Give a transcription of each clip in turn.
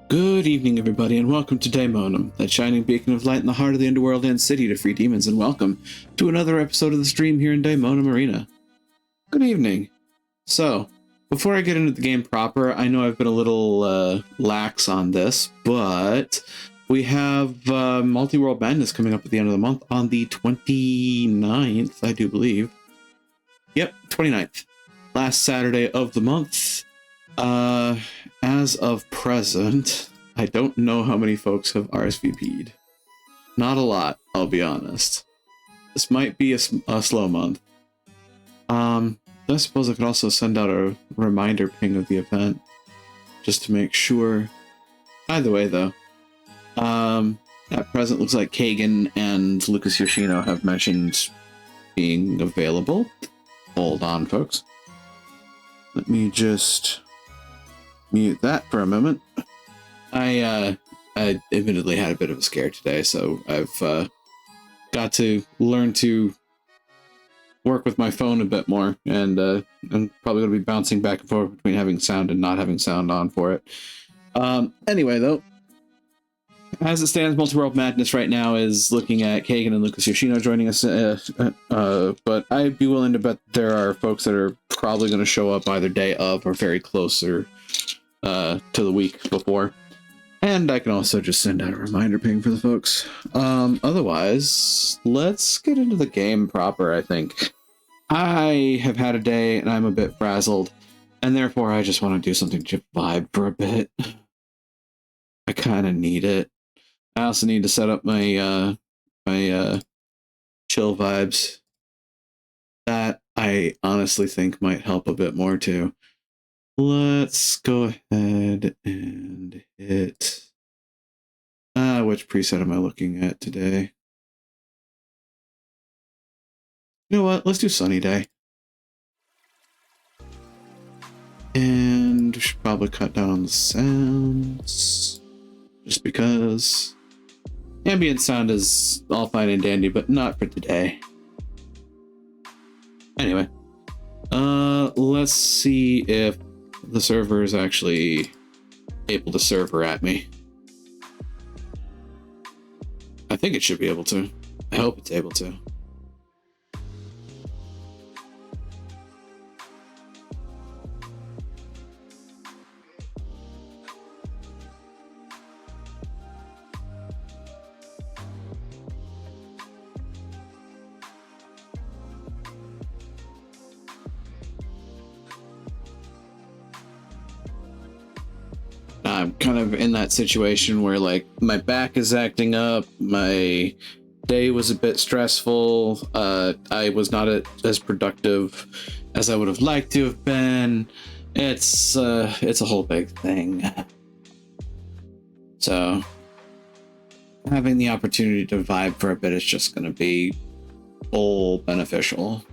Good evening, everybody, and welcome to Daemonum, that shining beacon of light in the heart of the underworld and city to free demons, and welcome to another episode of the stream here in Daemonum Arena. Good evening. So, before I get into the game proper, I know I've been a little lax on this, but we have Multi-World Madness coming up at the end of the month on the 29th, I do believe. Yep, 29th. Last Saturday of the month. As of present, I don't know how many folks have RSVP'd. Not a lot, I'll be honest. This might be a slow month. I suppose I could also send out a reminder ping of the event, just to make sure. Either way, though, at present looks like Kagan and Lucas Yoshino have mentioned being available. Hold on, folks. Let me just mute that for a moment. I admittedly had a bit of a scare today, so I've got to learn to work with my phone a bit more, and I'm probably going to be bouncing back and forth between having sound and not having sound on for it. Anyway, though, as it stands, Multi-World Madness right now is looking at Kagan and Lucas Yoshino joining us, but I'd be willing to bet there are folks that are probably going to show up either day of or very closer to the week before. And I can also just send out a reminder ping for the folks. Otherwise, let's get into the game proper, I think. I have had a day and I'm a bit frazzled, and therefore I just want to do something to vibe for a bit. I kind of need it. I also need to set up my chill vibes. That I honestly think might help a bit more too. Let's go ahead and hit... which preset am I looking at today? You know what? Let's do Sunny Day. And we should probably cut down on the sounds, just because ambient sound is all fine and dandy, but not for today. Anyway, let's see if the server is actually able to server at me. I think it should be able to. I hope it's able to. I'm kind of in that situation where, like, my back is acting up, my day was a bit stressful, I was not as productive as I would have liked to have been. It's a whole big thing. So, having the opportunity to vibe for a bit is just going to be all beneficial.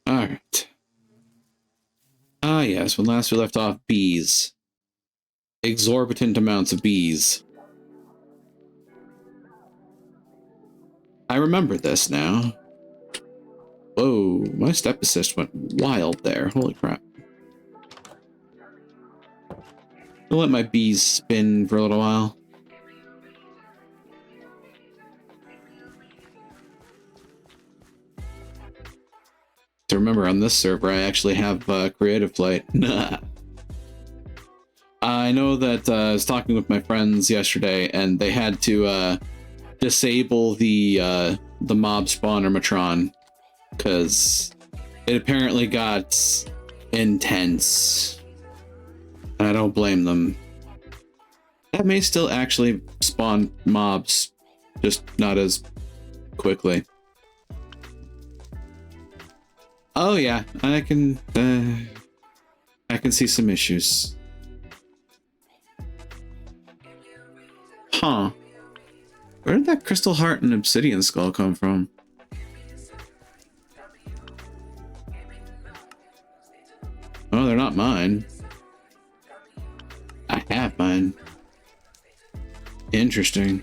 Alright. Yes, when last we left off, bees. Exorbitant amounts of bees. I remember this now. Whoa, my step assist went wild there. Holy crap. I'll let my bees spin for a little while. To remember, on this server, I actually have Creative Flight. I know that I was talking with my friends yesterday, and they had to disable the mob spawner Matron, because it apparently got intense. And I don't blame them. That may still actually spawn mobs, just not as quickly. Oh yeah, I can see some issues. Huh. Where did that Crystal Heart and Obsidian Skull come from? not mine. I have mine. Interesting.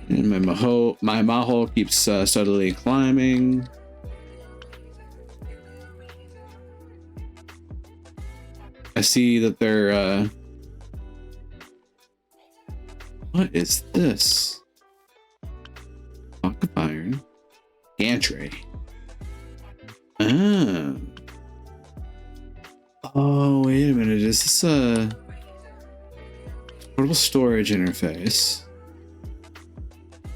And my Maho keeps steadily climbing. I see that they're what is this? Block of iron. Gantry. Ah. Oh, wait a minute. Is this a portable storage interface?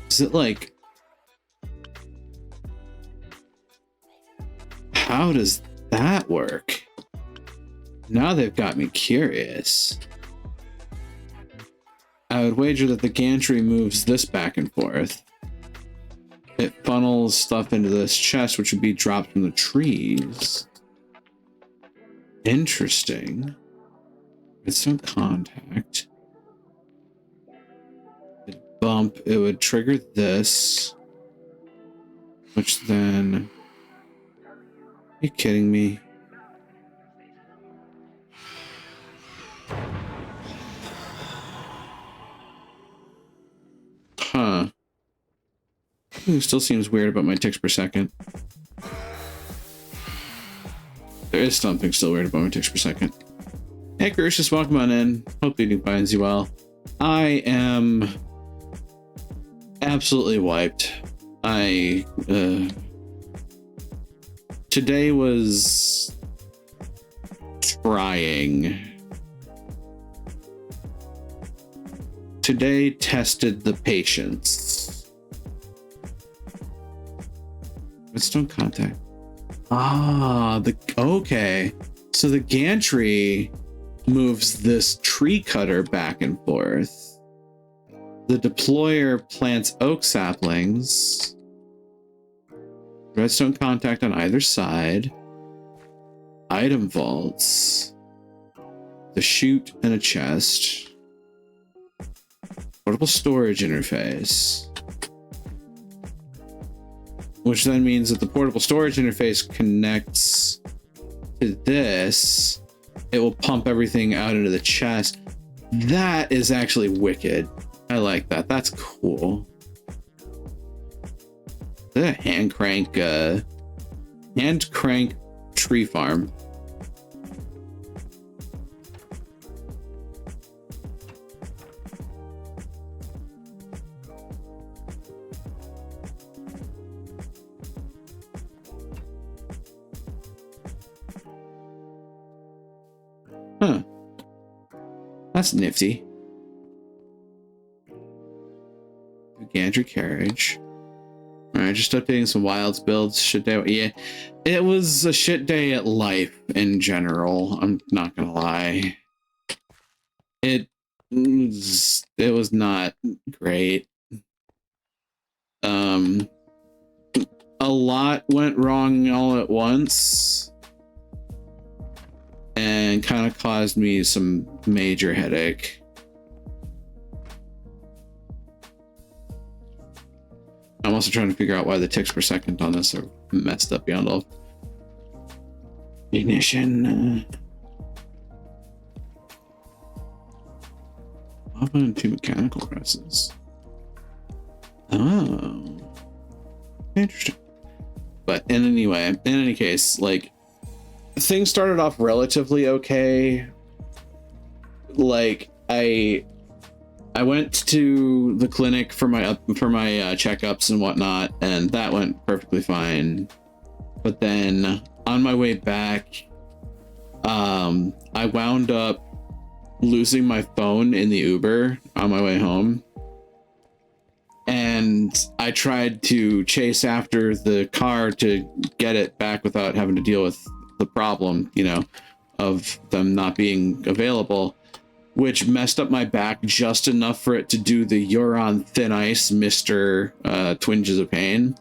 Is it like... How does that work? Now they've got me curious. I would wager that the gantry moves this back and forth. It funnels stuff into this chest, which would be dropped from the trees. Interesting. It's no contact. Bump, it would trigger this. Which then... Are you kidding me? Huh. Still seems weird about my ticks per second. There is something still weird about my ticks per second. Hey, Crucius, welcome on in. Hope eating finds you well. I am absolutely wiped. Today was trying. Today tested the patience. Redstone contact. Okay. So the gantry moves this tree cutter back and forth. The deployer plants oak saplings. Redstone contact on either side. Item vaults. The chute and a chest. Portable storage interface. Which then means that the portable storage interface connects to this. It will pump everything out into the chest. That is actually wicked. I like that. That's cool. The hand crank tree farm. Huh. That's nifty. The gantry carriage. Alright, just updating some wilds builds. Shit day. Yeah, it was a shit day at life in general. I'm not gonna lie. It was not great. A lot went wrong all at once. And kind of caused me some major headache. I'm also trying to figure out why the ticks per second on this are messed up beyond all. Ignition. Open and 2 mechanical presses. Oh. Interesting. But in any case, like, things started off relatively okay. Like, I went to the clinic for my checkups and whatnot, and that went perfectly fine. But then on my way back, I wound up losing my phone in the Uber on my way home. And I tried to chase after the car to get it back without having to deal with the problem, of them not being available, which messed up my back just enough for it to do the "you're on thin ice, Mr. Twinges of pain."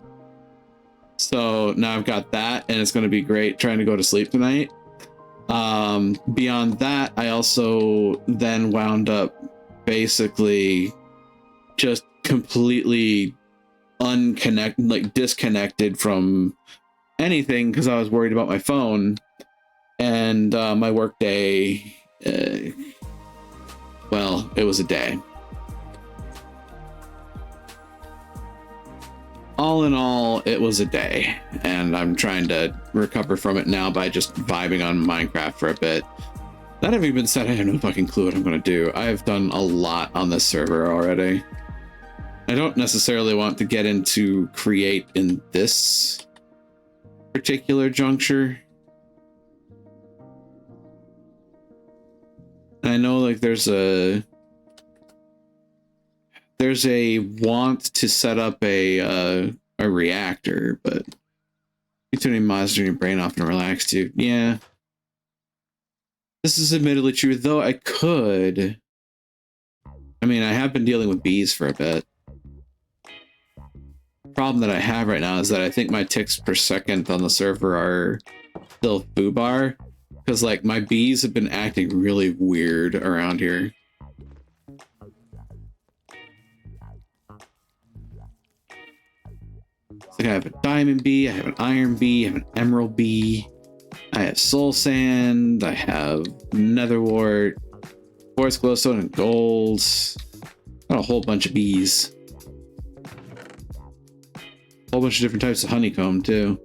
So now I've got that, and it's going to be great trying to go to sleep tonight. Beyond that, I also then wound up basically just completely disconnected from anything because I was worried about my phone. And my work day, well, it was a day. All in all, it was a day, and I'm trying to recover from it now by just vibing on Minecraft for a bit. That having been said, I have no fucking clue what I'm going to do. I have done a lot on this server already. I don't necessarily want to get into create in this particular juncture. I know like there's a want to set up a reactor, but you're turning mods turn your brain off and relax too. Yeah. This is admittedly true, though I could. I mean, I have been dealing with bees for a bit. The problem that I have right now is that I think my ticks per second on the server are still foobar, because like my bees have been acting really weird around here. Like I have a diamond bee, I have an iron bee, I have an emerald bee, I have soul sand, I have netherwort, quartz glowstone, and gold. Got a whole bunch of bees. A whole bunch of different types of honeycomb too.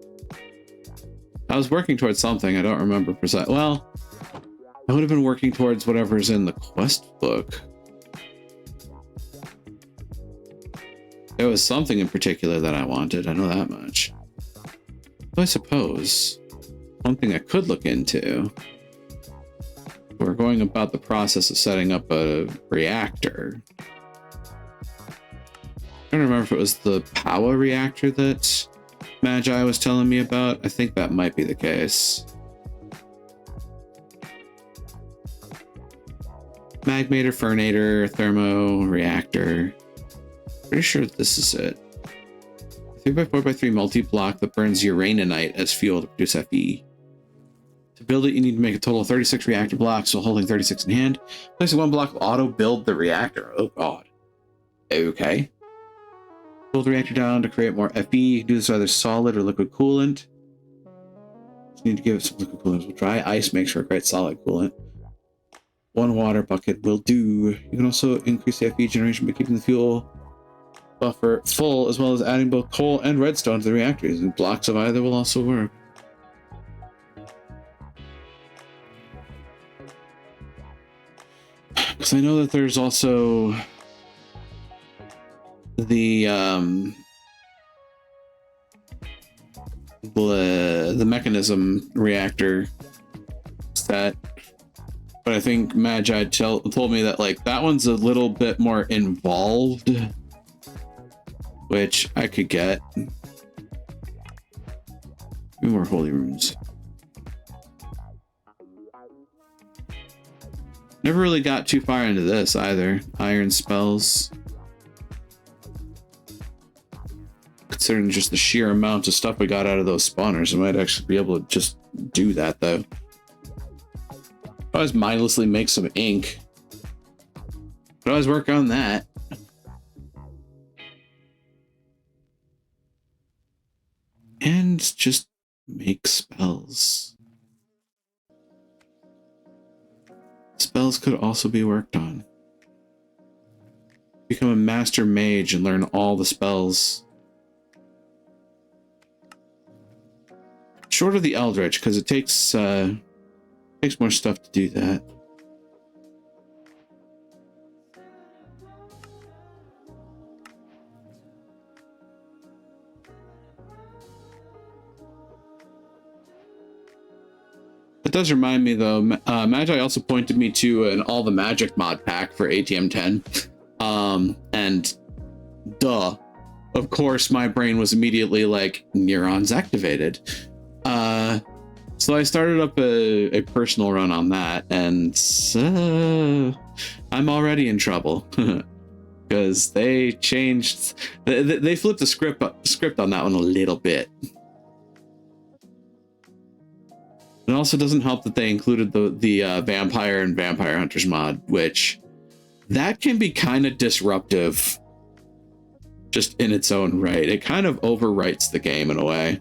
I was working towards something, I don't remember precisely. Well, I would have been working towards whatever's in the quest book. There was something in particular that I wanted, I know that much. So I suppose one thing I could look into, we're going about the process of setting up a reactor. I don't remember if it was the Power reactor that Magi was telling me about. I think that might be the case. Magmator, Fernator, Thermo, Reactor. Pretty sure this is it. 3x4x3 multi-block that burns uraninite as fuel to produce Fe. To build it, you need to make a total of 36 reactor blocks, so holding 36 in hand. Placing one block will auto-build the reactor. Oh god. Okay. Build the reactor down to create more Fe. You can do this with either solid or liquid coolant. Just need to give it some liquid coolant. Dry ice makes for a great solid coolant. One water bucket will do. You can also increase the Fe generation by keeping the fuel buffer full, as well as adding both coal and redstone to the reactors, and blocks of either will also work. Because I know that there's also the mechanism reactor set, but I think Magi told me that like that one's a little bit more involved, which I could get. More holy runes. Never really got too far into this either. Iron spells. Considering just the sheer amount of stuff we got out of those spawners, I might actually be able to just do that though. Always mindlessly make some ink. But always work on that. And just make spells. Spells could also be worked on. Become a master mage and learn all the spells. Short of the Eldritch, because it takes more stuff to do that. It does remind me though, Magi also pointed me to an All the Magic mod pack for ATM10. And duh, of course my brain was immediately like, neurons activated. So I started up a personal run on that, and I'm already in trouble. Because they changed, they flipped the script on that one a little bit. It also doesn't help that they included the Vampire and Vampire Hunters mod, which that can be kind of disruptive just in its own right. It kind of overwrites the game in a way.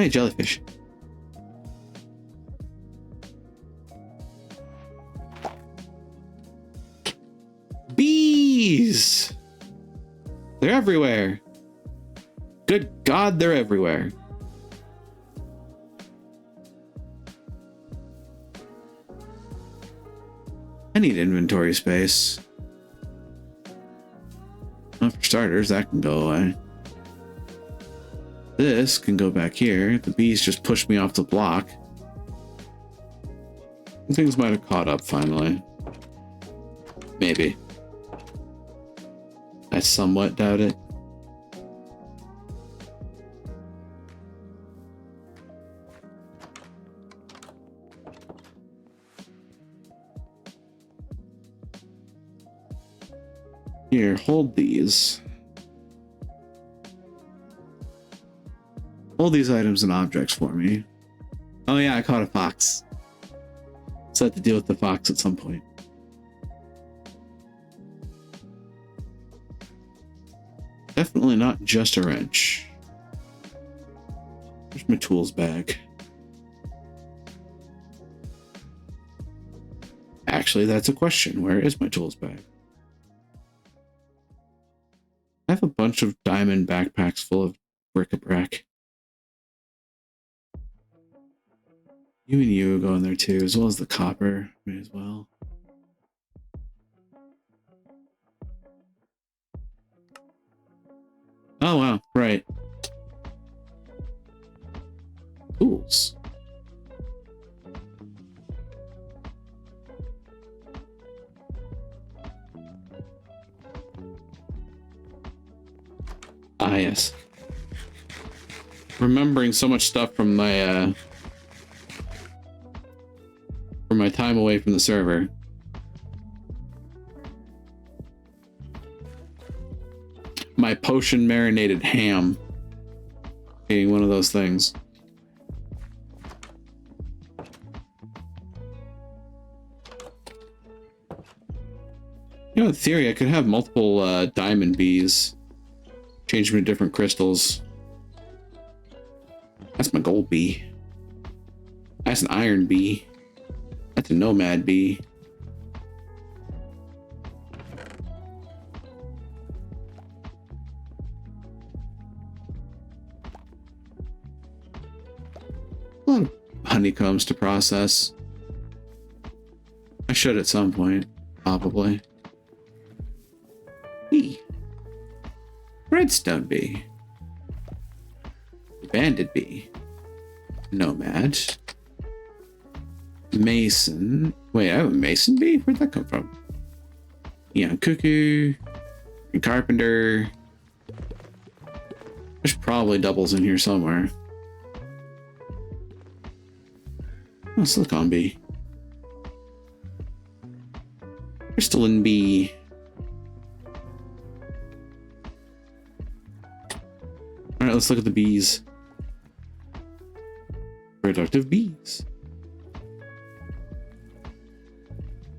Hey, jellyfish. Bees! They're everywhere. Good God, they're everywhere. I need inventory space. Well, for starters, that can go away. This can go back here. The bees just pushed me off the block. Things might have caught up finally. Maybe. I somewhat doubt it. Here, hold these. Hold these items and objects for me. Oh yeah, I caught a fox. So I have to deal with the fox at some point. Definitely not just a wrench. There's my tools bag. Actually, that's a question. Where is my tools bag? I have a bunch of diamond backpacks full of bric-a-brac. You and you go in there too, as well as the copper. May as well. Oh wow, right. Tools. Ah yes. Remembering so much stuff from my time away from the server. My potion marinated ham being one of those things. You know, in theory, I could have multiple diamond bees. Change them to different crystals. That's my gold bee. That's an iron bee. That's a nomad bee. A lot of honeycombs to process. I should at some point, probably. Bee. Redstone bee. Banded bee. Nomad. Mason. Wait, I have a mason bee? Where'd that come from? Yeah, cuckoo. And carpenter. There's probably doubles in here somewhere. Oh, silicon bee. Crystalline bee. Alright, let's look at the bees. Productive bees.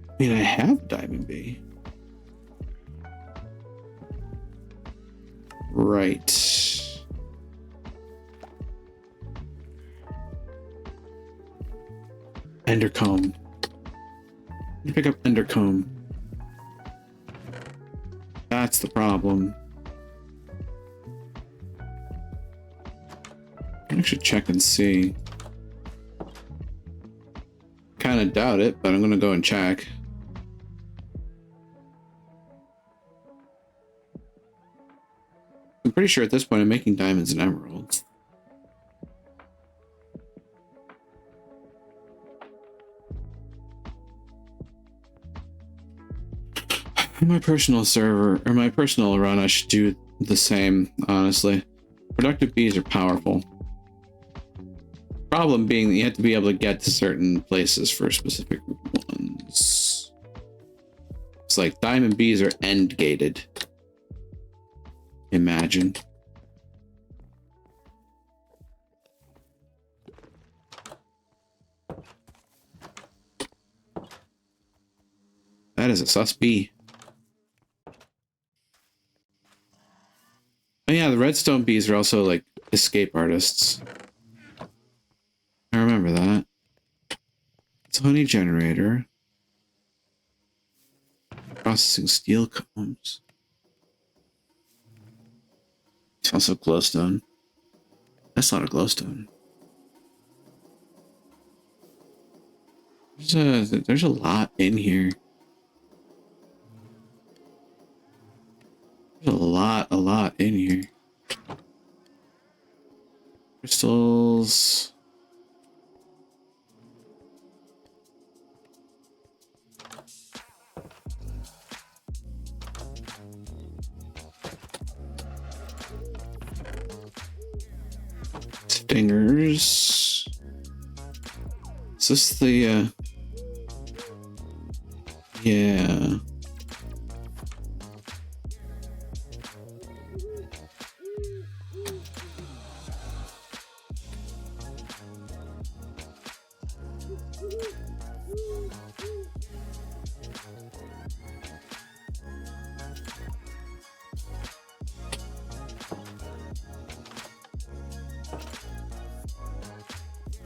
I mean, I have diamond bee. Right. Endercomb. Pick up endercomb. That's the problem. I should check and see. Kind of doubt it, but I'm gonna go and check. I'm pretty sure at this point I'm making diamonds and emeralds. In my personal server, or my personal run, I should do the same, honestly. Productive bees are powerful. Problem being that you have to be able to get to certain places for specific ones. It's like diamond bees are end gated. Imagine. That is a sus bee. Oh yeah, the redstone bees are also like escape artists. honey generator. Processing steel combs. It's also glowstone. That's not a glowstone. There's a lot in here. There's a lot in here. Crystals. Stingers. Is this the, yeah.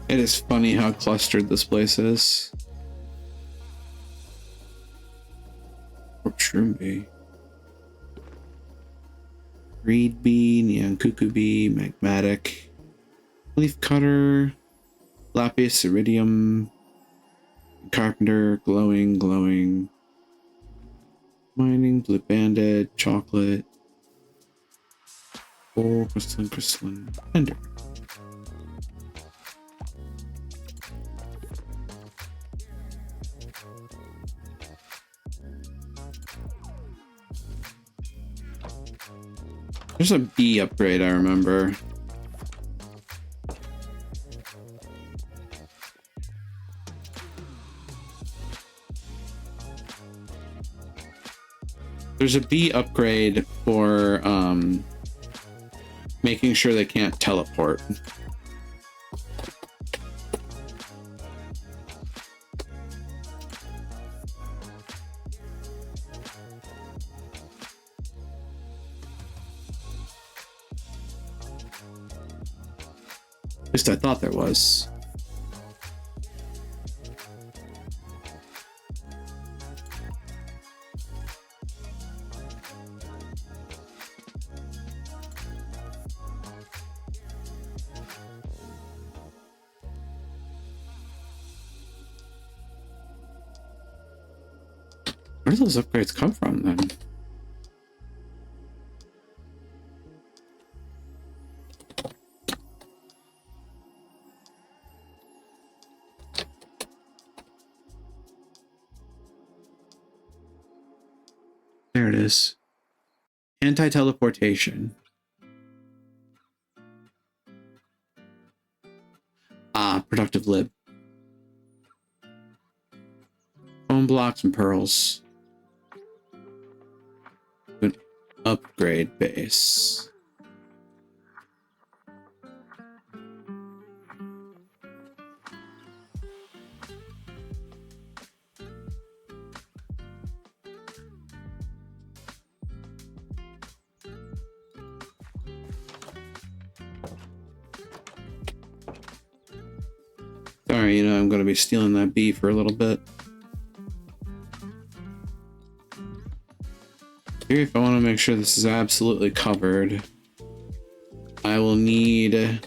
It is funny how clustered this place is. Or shroom bee. Reed bee, neon cuckoo bee, magmatic, leaf cutter, lapis, iridium, carpenter, glowing, mining, blue banded, chocolate, gold, crystalline, ender. There's a bee upgrade, I remember. There's a bee upgrade for making sure they can't teleport. At least I thought there was. Where do those upgrades come from then? There it is. Anti-teleportation. Ah, productive lib. Bone blocks and pearls. An upgrade base. Sorry, I'm going to be stealing that bee for a little bit. Here, if I want to make sure this is absolutely covered, I will need to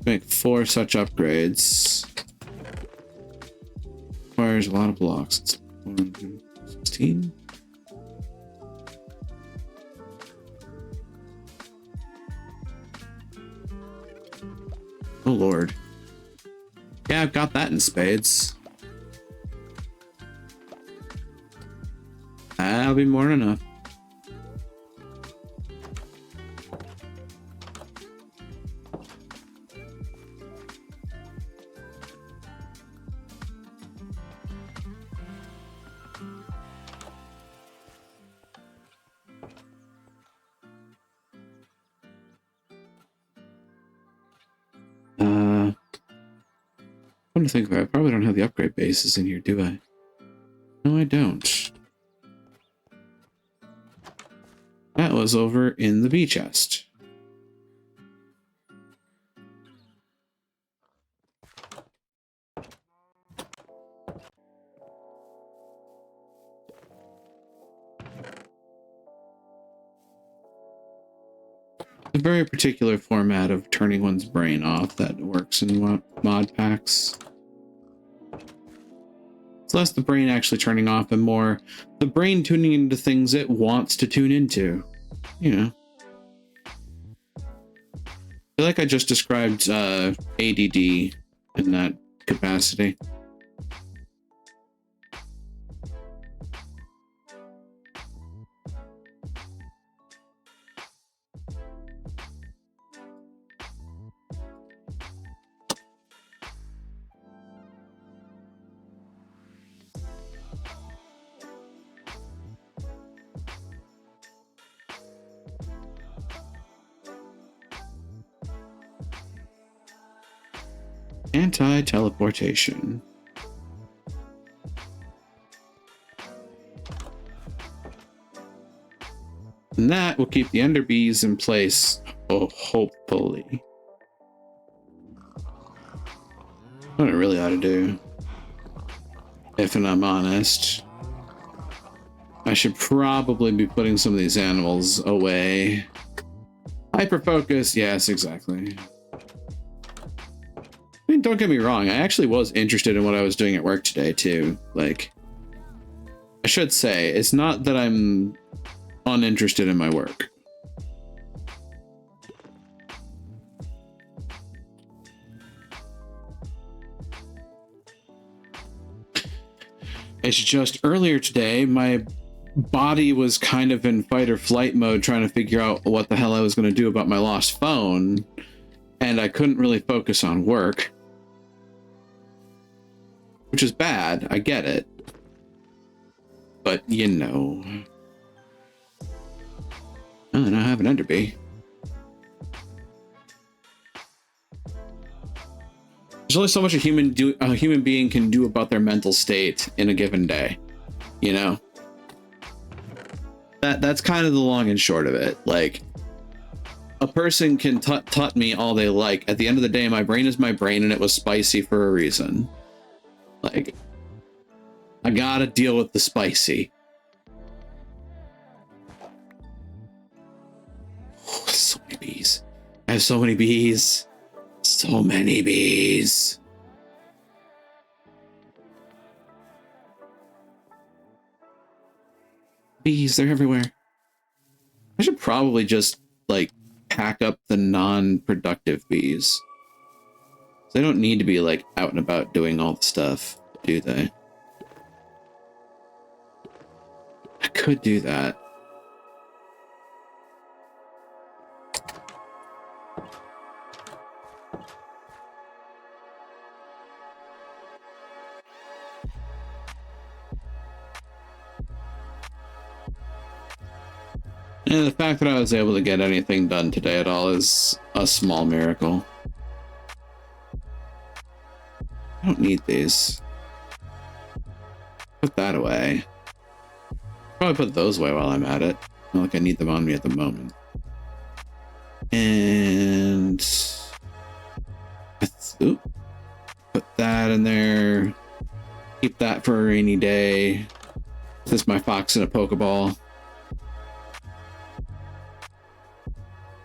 make 4 such upgrades. Requires a lot of blocks. It's 16. Oh Lord. Yeah, I've got that in spades. That'll be more than enough. Come to think of it, I probably don't have the upgrade bases in here, do I? No, I don't. That was over in the bee chest. a very particular format of turning one's brain off that works in mod packs. It's less the brain actually turning off and more the brain tuning into things it wants to tune into. You know. I feel like I just described ADD in that capacity. Anti-teleportation. And that will keep the Ender Bees in place, hopefully. What I really ought to do, if I'm honest, I should probably be putting some of these animals away. Hyperfocus, yes, exactly. I mean, don't get me wrong, I actually was interested in what I was doing at work today, too. Like, I should say, it's not that I'm uninterested in my work. It's just earlier today, my body was kind of in fight or flight mode trying to figure out what the hell I was going to do about my lost phone, and I couldn't really focus on work. Which is bad, I get it. But, you know. Oh, and I have an Enderbee. There's only so much a human being can do about their mental state in a given day. You know? That's kind of the long and short of it. Like, a person can tut me all they like. At the end of the day, my brain is my brain, and it was spicy for a reason. Like, I gotta deal with the spicy. Oh, so many bees. I have so many bees. So many bees. Bees, they're everywhere. I should probably just, like, pack up the non-productive bees. They don't need to be, like, out and about doing all the stuff, do they? I could do that. And the fact that I was able to get anything done today at all is a small miracle. I don't need these. Put that away. Probably put those away while I'm at it. Not like I need them on me at the moment. And put that in there. Keep that for a rainy day. This is my fox in a Pokeball.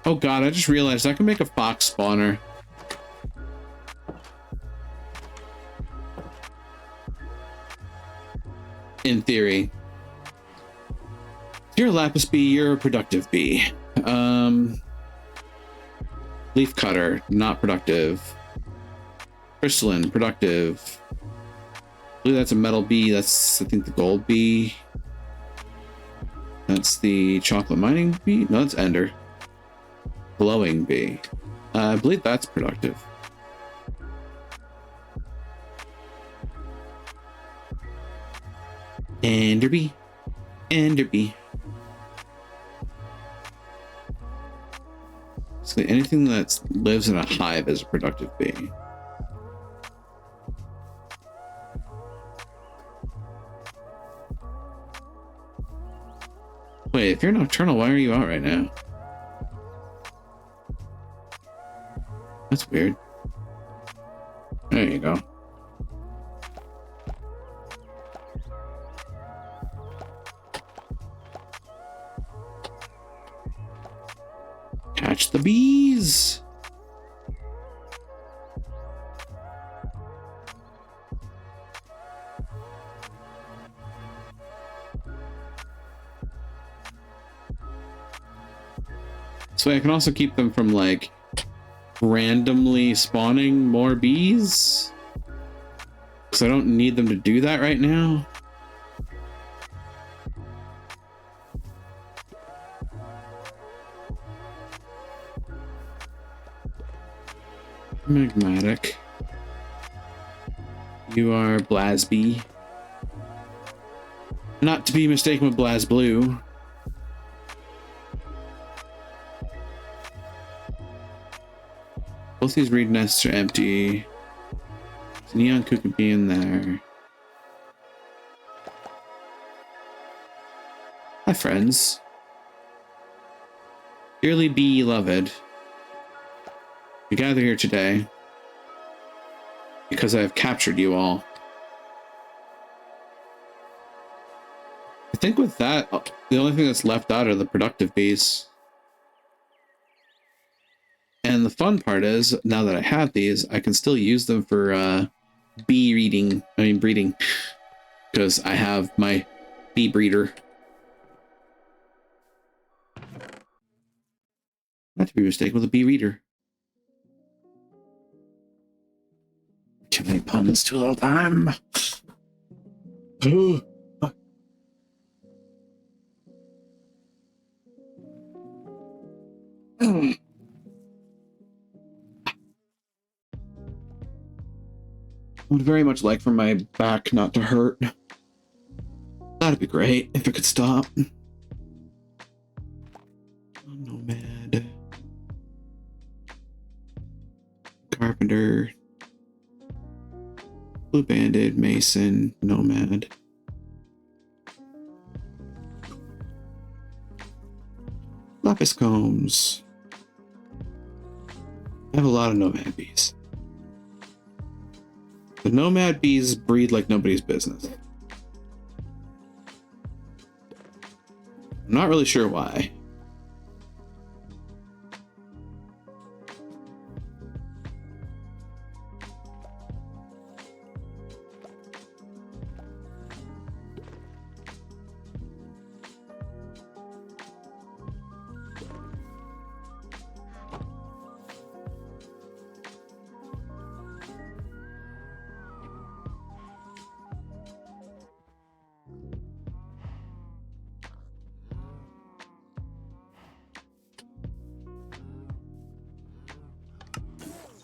Oh god, I just realized I can make a fox spawner. In theory. You're a Lapis bee, you're a productive bee. Leaf cutter, not productive. Crystalline, productive. I believe that's a metal bee. That's, I think, the gold bee. That's the chocolate mining bee. No, that's Ender. Glowing bee. I believe that's productive. Enderbee. Enderbee. So anything that lives in a hive is a productive bee. Wait, if you're nocturnal, why are you out right now? That's weird. There you go. Catch the So I can also keep them from like randomly spawning more bees. Because I don't need them to do that right now. Magmatic. You are Blasbee. Not to be mistaken with BlazBlue. Both these reed nests are empty. So Neon Cuckoo could be in there. Hi, friends. Dearly beloved, we gather here today because I have captured you all. I think with that, the only thing that's left out are the productive bees. And the fun part is, now that I have these, I can still use them for breeding, because I have my bee breeder. Not to be mistaken with a bee reader. Too many puns, too little time. I would very much like for my back not to hurt. That'd be great if it could stop. Nomad. Carpenter. Blue Banded, Mason, Nomad. Lapis Combs. I have a lot of Nomad bees. The Nomad bees breed like nobody's business. I'm not really sure why.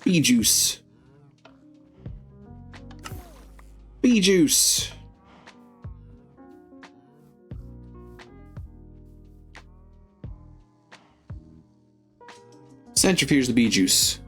Bee juice. Bee juice. Centrifuge the bee juice.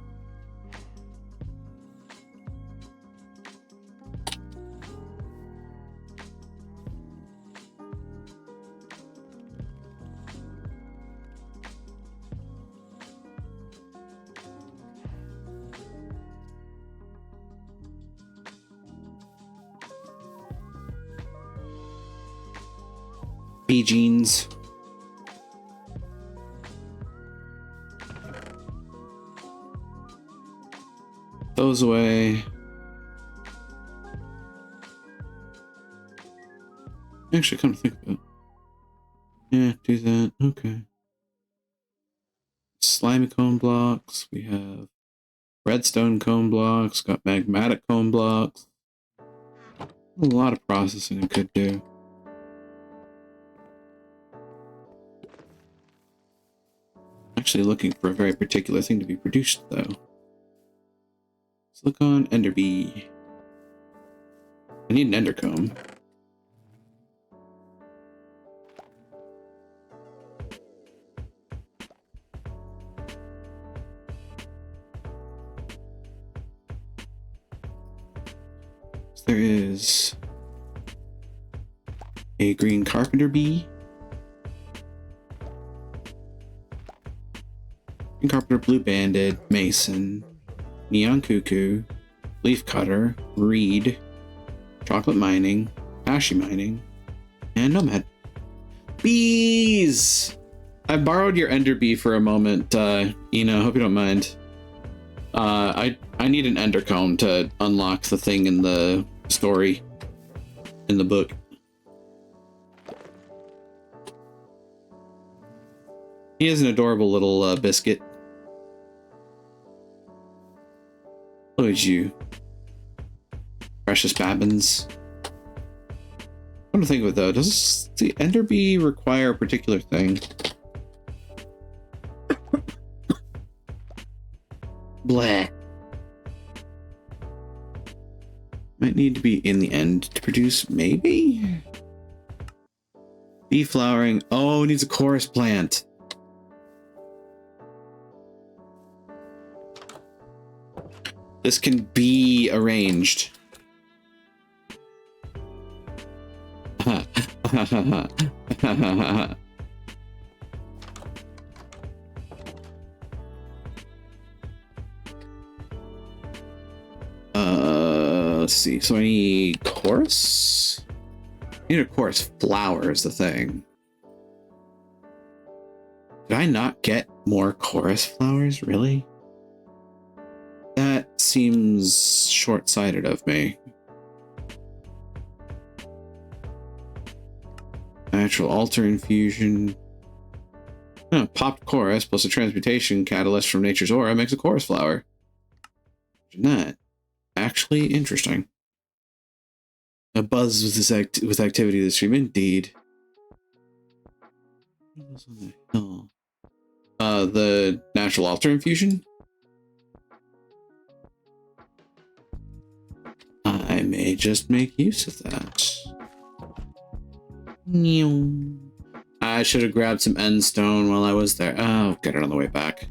Bee jeans. Those away. Actually, come to think of it. Yeah, do that. Okay. Slimy cone blocks. We have redstone cone blocks. Got magmatic cone blocks. A lot of processing I could do. Actually looking for a very particular thing to be produced, though. Silicon Enderbee. I need an endercomb. So there is a green carpenter bee. Green carpenter, blue banded, mason, neon cuckoo, leaf cutter, reed, chocolate mining, ashy mining, and nomad. Bees! I borrowed your ender bee for a moment, Ina, hope you don't mind. I need an ender comb to unlock the thing in the story, in the book. He is an adorable little biscuit. Look at you. Precious Babbins. I'm to think of it though. Does the Enderby require a particular thing? Bleh. Might need to be in the end to produce, maybe? Bee flowering. Oh, it needs a chorus plant. This can be arranged. Let's see. So I need chorus? I need a chorus flower is the thing. Did I not get more chorus flowers? Really? That seems short-sighted of me. Natural altar infusion. Oh, popped chorus plus a transmutation catalyst from nature's aura makes a chorus flower. Not actually interesting. A buzz with this with activity of the stream, indeed. What was on the hill? The natural altar infusion. I may just make use of that. I should have grabbed some end stone while I was there. Oh, I'll get it on the way back.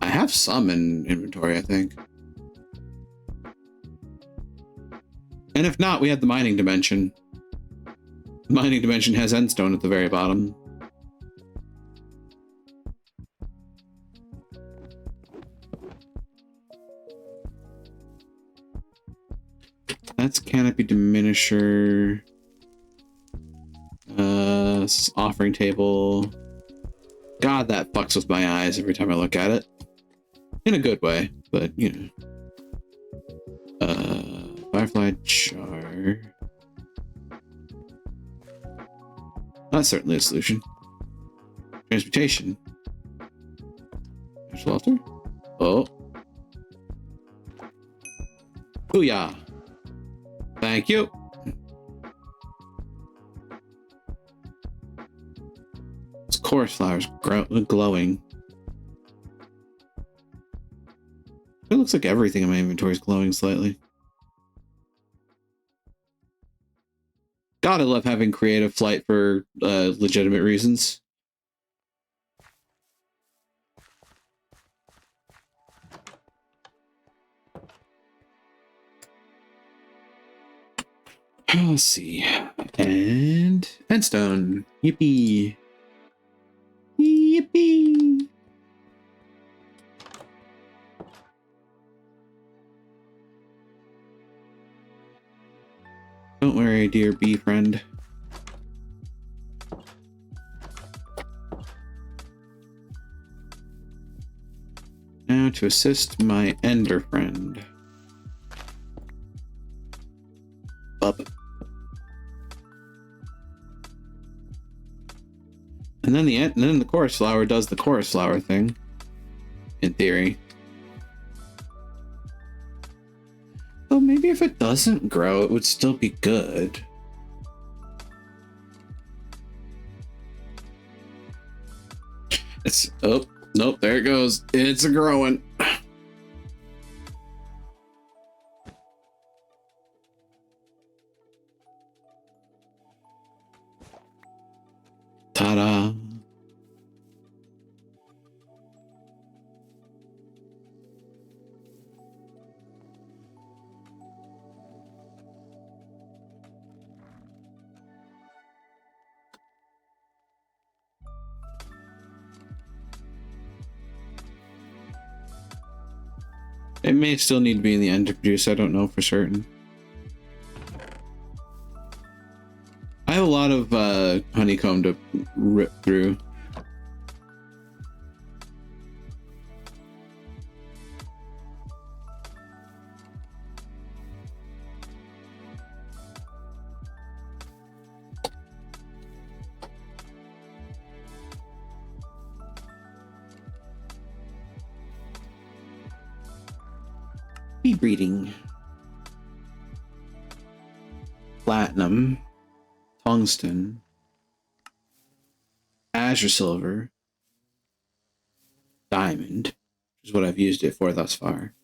I have some in inventory, I think. And if not, we have the mining dimension. The mining dimension has end stone at the very bottom. That's canopy diminisher. Offering table. God, that fucks with my eyes every time I look at it. In a good way, but you know. Firefly jar. That's certainly a solution. Transportation. Natural altar. Oh. Booyah. Thank you. This chorus flower's glowing. It looks like everything in my inventory is glowing slightly. God, I love having creative flight for legitimate reasons. Let's see. And endstone. Yippee. Yippee. Don't worry, dear bee friend. Now to assist my ender friend. Up. And then the chorus flower does the chorus flower thing. In theory. Well, maybe if it doesn't grow, it would still be good. It's oh nope, there it goes. It's a growing. Ta-da. It may still need to be in the end to produce. I don't know for certain. I have a lot of honeycomb to rip through. Bee breeding. Platinum. Tungsten. Azure silver. Diamond, which is what I've used it for thus far.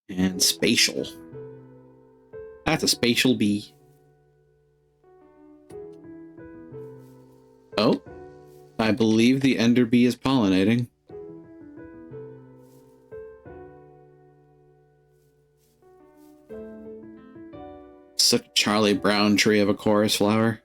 And spatial. That's a spatial bee. Oh, I believe the ender bee is pollinating. Such a Charlie Brown tree of a chorus flower.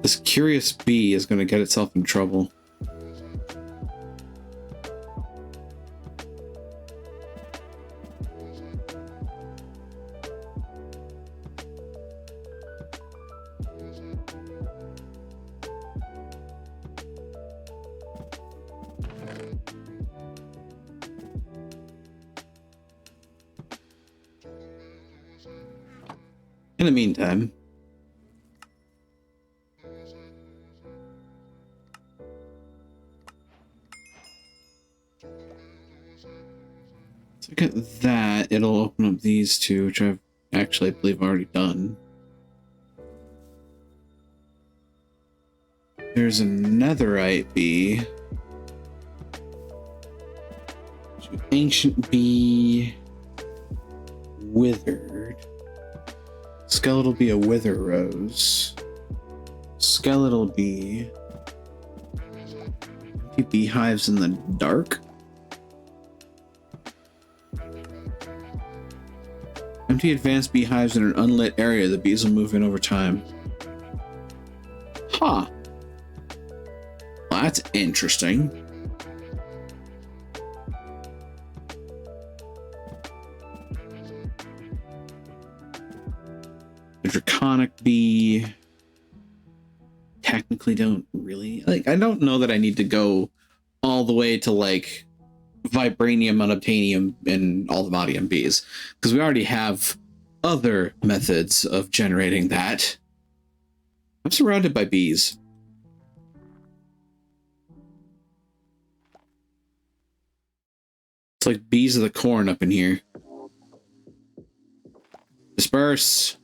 This curious bee is going to get itself in trouble. In the meantime, look at that. It'll open up these two, which I've actually, I believe, already done. There's a netherite bee. Ancient bee. Withered. Skeletal bee, a wither rose. Skeletal bee. Empty beehives in the dark. Empty advanced beehives in an unlit area. The bees will move in over time. Huh. Well, that's interesting. The draconic bee. Technically don't really... Like, I don't know that I need to go all the way to, like, vibranium, unobtainium, and allthemodium bees, because we already have other methods of generating that. I'm surrounded by bees. It's like bees of the corn up in here. Disperse.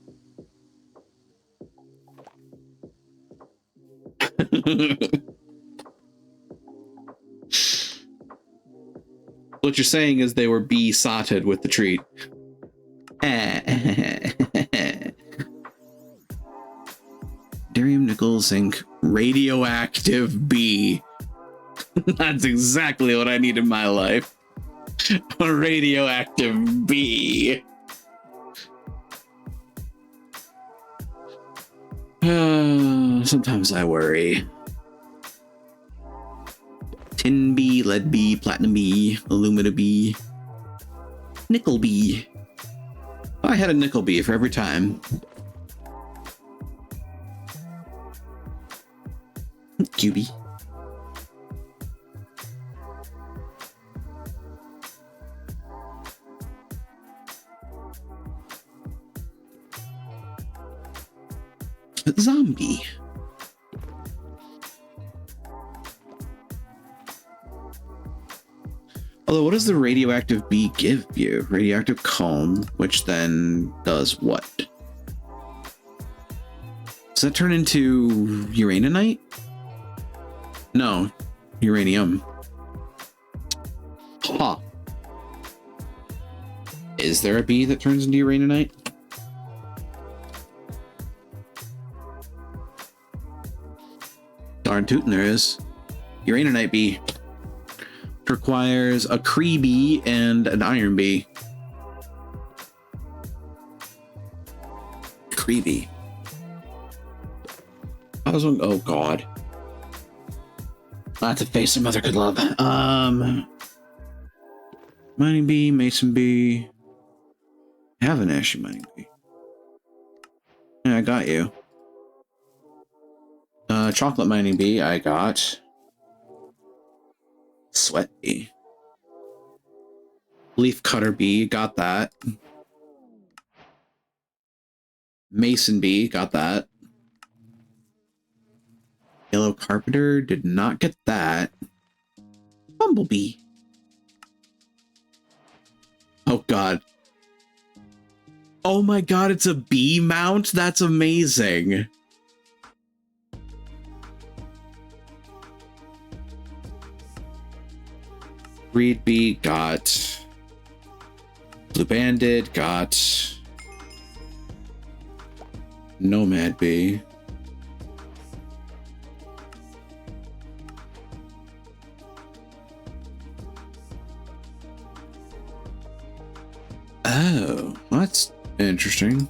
What you're saying is they were bee-sotted with the treat. Darium nickel zinc radioactive bee. That's exactly what I need in my life. A radioactive bee. Sometimes I worry. Tin bee, lead bee, platinum bee, alumina bee, nickel bee. I had a nickel bee for every time. Cutie. Zombie. Although, what does the radioactive bee give you? Radioactive comb, which then does what? Does that turn into uraninite? No, uranium. Huh. Is there a bee that turns into uraninite? Darn tootin' there is. Uraninite bee. Requires a Cree bee and an iron bee. Cree bee. Oh god. That's a face of mother could love. Mining bee, mason bee. I have an ashy mining bee. Yeah, I got you. Chocolate mining bee, I got. Sweat bee. Leaf cutter bee, got that. Mason bee, got that. Yellow carpenter, did not get that. Bumblebee. Oh god. Oh my god, it's a bee mount? That's amazing. Reed bee, got. Blue banded, got. Nomad bee. Oh, that's interesting.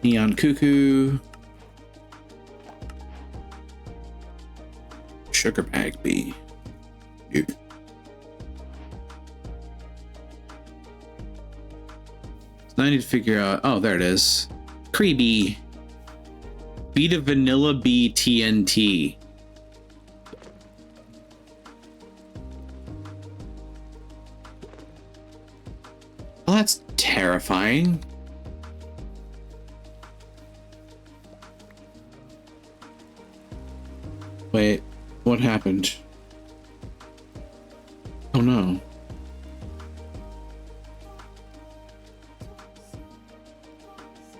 Neon cuckoo. Sugar bag bee. Ew. So now I need to figure out. Oh, there it is. Creebee. Beta vanilla bee TNT. Well, that's terrifying. Wait, what happened? Oh no.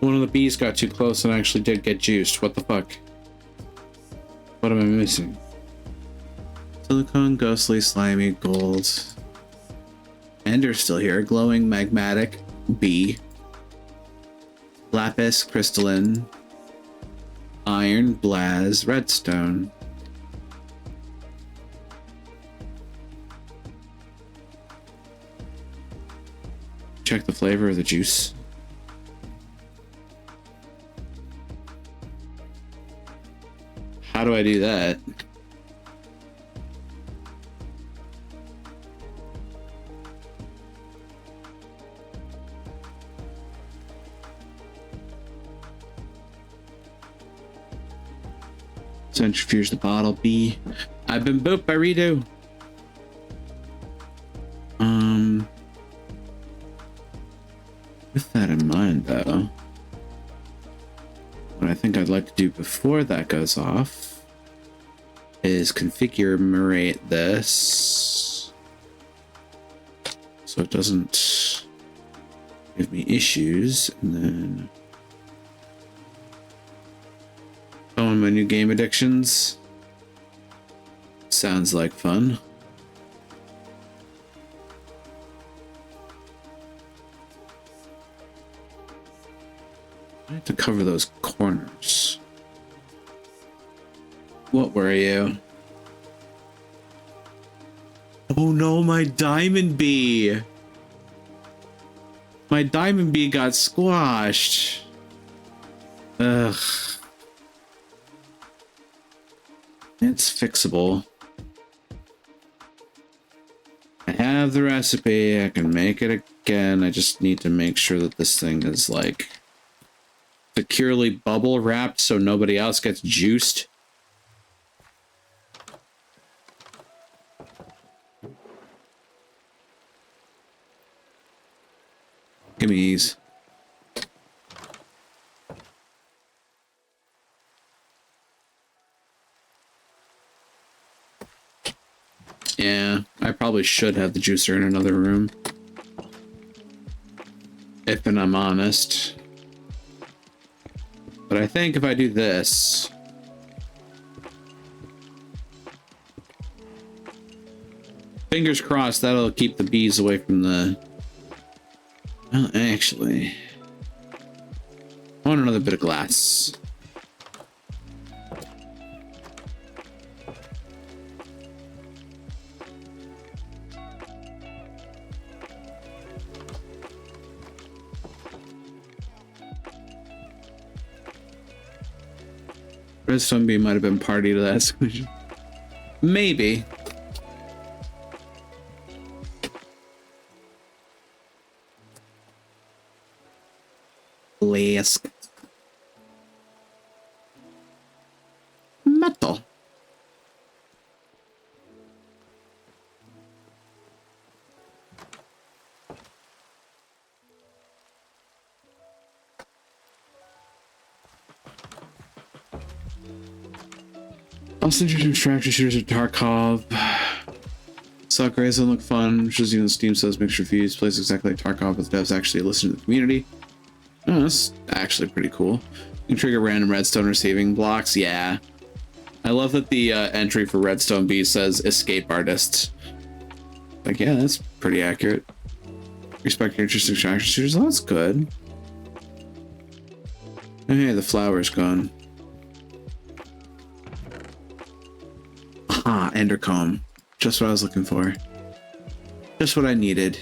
One of the bees got too close and actually did get juiced. What the fuck? What am I missing? Silicone, ghostly, slimy, gold. Ender's still here. Glowing, magmatic, bee. Lapis, crystalline. Iron, blaz, redstone. Check the flavor of the juice. How do I do that? Centrifuge the bottle. B. I've been booped by Redo. With that in mind, though, what I think I'd like to do before that goes off is configure this so it doesn't give me issues, and then on my new game addictions. Sounds like fun. I have to cover those corners. What were you? Oh no, my diamond bee! My diamond bee got squashed. Ugh. It's fixable. I have the recipe. I can make it again. I just need to make sure that this thing is like securely bubble wrapped so nobody else gets juiced. Give me these. Yeah, I probably should have the juicer in another room. If I'm honest. But I think if I do this... Fingers crossed that'll keep the bees away from the... Well, actually... I want another bit of glass. Redstone bee might have been party to that solution. Maybe. Flask. Metal. Also introducing extraction shooters of Tarkov. Saw Grayzone look fun, which is, you know, Steam says mixture fuse, plays exactly like Tarkov, but the devs actually listen to the community. Oh, that's actually pretty cool. You can trigger random redstone receiving blocks, yeah. I love that the entry for Redstone B says escape artist. Like, yeah, that's pretty accurate. Respect your interest in extraction shooters, oh, that's good. Oh, hey, the flower's gone. Ah, Endercomb. Just what I was looking for. Just what I needed.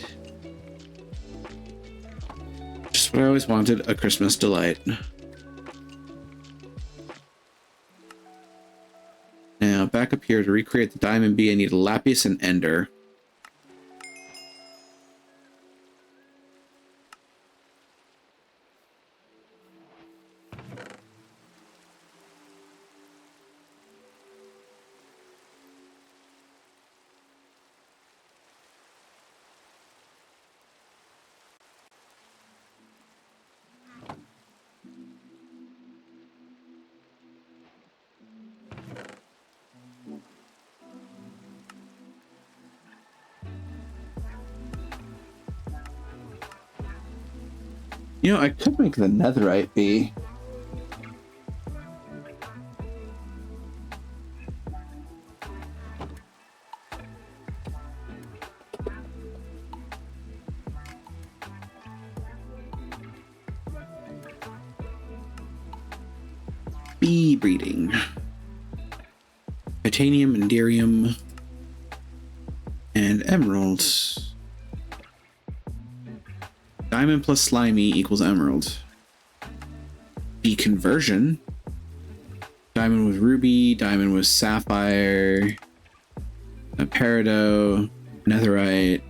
Just what I always wanted, a Christmas delight. Now, back up here to recreate the Diamond Bee, I need a Lapis and Ender. You know, I could make the netherite bee. Bee breeding. Titanium, Enderium, and Emerald. Diamond plus slimy equals emerald. Bee conversion. Diamond with ruby, diamond with sapphire, a peridot, netherite,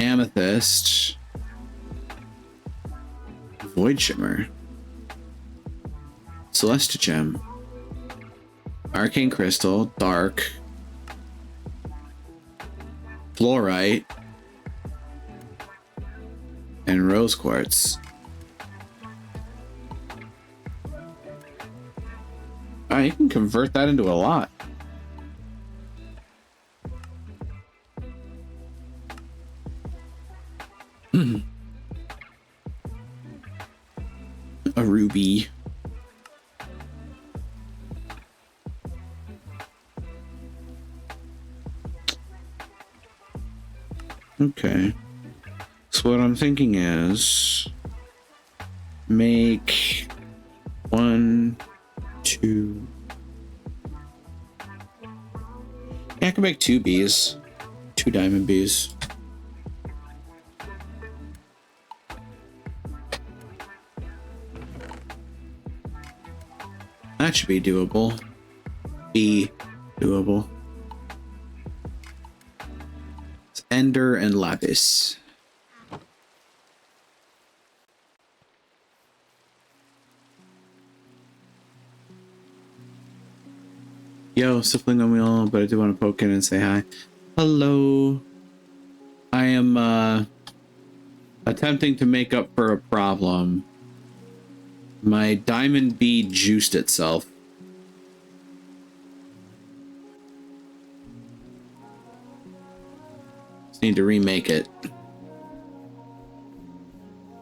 amethyst, void shimmer, celestigem, arcane crystal, dark, fluorite, and rose quartz. You can convert that into a lot. A ruby. Okay. So what I'm thinking is make 1, 2. Yeah, I can make 2 bees, 2 diamond bees. That should be doable. Be doable. It's Ender and Lapis. Yo, Sibling on Wheel, but I do want to poke in and say hi. Hello. I am attempting to make up for a problem. My diamond bee juiced itself. Just need to remake it.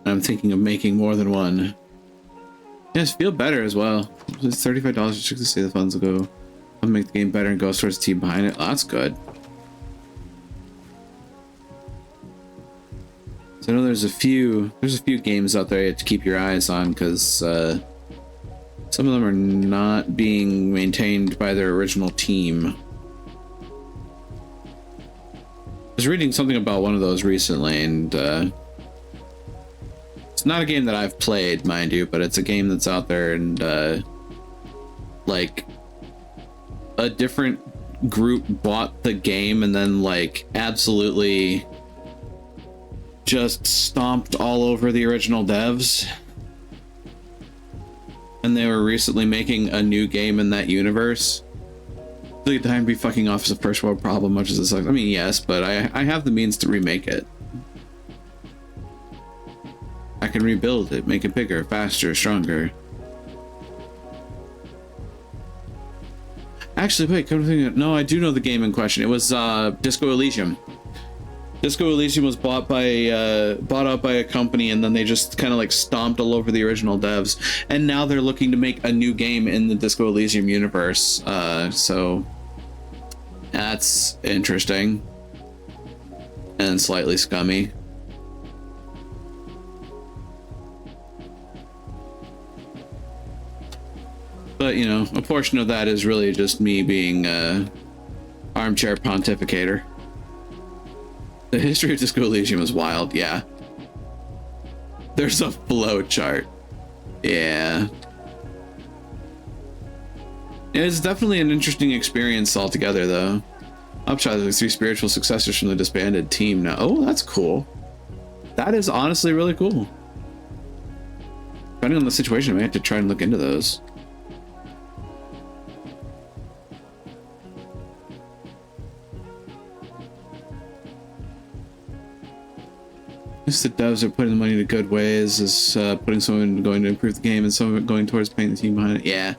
I'm thinking of making more than one. Yes, feel better as well. It's $35 just to say the funds will go. I'll make the game better and go towards the team behind it. Oh, that's good. So I know there's a few games out there you have to keep your eyes on because some of them are not being maintained by their original team. I was reading something about one of those recently, and it's not a game that I've played, mind you, but it's a game that's out there, and like a different group bought the game and then like absolutely just stomped all over the original devs, and they were recently making a new game in that universe. The time be fucking off is a first world problem, much as it sucks. I mean, yes, but I have the means to remake it. I can rebuild it, make it bigger, faster, stronger. Actually, wait, come to think of it, no, I do know the game in question. It was Disco Elysium. Disco Elysium was bought out by a company, and then they just kind of like stomped all over the original devs. And now they're looking to make a new game in the Disco Elysium universe. So that's interesting and slightly scummy. But, you know, a portion of that is really just me being armchair pontificator. The history of Disco Elysium is wild, yeah. There's a flow chart. Yeah. It's definitely an interesting experience altogether, though. Upshot is like 3 spiritual successors from the disbanded team now. Oh, that's cool. That is honestly really cool. Depending on the situation, I may have to try and look into those. The devs are putting the money to good ways, is putting some of it going to improve the game and some of it going towards paying the team behind it. Yeah,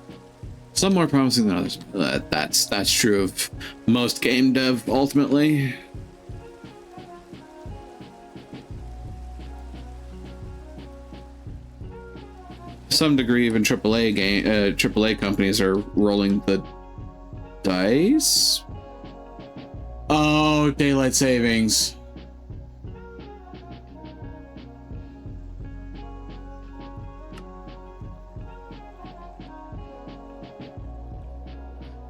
some more promising than others. That's true of most game dev ultimately. To some degree, even AAA companies are rolling the dice. Oh, daylight savings.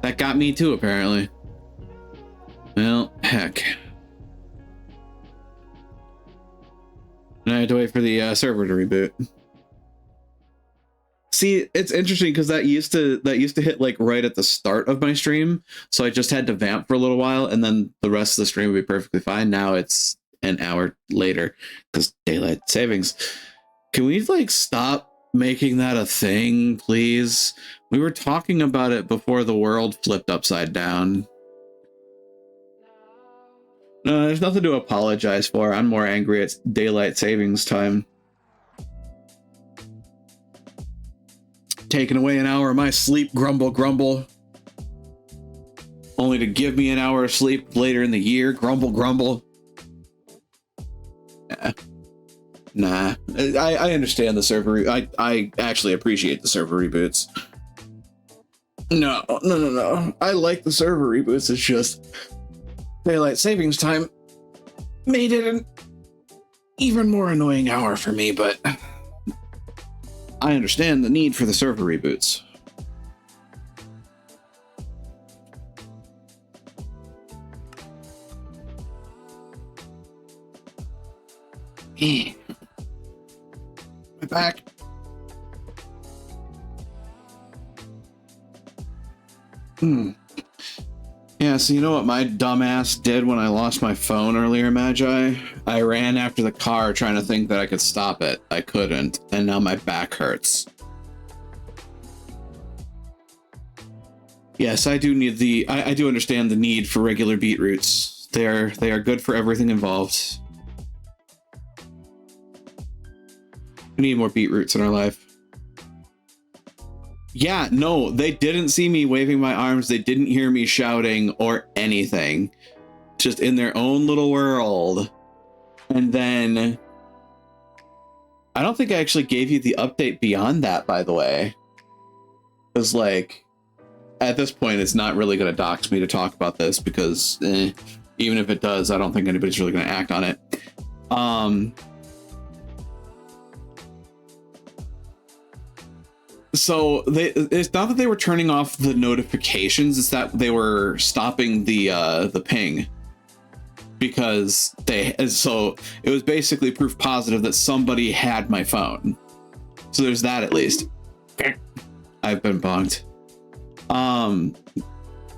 That got me too, apparently. Well, heck. And I had to wait for the server to reboot. See, it's interesting because that used to hit like right at the start of my stream, so I just had to vamp for a little while, and then the rest of the stream would be perfectly fine. Now it's an hour later because daylight savings. Can we like stop making that a thing, please? We were talking about it before the world flipped upside down. No, there's nothing to apologize for. I'm more angry at daylight savings time. Taking away an hour of my sleep, grumble, grumble. Only to give me an hour of sleep later in the year, grumble, grumble. Nah, I understand the server. I actually appreciate the server reboots. No. I like the server reboots. It's just daylight savings time made it an even more annoying hour for me, but I understand the need for the server reboots. My back. Yeah, so you know what my dumbass did when I lost my phone earlier, Magi? I ran after the car trying to think that I could stop it. I couldn't, and now my back hurts. Yes, I do need I do understand the need for regular beetroots. They are good for everything involved. We need more beetroots in our life. Yeah, no, they didn't see me waving my arms. They didn't hear me shouting or anything. Just in their own little world. And then I don't think I actually gave you the update beyond that, by the way. Because, like, at this point, it's not really going to dox me to talk about this because even if it does, I don't think anybody's really going to act on it. So it's not that they were turning off the notifications, it's that they were stopping the ping, because so it was basically proof positive that somebody had my phone. So there's that at least. I've been bonked.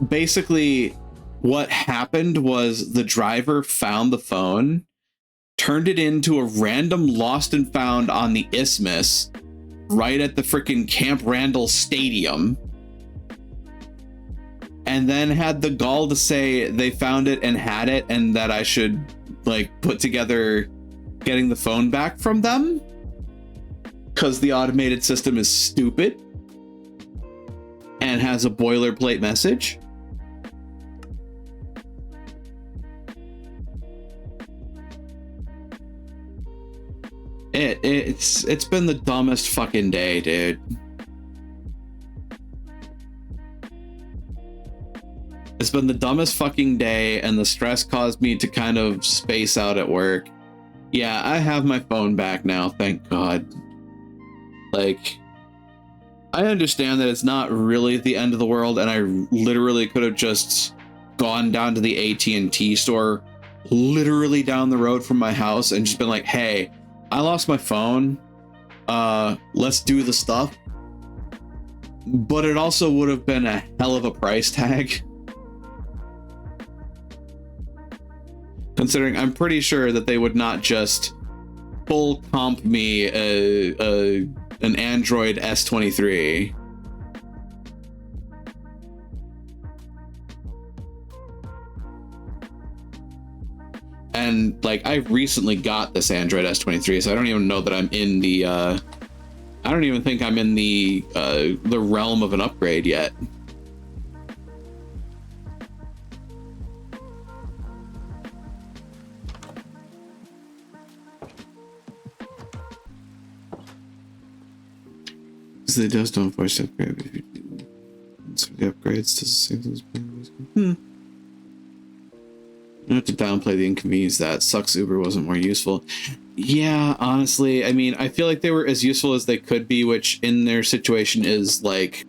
Basically what happened was the driver found the phone, turned it into a random lost and found on the Isthmus, right at the freaking Camp Randall Stadium, and then had the gall to say they found it and had it and that I should like put together getting the phone back from them because the automated system is stupid and has a boilerplate message. It's been the dumbest fucking day, dude. It's been the dumbest fucking day, and the stress caused me to kind of space out at work. Yeah, I have my phone back now, thank God. Like, I understand that it's not really the end of the world, and I literally could have just gone down to the AT&T store literally down the road from my house and just been like, hey, I lost my phone. Let's do the stuff. But it also would have been a hell of a price tag. Considering I'm pretty sure that they would not just full comp me an Android S23. And like, I recently got this Android S23, so I don't even know that I'm in the I don't even think I'm in the realm of an upgrade yet. It does don't force upgrade. The upgrades to singles. You have to downplay the inconvenience that sucks. Uber wasn't more useful. Yeah, honestly, I mean, I feel like they were as useful as they could be, which in their situation is like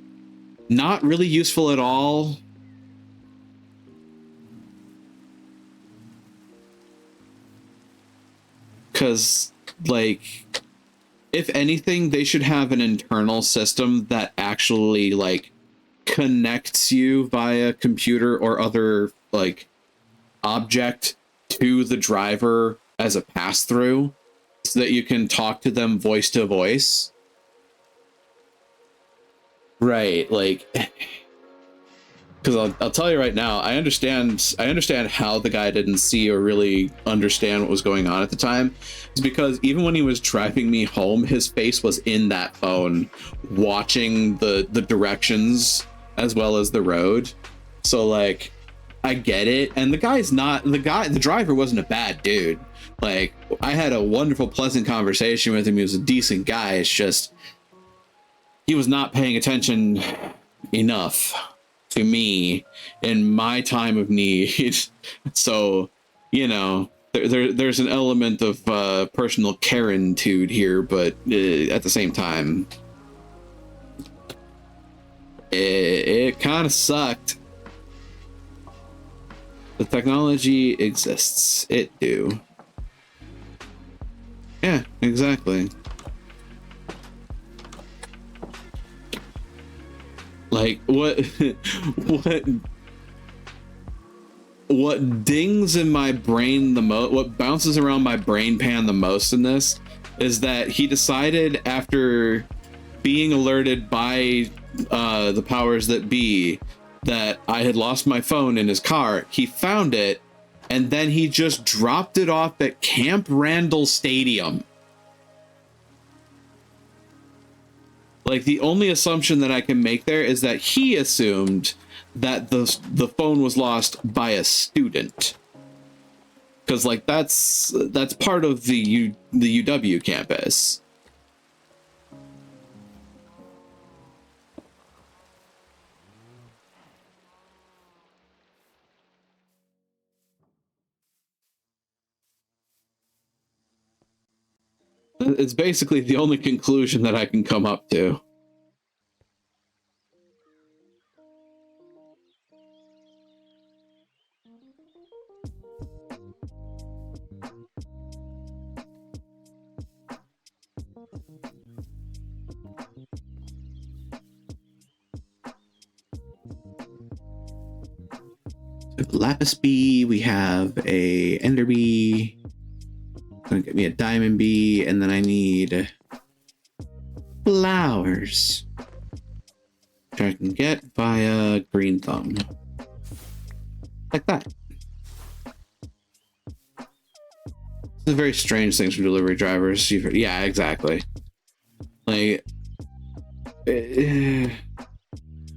not really useful at all. Because, like, if anything, they should have an internal system that actually, like, connects you via computer or other, like, object to the driver as a pass-through so that you can talk to them voice to voice. Right, like... Because I'll tell you right now, I understand how the guy didn't see or really understand what was going on at the time. It's because even when he was driving me home, his face was in that phone, watching the directions as well as the road. So like, I get it. And the driver wasn't a bad dude. Like, I had a wonderful, pleasant conversation with him. He was a decent guy. It's just, he was not paying attention enough to me in my time of need. So, you know, there's an element of personal Karen-tude here, but at the same time, it kind of sucked. The technology exists. It do. Yeah, exactly. Like, what dings in my brain the most, what bounces around my brain pan the most in this is that he decided, after being alerted by the powers that be that I had lost my phone in his car, he found it, and then he just dropped it off at Camp Randall Stadium. Like, the only assumption that I can make there is that he assumed that the phone was lost by a student, because like that's part of the UW campus. It's basically the only conclusion that I can come up to. Lapis bee, we have a ender bee. Gonna get me a diamond bee, and then I need flowers, which I can get via green thumb, like that. It's a very strange things for delivery drivers. Yeah, exactly. Like,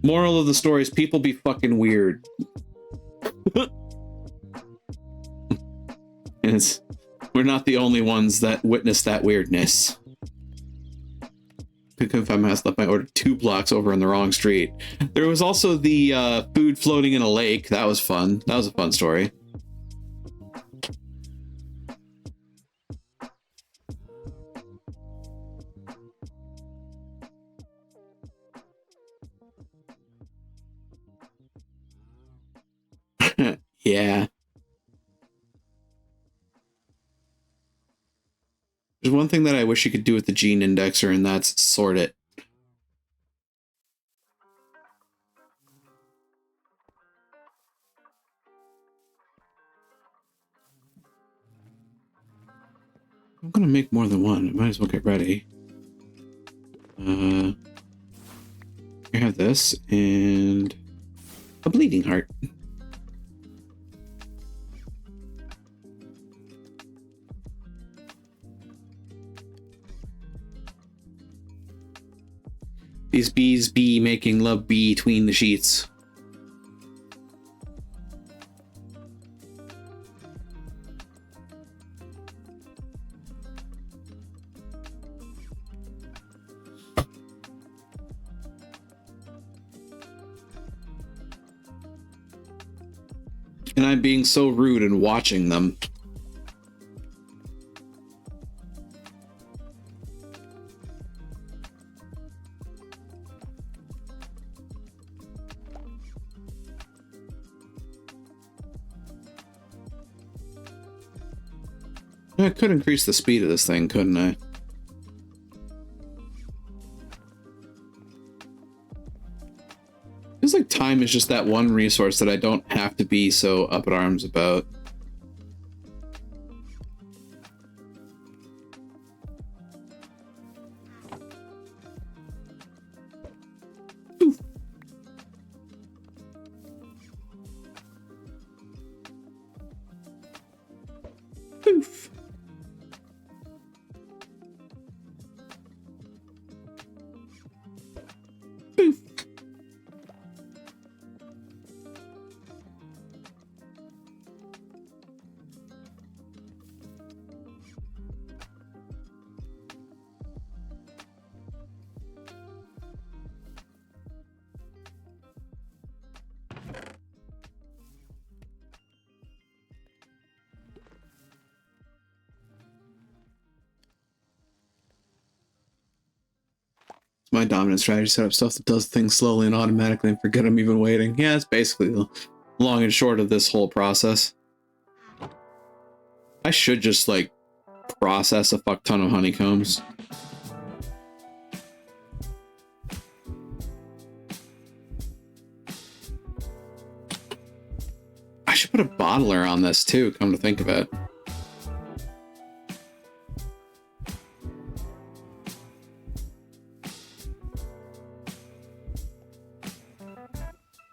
moral of the story is people be fucking weird. And it's We're not the only ones that witnessed that weirdness. Could confirm I left my order 2 blocks over in the wrong street. There was also the food floating in a lake. That was fun. That was a fun story. Yeah. There's one thing that I wish you could do with the gene indexer, and that's sort it. I'm gonna make more than one. I might as well get ready. I have this and a bleeding heart. These bees be making love between the sheets. And I'm being so rude and watching them. I could increase the speed of this thing, couldn't I? Feels like time is just that one resource that I don't have to be so up in arms about. Oof. Oof. Oof. My dominant strategy: set up stuff that does things slowly and automatically and forget I'm even waiting. Yeah, it's basically the long and short of this whole process. I should just, like, process a fuck ton of honeycombs. I should put a bottler on this too, come to think of it.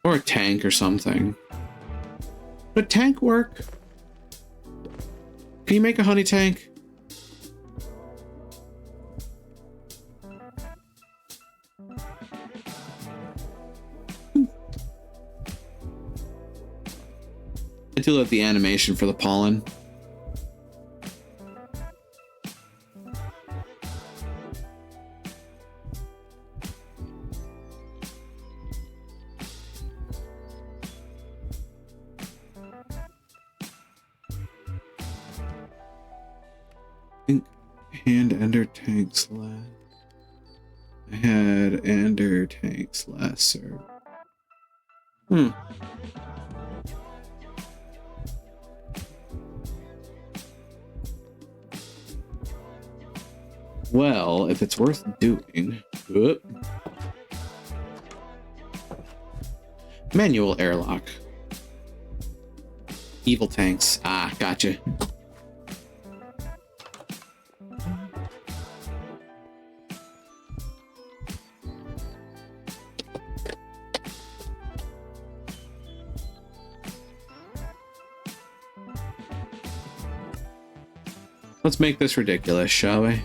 Or a tank or something. Would a tank work? Can you make a honey tank? I do love the animation for the pollen. Hand ender tanks last. I had ender tanks last serve. Well, if it's worth doing. Whoop. Manual airlock. Evil tanks. Ah, gotcha. Let's make this ridiculous, shall we?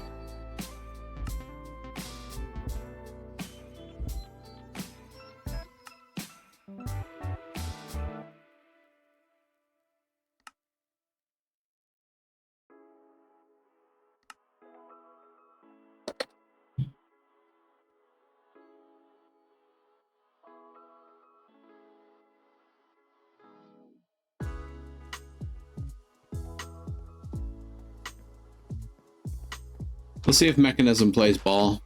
Let's see if Mechanism plays ball.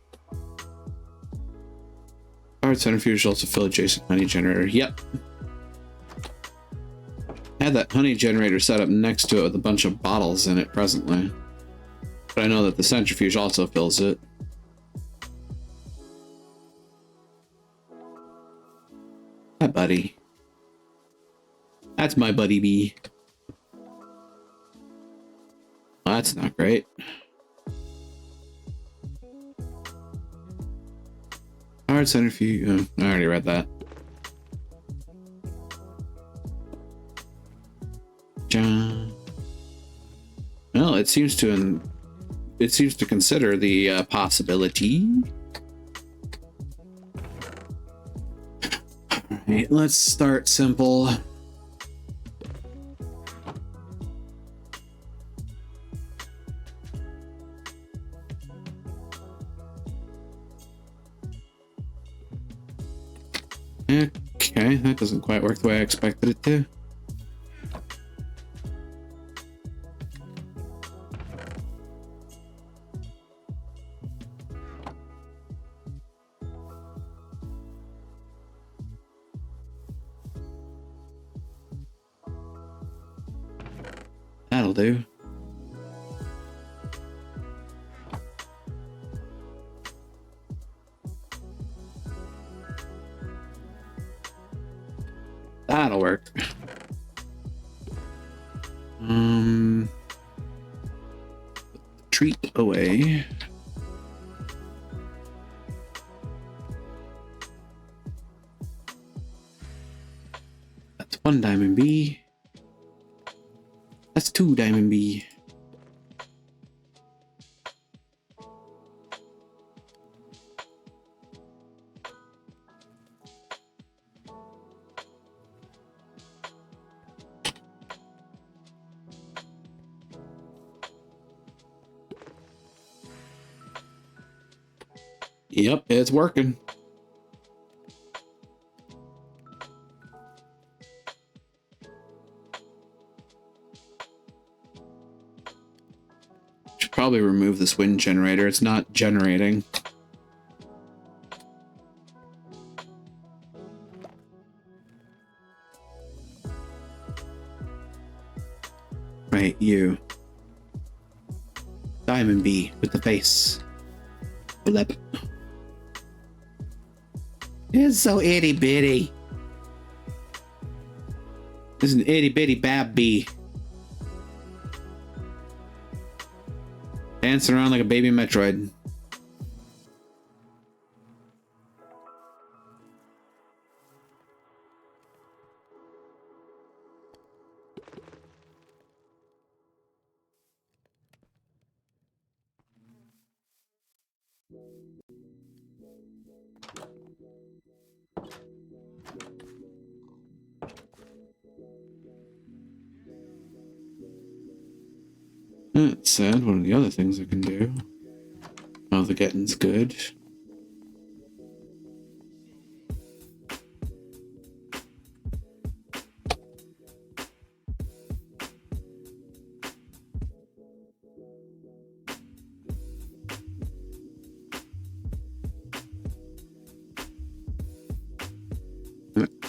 Powered centrifuge also fill adjacent honey generator. Yep. I had that honey generator set up next to it with a bunch of bottles in it presently. But I know that the centrifuge also fills it. Hi, buddy. That's my buddy bee. Well, that's not great. Hard centrifuge. Oh, I already read that. John. Well, it seems to consider the possibility. All right, let's start simple. Okay, that doesn't quite work the way I expected it to. That'll do. That'll work. Treat away. That's 1 diamond B. That's 2 diamond B. Yep, it's working. Should probably remove this wind generator. It's not generating. Right, you. Diamond B with the face. Lip. It's so itty bitty. It's an itty bitty bab bee. Dancing around like a baby Metroid. That said, one of the other things I can do. Oh, the getting's good.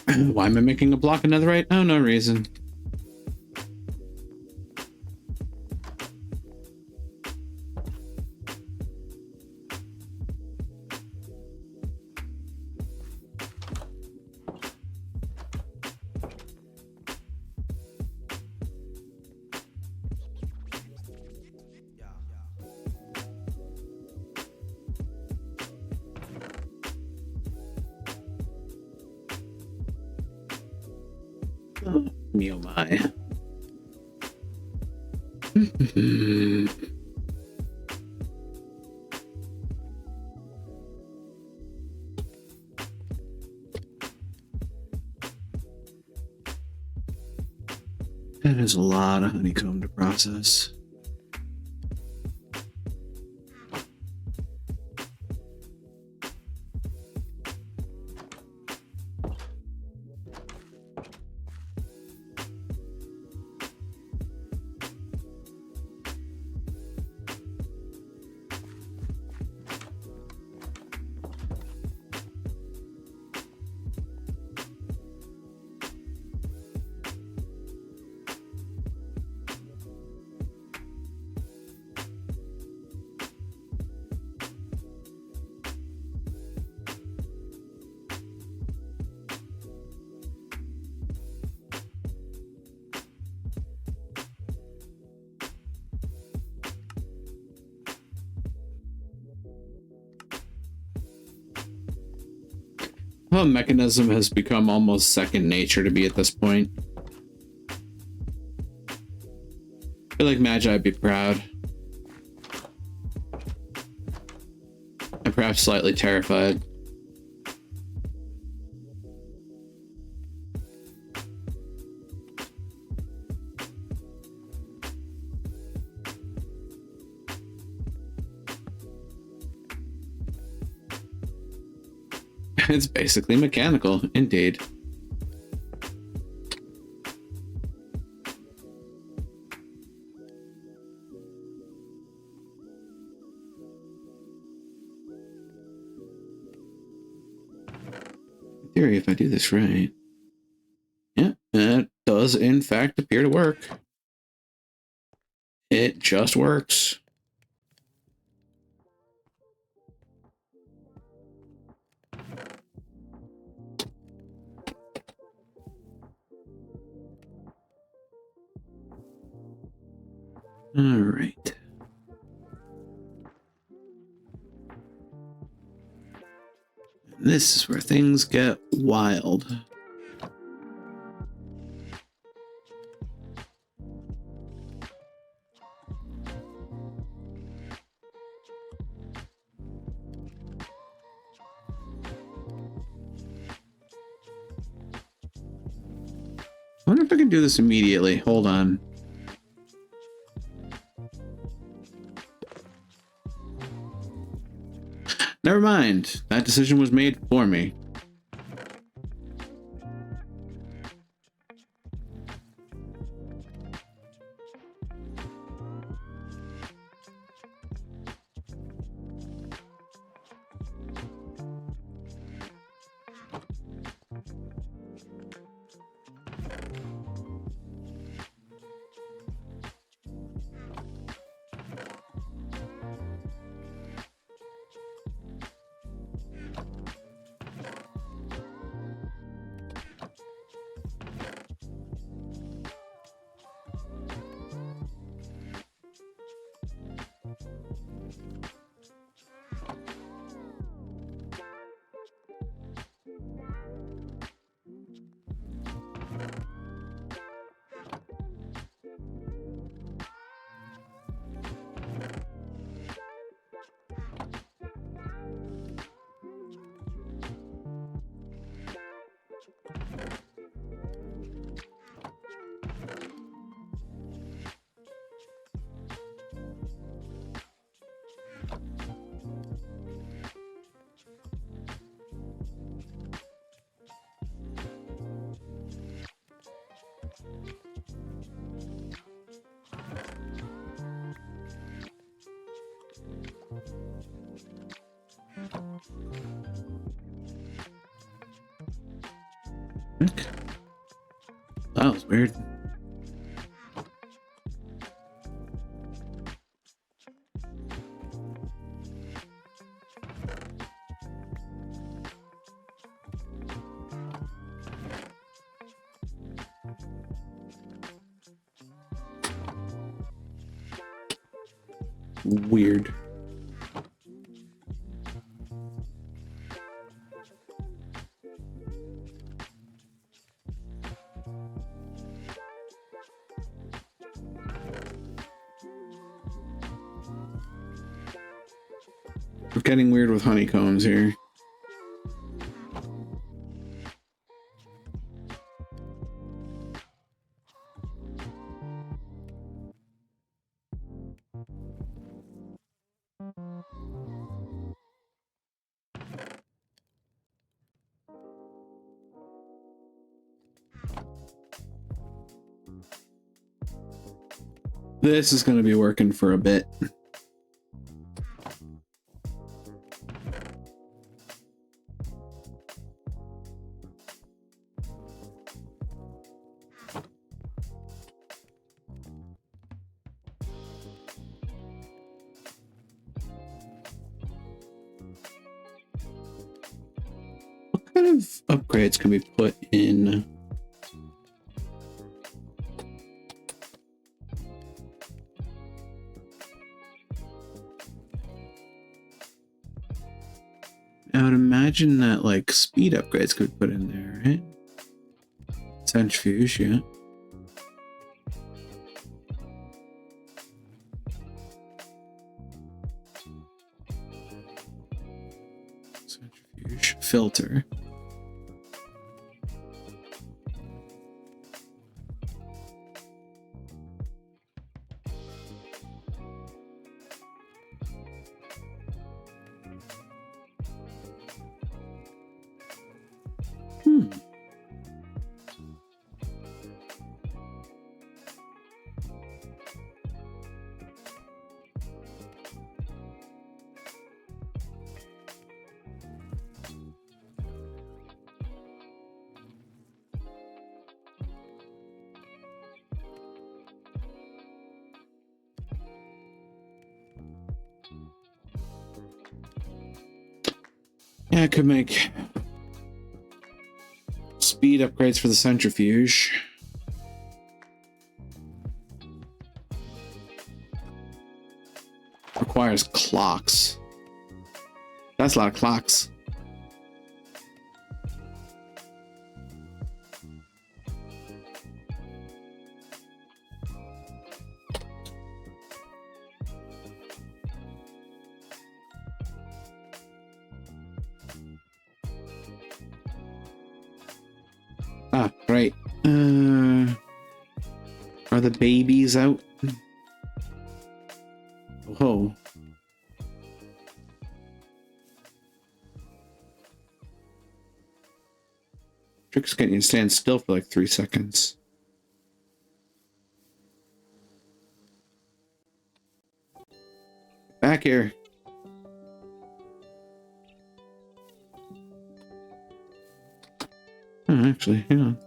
Why am I making a block of netherite? Oh, no reason. Oh, me oh my. That is a lot of honeycomb to process. Well, mechanism has become almost second nature to me at this point. I feel like Magi would be proud. And perhaps slightly terrified. It's basically mechanical, indeed. In theory, if I do this right. Yeah, that does in fact appear to work. It just works. All right. This is where things get wild. I wonder if I can do this immediately. Hold on. Never mind. That decision was made for me. That was weird. Weird. We're getting weird with honeycombs here. This is going to be working for a bit. What kind of upgrades can we put in? I would imagine that like speed upgrades could put in there, right? Centrifuge, yeah. Centrifuge filter. Yeah, I could make speed upgrades for the centrifuge. Requires clocks. That's a lot of clocks. Ah, right. Are the babies out? Whoa. Trick's getting you to stand still for like 3 seconds. Back here. Oh, actually, hang on.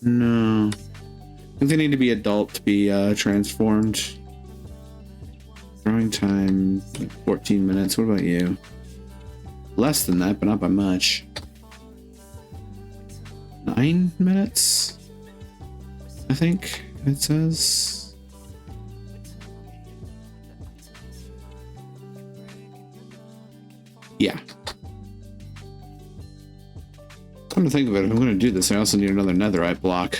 No. I think they need to be adult to be transformed. Growing time, like 14 minutes. What about you? Less than that, but not by much. 9 minutes? I think it says. Yeah. Come to think of it, if I'm going to do this, I also need another netherite block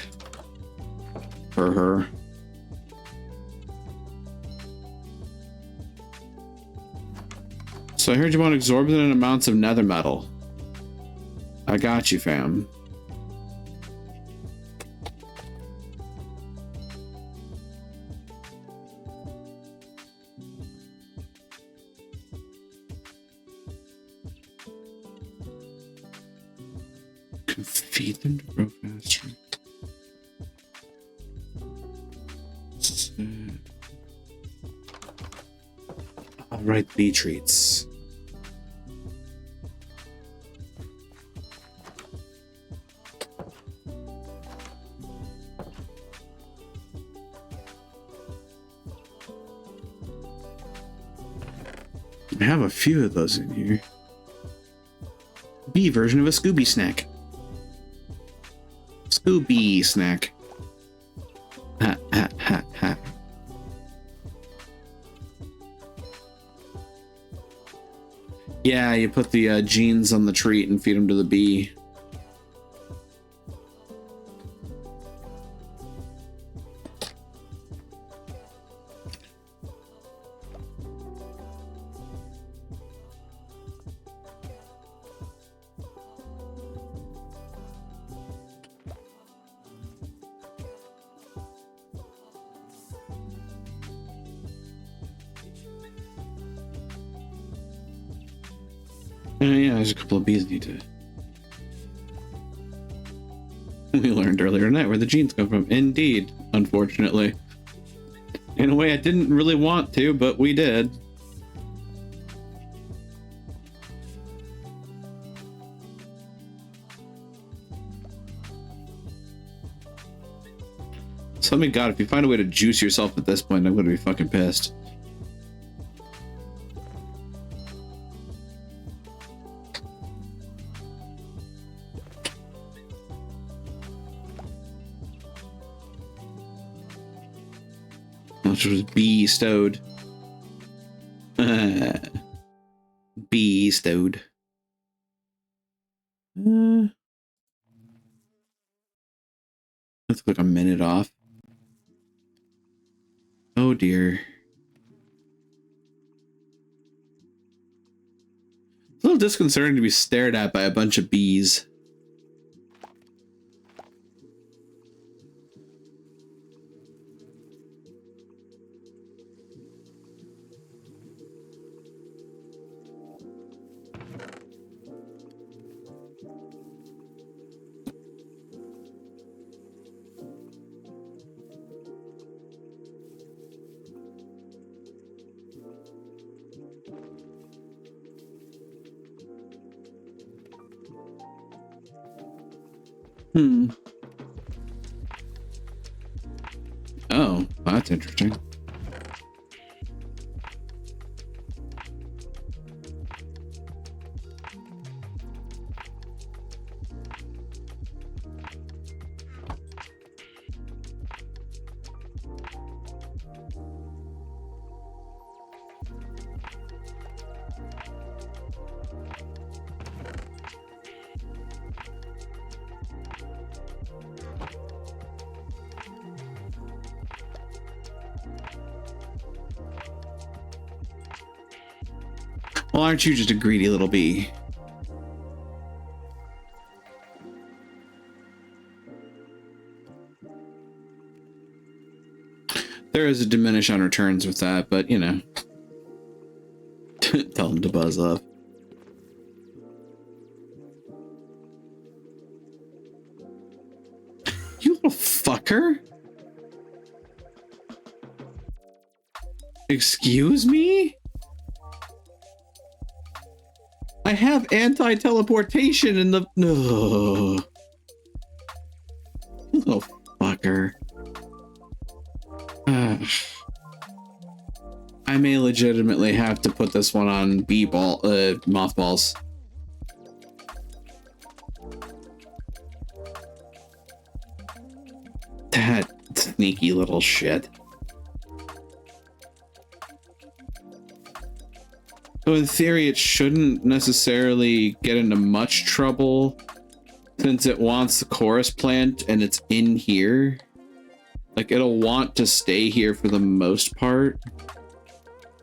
for her. So I heard you want exorbitant amounts of nether metal. I got you, fam. Can feed them to grow faster. All right, bee treats. I have a few of those in here. Bee version of a Scooby snack. Scooby snack. Ha ha ha ha. Yeah, you put the genes on the treat and feed them to the bee. Yeah, there's a couple of bees need to. We learned earlier tonight where the genes come from. Indeed, unfortunately. In a way I didn't really want to, but we did. So, I mean, God, if you find a way to juice yourself at this point, I'm gonna be fucking pissed. Which was bestowed. bees, dude. Let's click a minute off. Oh dear. It's a little disconcerting to be stared at by a bunch of bees. Oh, that's interesting. Well, aren't you just a greedy little bee? There is a diminish on returns with that, but you know. Tell them to buzz up. You little fucker! Excuse me? I have anti-teleportation in the... No. Little fucker. I may legitimately have to put this one on mothballs. That sneaky little shit. So in theory, it shouldn't necessarily get into much trouble since it wants the chorus plant and it's in here. Like, it'll want to stay here for the most part,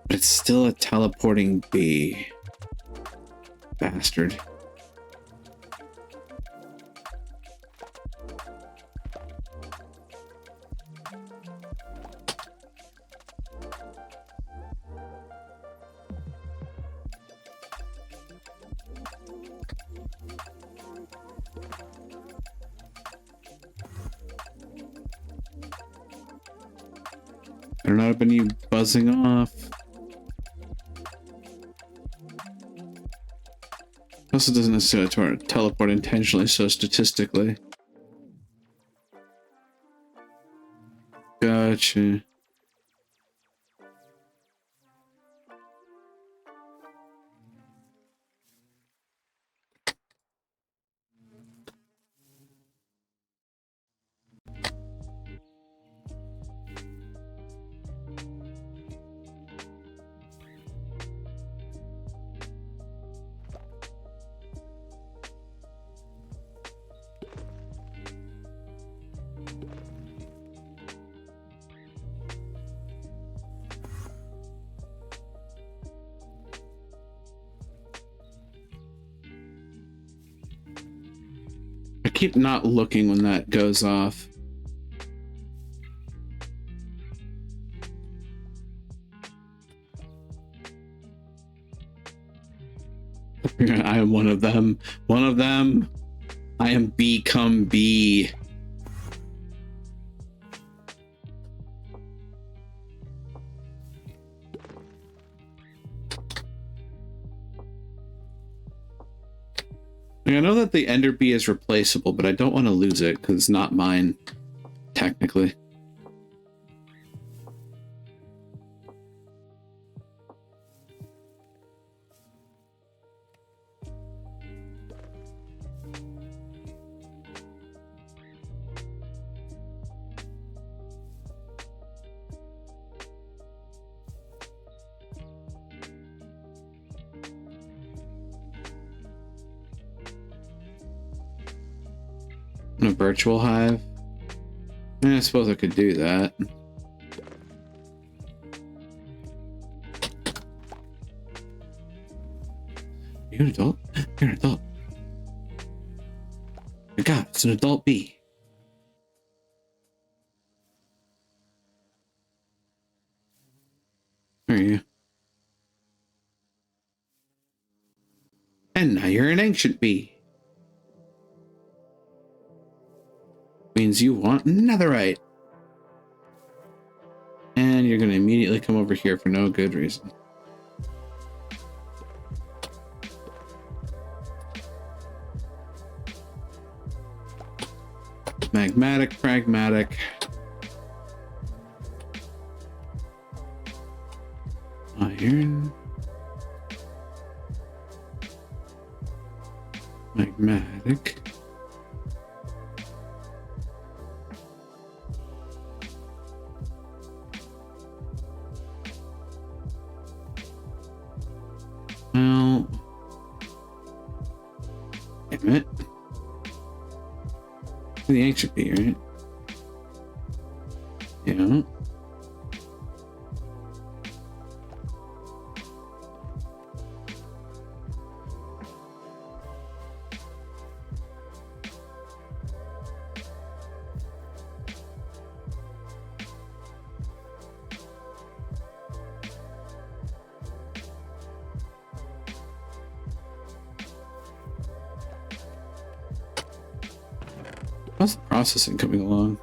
but it's still a teleporting bee. Bastard. Better not have been you buzzing off. Also doesn't necessarily teleport intentionally, so statistically. Gotcha. I keep not looking when that goes off. I am one of them. One of them. I am become bee. I know that the Ender Bee is replaceable, but I don't want to lose it because it's not mine, technically. In a virtual hive? I suppose I could do that. You're an adult? You're an adult. My God, it's an adult bee. There you go. And now you're an ancient bee. Means you want netherite. And you're going to immediately come over here for no good reason. Magmatic, pragmatic. Iron. Magmatic. Well, damn it. The ancient bee, right? Yeah. How's the processing coming along?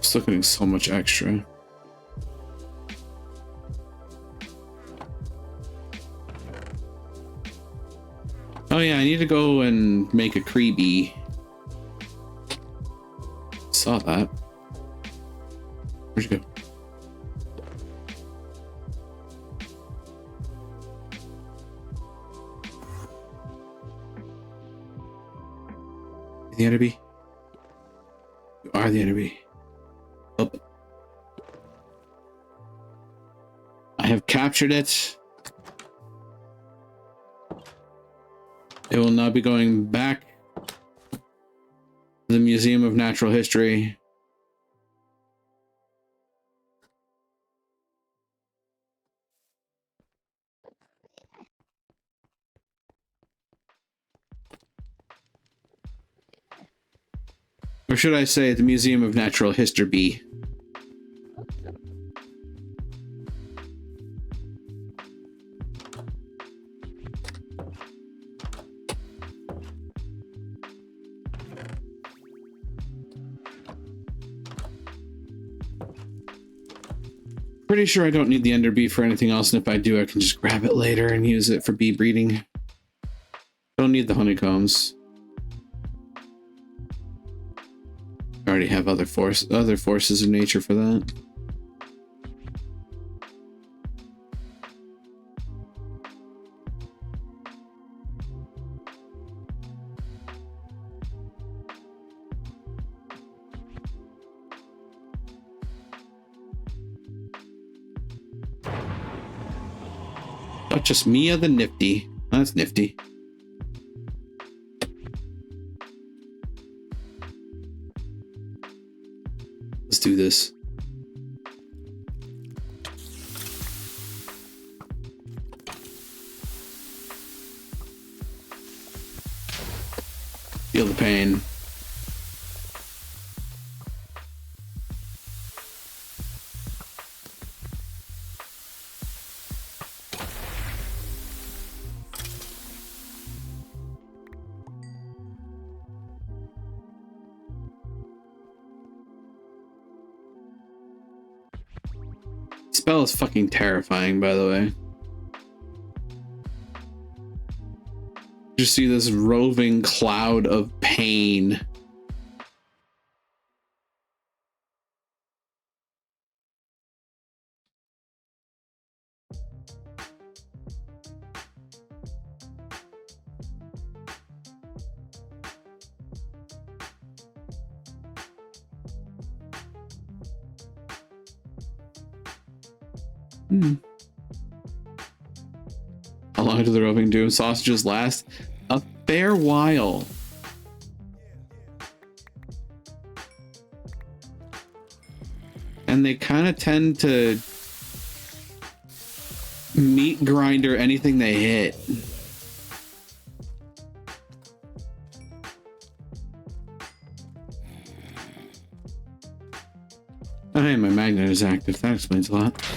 Still getting so much extra. Oh yeah, I need to go and make a Creebee. Saw that. Where'd you go? The enemy. You are the enemy. Up. I have captured it. It will now be going back to the Museum of Natural History. Or should I say the Museum of Natural History. Pretty sure I don't need the Ender Bee for anything else, and if I do, I can just grab it later and use it for bee breeding. Don't need the honeycombs. I already have other forces of nature for that. But just Mia the Nifty. That's nifty. Let's do this. Feel the pain. Spell is fucking terrifying, by the way. Just see this roving cloud of pain. How long do the roving doom sausages last? A fair while. And they kind of tend to meat grinder anything they hit. Oh, hey, my magnet is active. That explains a lot.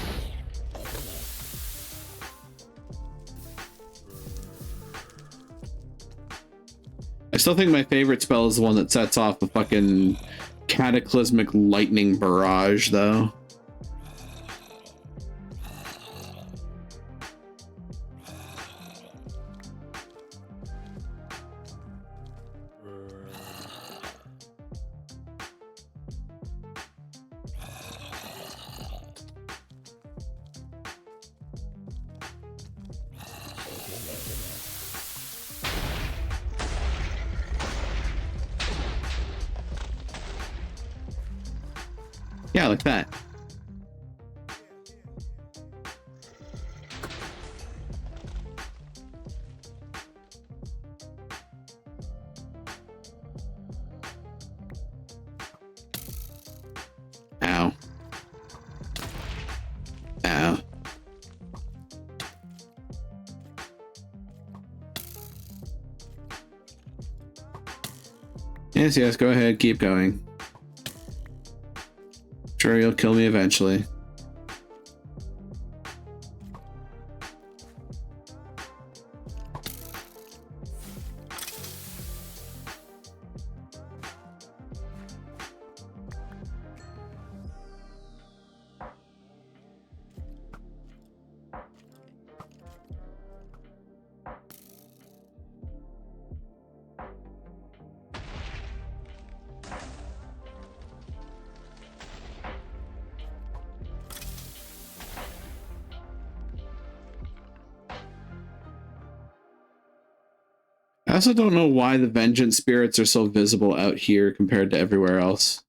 I still think my favorite spell is the one that sets off a fucking cataclysmic lightning barrage, though. Yeah, like that. Ow. Ow. Yes, yes, go ahead, keep going. Sure, you'll kill me eventually. I also don't know why the vengeance spirits are so visible out here compared to everywhere else.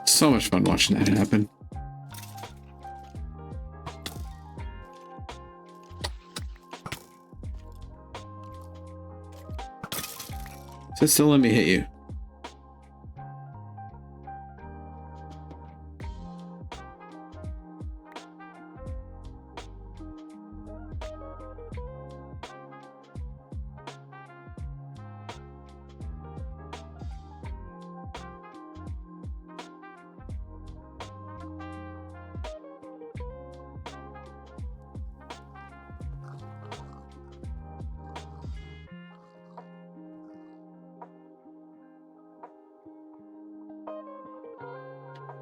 So much fun watching that happen. So still let me hit you.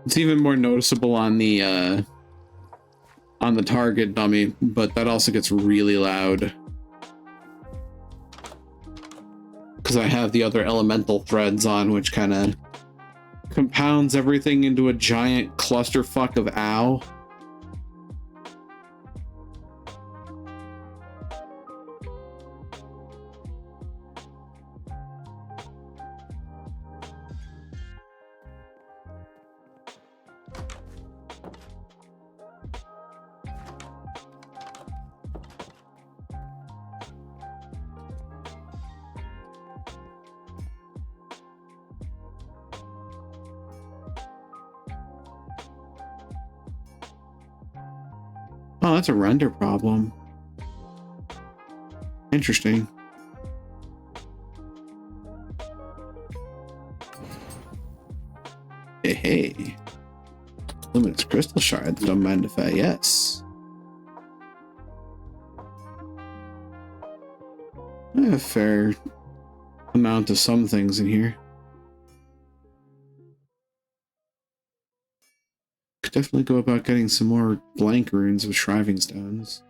It's even more noticeable on the target dummy, but that also gets really loud because I have the other elemental threads on, which kind of compounds everything into a giant clusterfuck of ow. Oh, that's a render problem. Interesting. Hey, hey. Luminous crystal shards, don't mind if I yes. I have a fair amount of some things in here. Could definitely go about getting some more blank runes with shriving stones.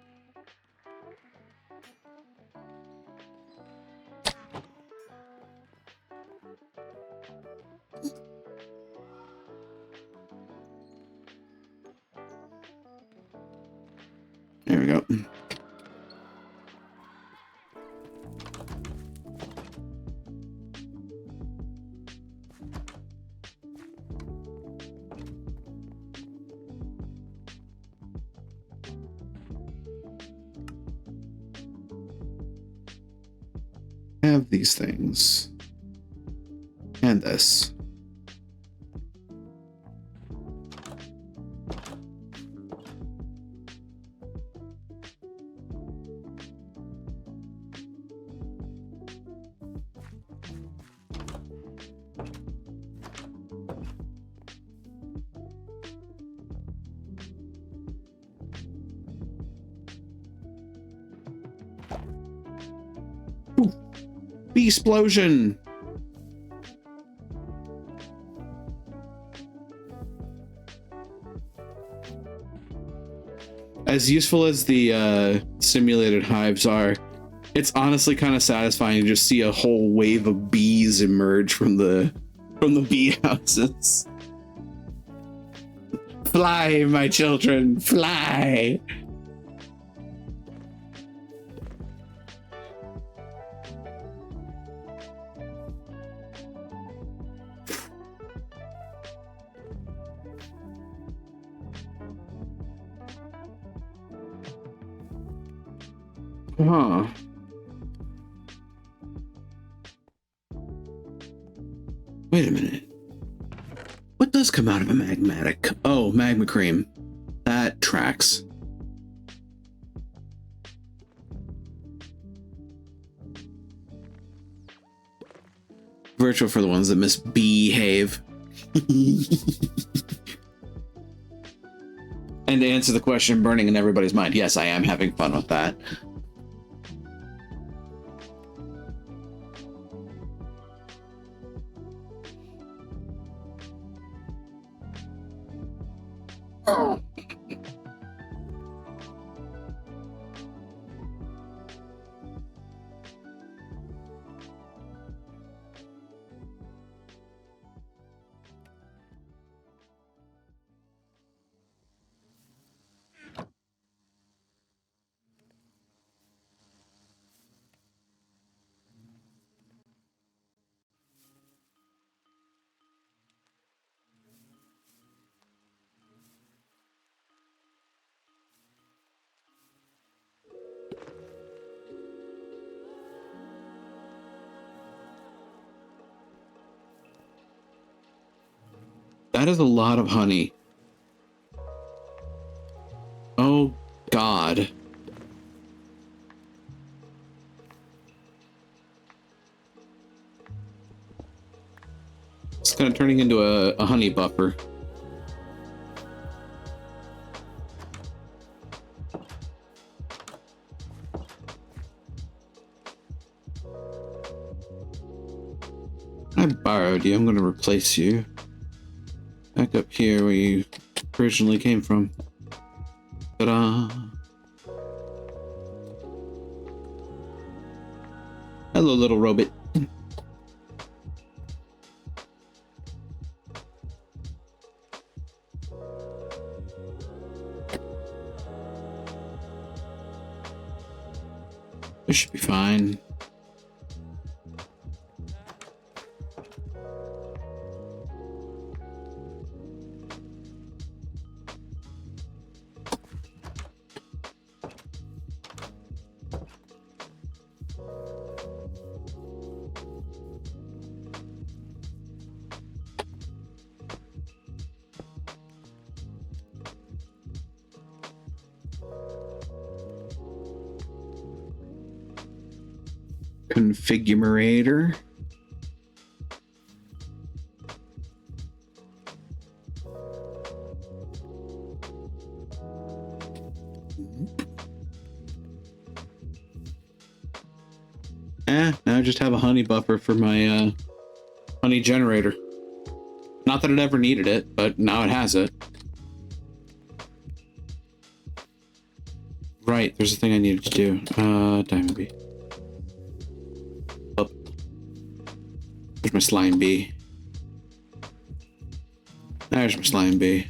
There we go. Have these things. And this. Explosion. As useful as the simulated hives are, it's honestly kind of satisfying to just see a whole wave of bees emerge from the bee houses. Fly, my children, fly. Huh. Wait a minute. What does come out of a magmatic? Oh, magma cream. That tracks. Virtual for the ones that misbehave. And to answer the question burning in everybody's mind, yes, I am having fun with that. That is a lot of honey. Oh, God. It's kind of turning into a honey buffer. I borrowed you. I'm going to replace you. Back up here where you originally came from. Ta-da! Hello, little robot. This should be fine. Configurator. Now I just have a honey buffer for my honey generator. Not that it ever needed it, but now it has it. Right, there's a thing I needed to do. Diamond bee. Up. There's my slime bee. There's my slime bee.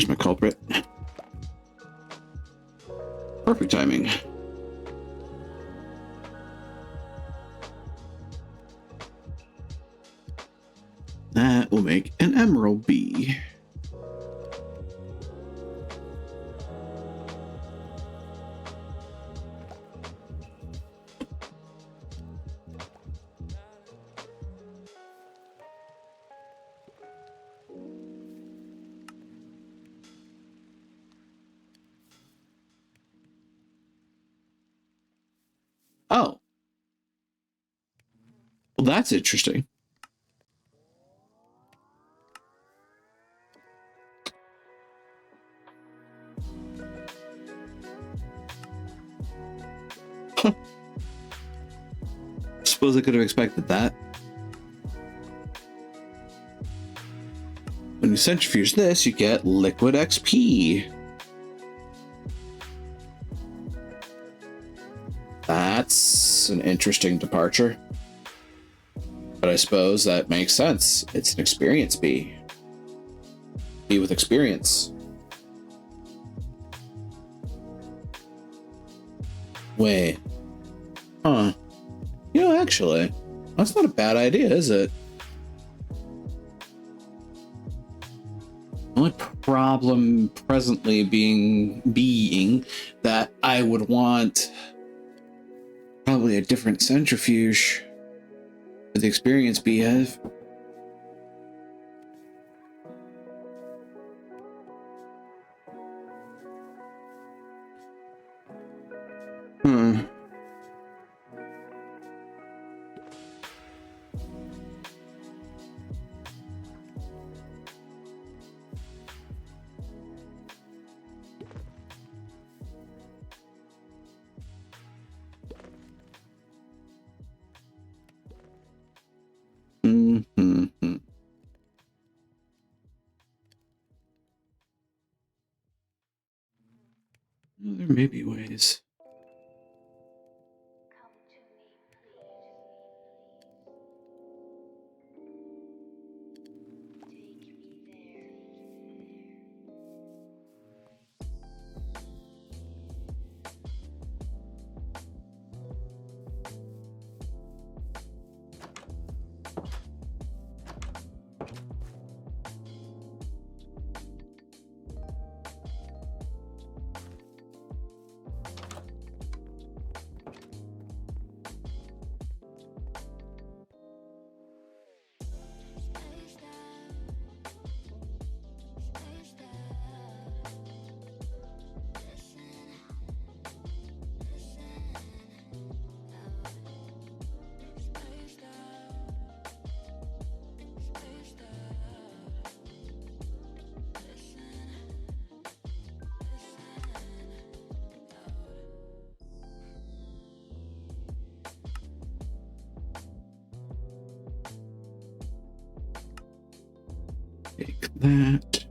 There's my culprit. Perfect timing. That will make an emerald bee. Oh. Well, that's interesting. Suppose I could have expected that. When you centrifuge this, you get liquid XP. That's an interesting departure. But I suppose that makes sense. It's an experience bee. Bee with experience. Wait. Huh. You know, actually, that's not a bad idea, is it? The only problem presently being that I would want probably a different centrifuge for the experience bee have. Hmm. Mm-hmm. There may be ways. Take that.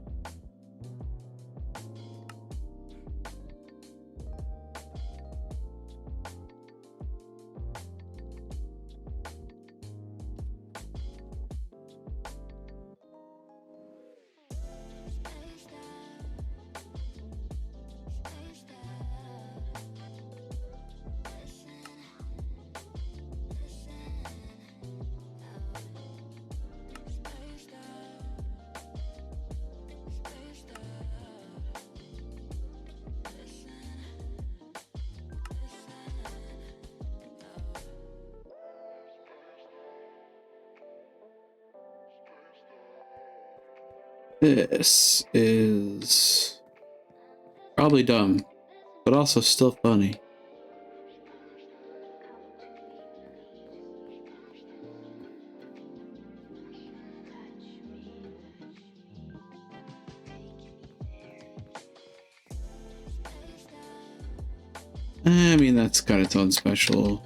This is probably dumb, but also still funny. I mean, that's got its own special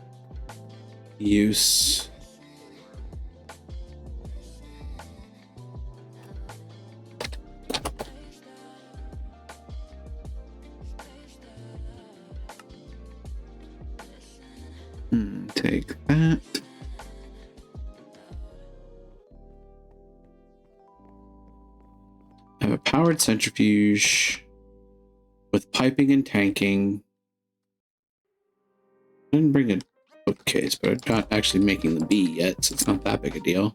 use. Take that. I have a powered centrifuge with piping and tanking. I didn't bring a bookcase, but I'm not actually making the bee yet, so it's not that big a deal.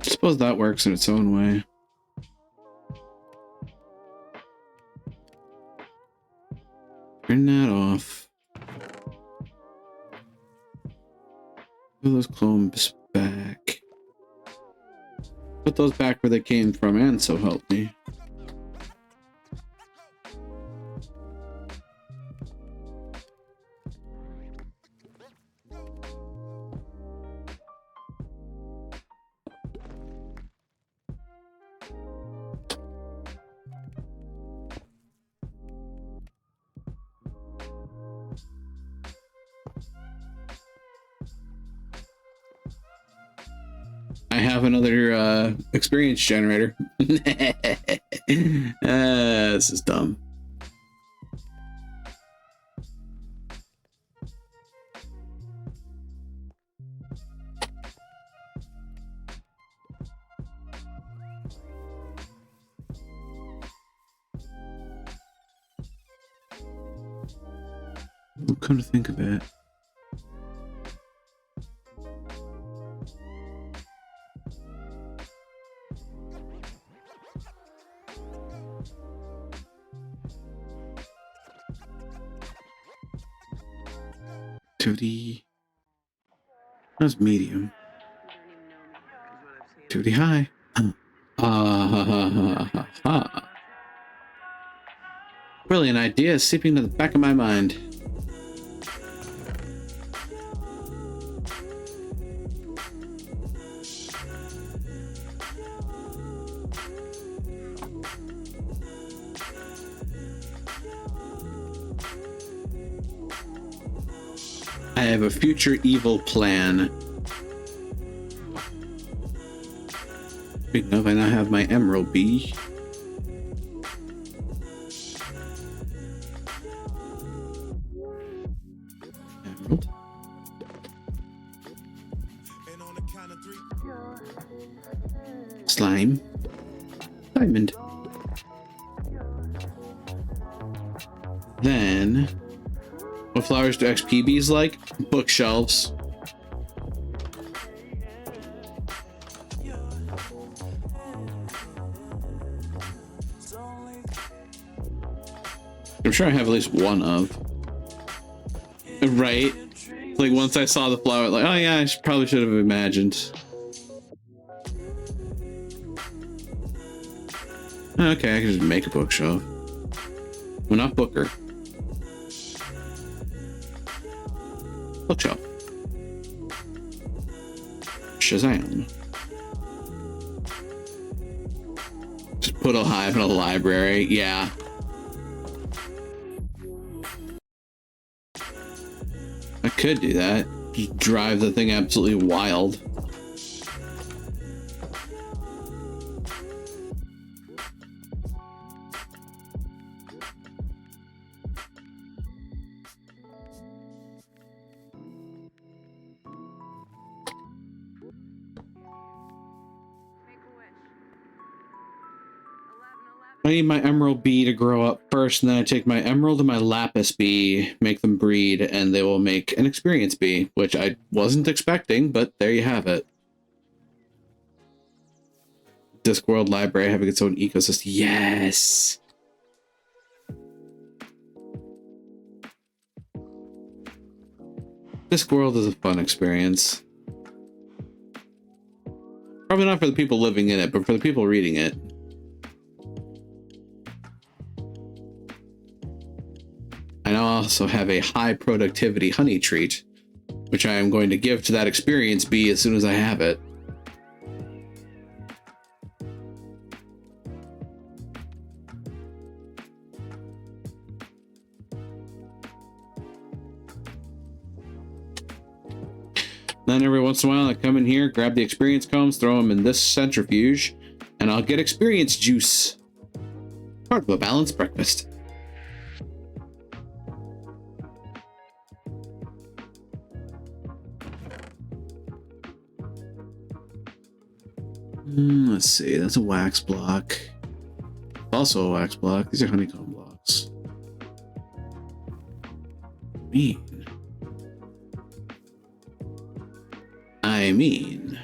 I suppose that works in its own way. Turn that off. Put those clones back. Put those back where they came from, and so help me. I have another experience generator. This is dumb. Come to think of it. That's medium. 2D high. Brilliant idea seeping to the back of my mind. I have a future evil plan. Speaking of, I now have my emerald bee. Emerald. Slime. Diamond. Then, what flowers do XP bees like? Bookshelves. I'm sure I have at least one of. Right? Like, once I saw the flower, like, oh yeah, I probably should have imagined. Okay, I can just make a bookshelf. Well, not Booker. Bookshelf. Shazam. Just put a hive in a library. Yeah. I could do that. Just drive the thing absolutely wild. I need my emerald bee to grow up first, and then I take my emerald and my lapis bee, make them breed, and they will make an experience bee, which I wasn't expecting, but there you have it. Discworld Library having its own ecosystem. Yes! Discworld is a fun experience. Probably not for the people living in it, but for the people reading it. I now also have a high productivity honey treat, which I am going to give to that experience bee as soon as I have it. Then every once in a while I come in here, grab the experience combs, throw them in this centrifuge, and I'll get experience juice. Part of a balanced breakfast. Let's see, that's a wax block. Also a wax block. These are honeycomb blocks. I mean.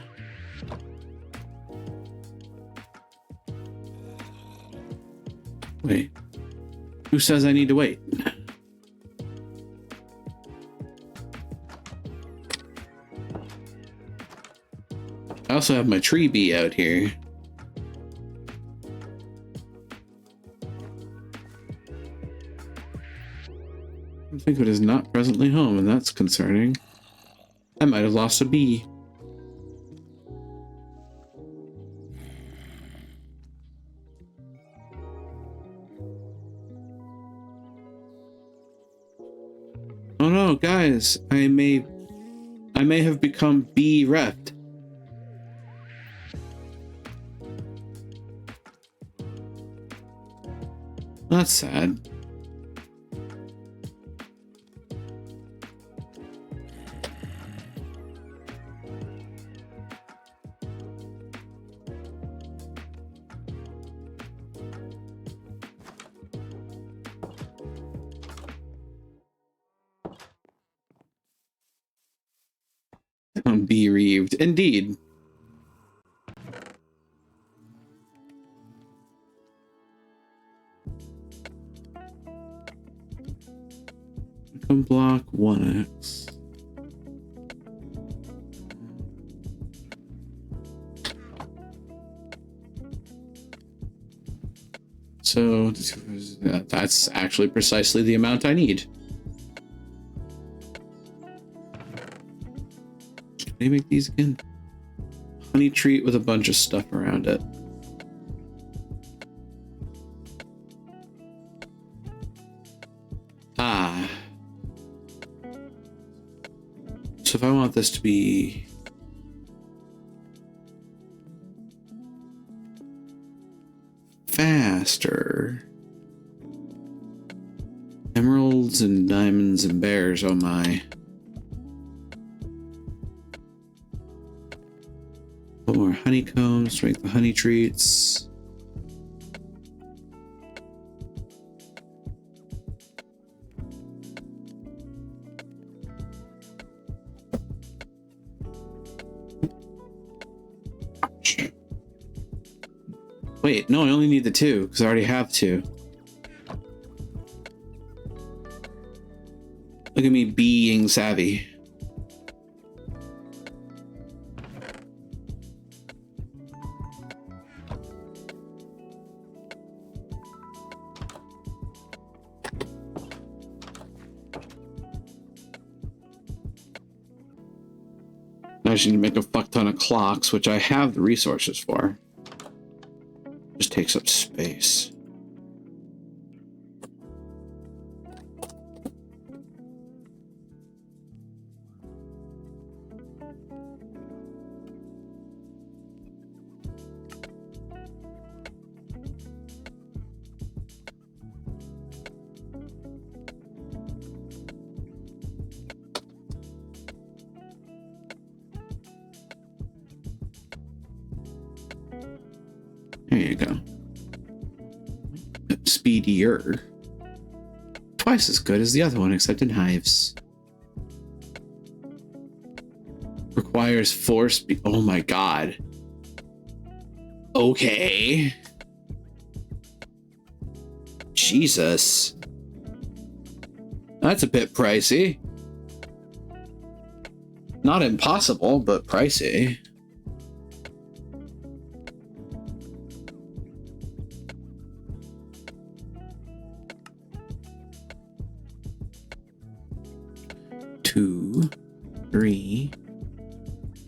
Wait. Who says I need to wait? I also have my tree bee out here. I think it is not presently home, and that's concerning. I might have lost a bee. Oh no, guys, I may have become bee reft. That's sad. I'm bereaved. Indeed. Come block 1x. So that's actually precisely the amount I need. Can I make these again? Honey treat with a bunch of stuff around it. Ah. So if I want this to be faster, emeralds and diamonds and bears, oh my. Put more honeycombs to make the honey treats. Wait, no, I only need the 2 because I already have 2. Look at me being savvy. Now I just need to make a fuck ton of clocks, which I have the resources for. Just takes up space. There you go. Speedier. Twice as good as the other one, except in hives. Requires 4 speed. Oh my god. Okay. Jesus. That's a bit pricey. Not impossible, but pricey. 2, 3,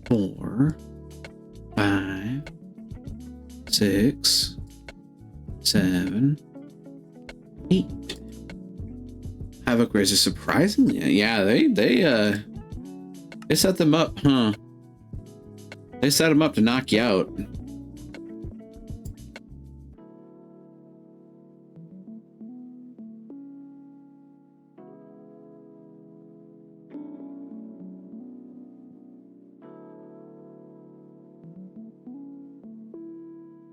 4, 5, 6, 7, 8. Havoc Razor, surprisingly, yeah, they set them up, huh? They set them up to knock you out.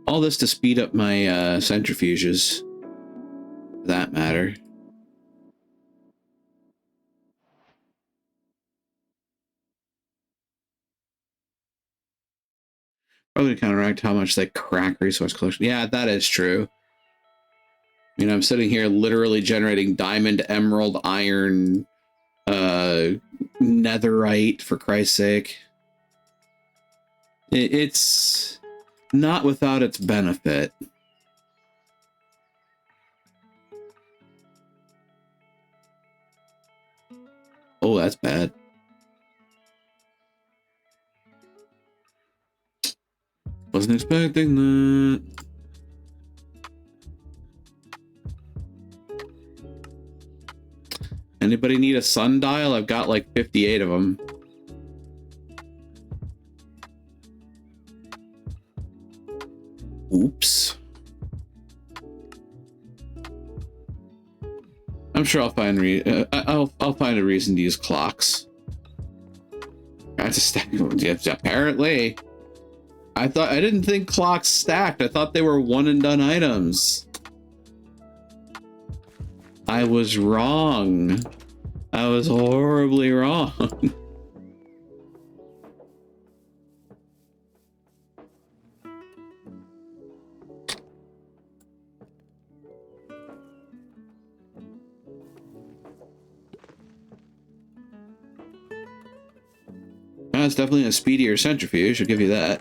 All this to speed up my centrifuges, for that matter. Probably counteract how much they crack resource collection. Yeah, that is true. You know, I'm sitting here literally generating diamond, emerald, iron, netherite, for Christ's sake. It's not without its benefit. Oh, that's bad. Wasn't expecting that. Anybody need a sundial? I've got like 58 of them. Oops. I'm sure I'll find I'll find a reason to use clocks. That's a stack. Apparently, I didn't think clocks stacked. I thought they were one and done items. I was wrong. I was horribly wrong. It's definitely a speedier centrifuge, I'll give you that.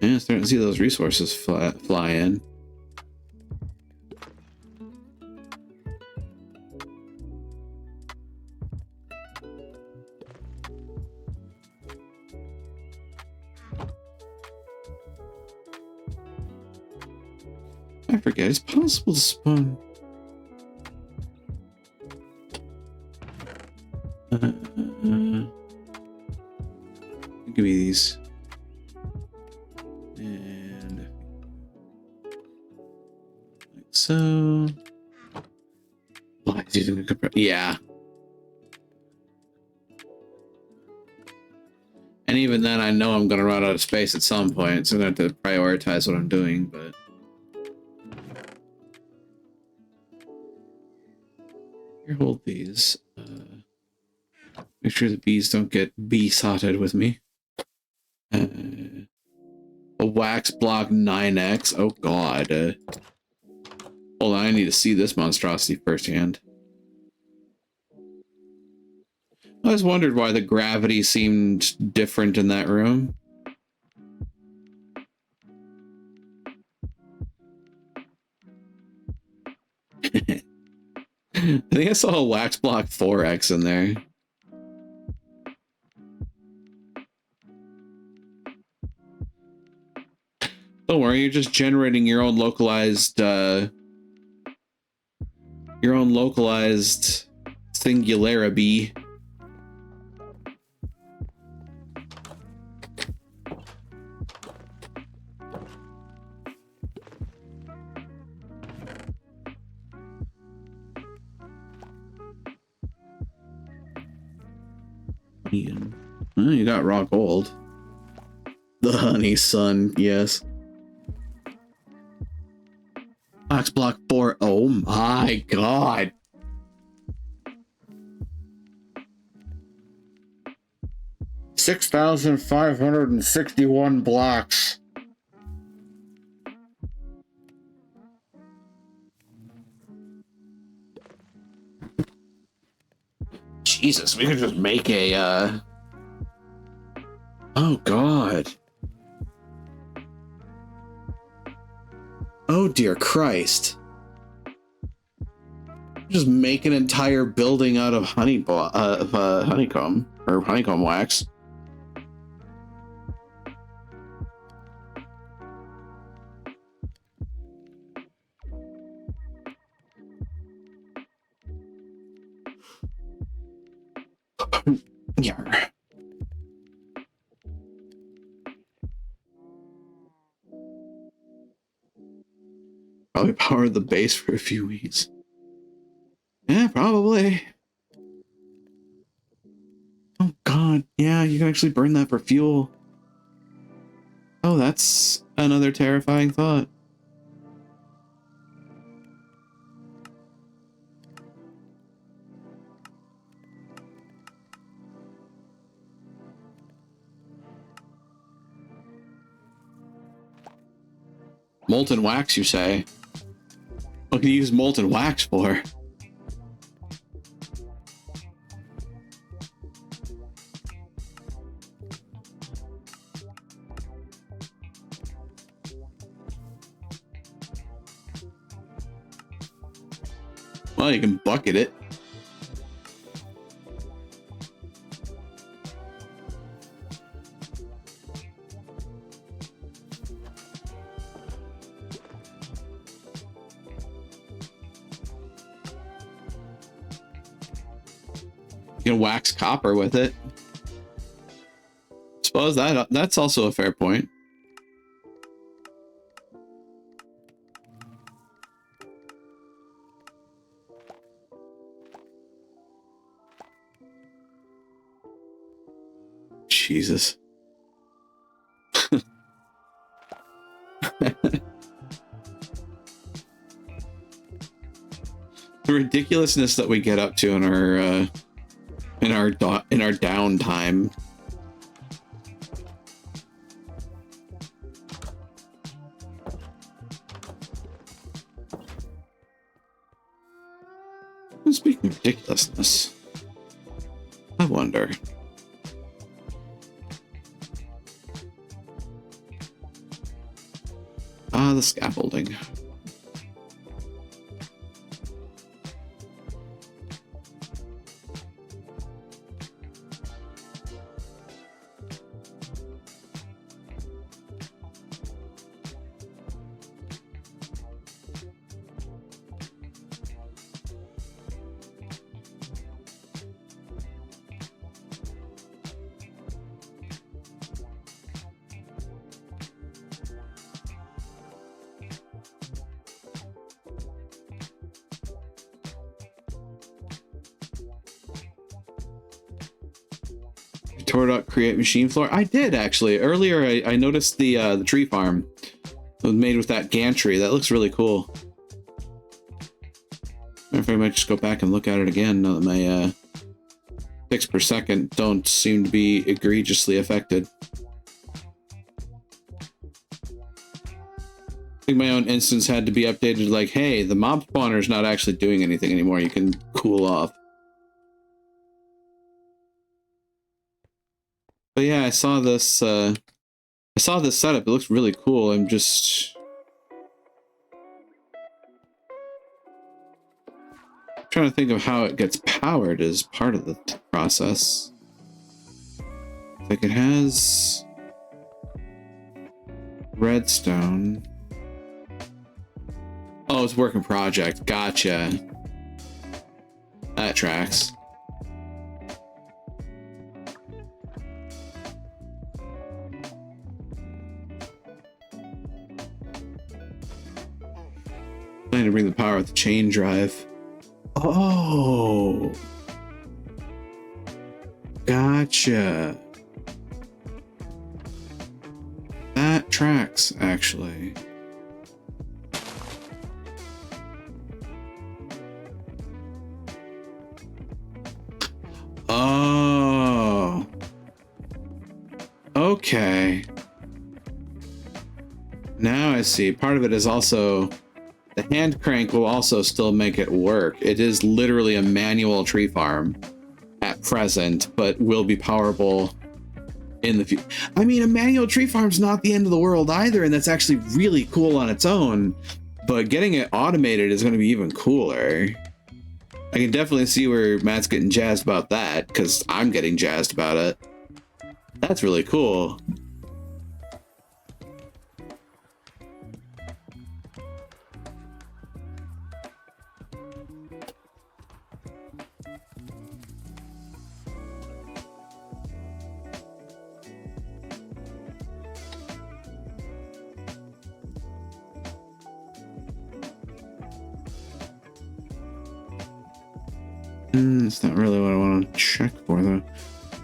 Yeah, starting to see those resources fly in. I forget, it's possible to spawn. Give me these. And like so. Yeah. And even then, I know I'm going to run out of space at some point, so I'm going to have to prioritize what I'm doing, but. Here, hold these. Make sure the bees don't get bee-sotted with me. A wax block 9x. Oh god. Hold on, I need to see this monstrosity firsthand. I always wondered why the gravity seemed different in that room. I think I saw a wax block 4x in there. Don't worry, you're just generating your own localized singularity. Oh, you got raw gold. The honey sun, yes. Box block 4. Oh my god. $6,561 blocks. Jesus, we could just make a, oh god. Oh dear Christ. Just make an entire building out of honeycomb or honeycomb wax. Yeah. Probably power the base for a few weeks. Yeah, probably. Oh god, yeah, you can actually burn that for fuel. Oh, that's another terrifying thought. Molten wax, you say? What can you use molten wax for? Well, you can bucket it. You can wax copper with it. Suppose that's also a fair point. Jesus. The ridiculousness that we get up to in our downtime. And speaking of ridiculousness, I wonder. Ah, the scaffolding. Create machine floor. I did actually earlier. I noticed the tree farm was made with that gantry. That looks really cool. If I might just go back and look at it again now that my ticks per second don't seem to be egregiously affected. I think my own instance had to be updated like, hey, the mob spawner is not actually doing anything anymore. You can cool off. But yeah, I saw this setup. It looks really cool. I'm just trying to think of how it gets powered as part of the process. Like it has redstone. Oh, it's working project. Gotcha. That tracks. To bring the power with the chain drive. Oh, gotcha. That tracks, actually. Oh, okay. Now I see. Part of it is also the hand crank will also still make it work. It is literally a manual tree farm at present, but will be powerful in the future. I mean, a manual tree farm's not the end of the world either, and that's actually really cool on its own. but getting it automated is going to be even cooler. I can definitely see where Matt's getting jazzed about that, because I'm getting jazzed about it. That's really cool. It's not really what I want to check for, though.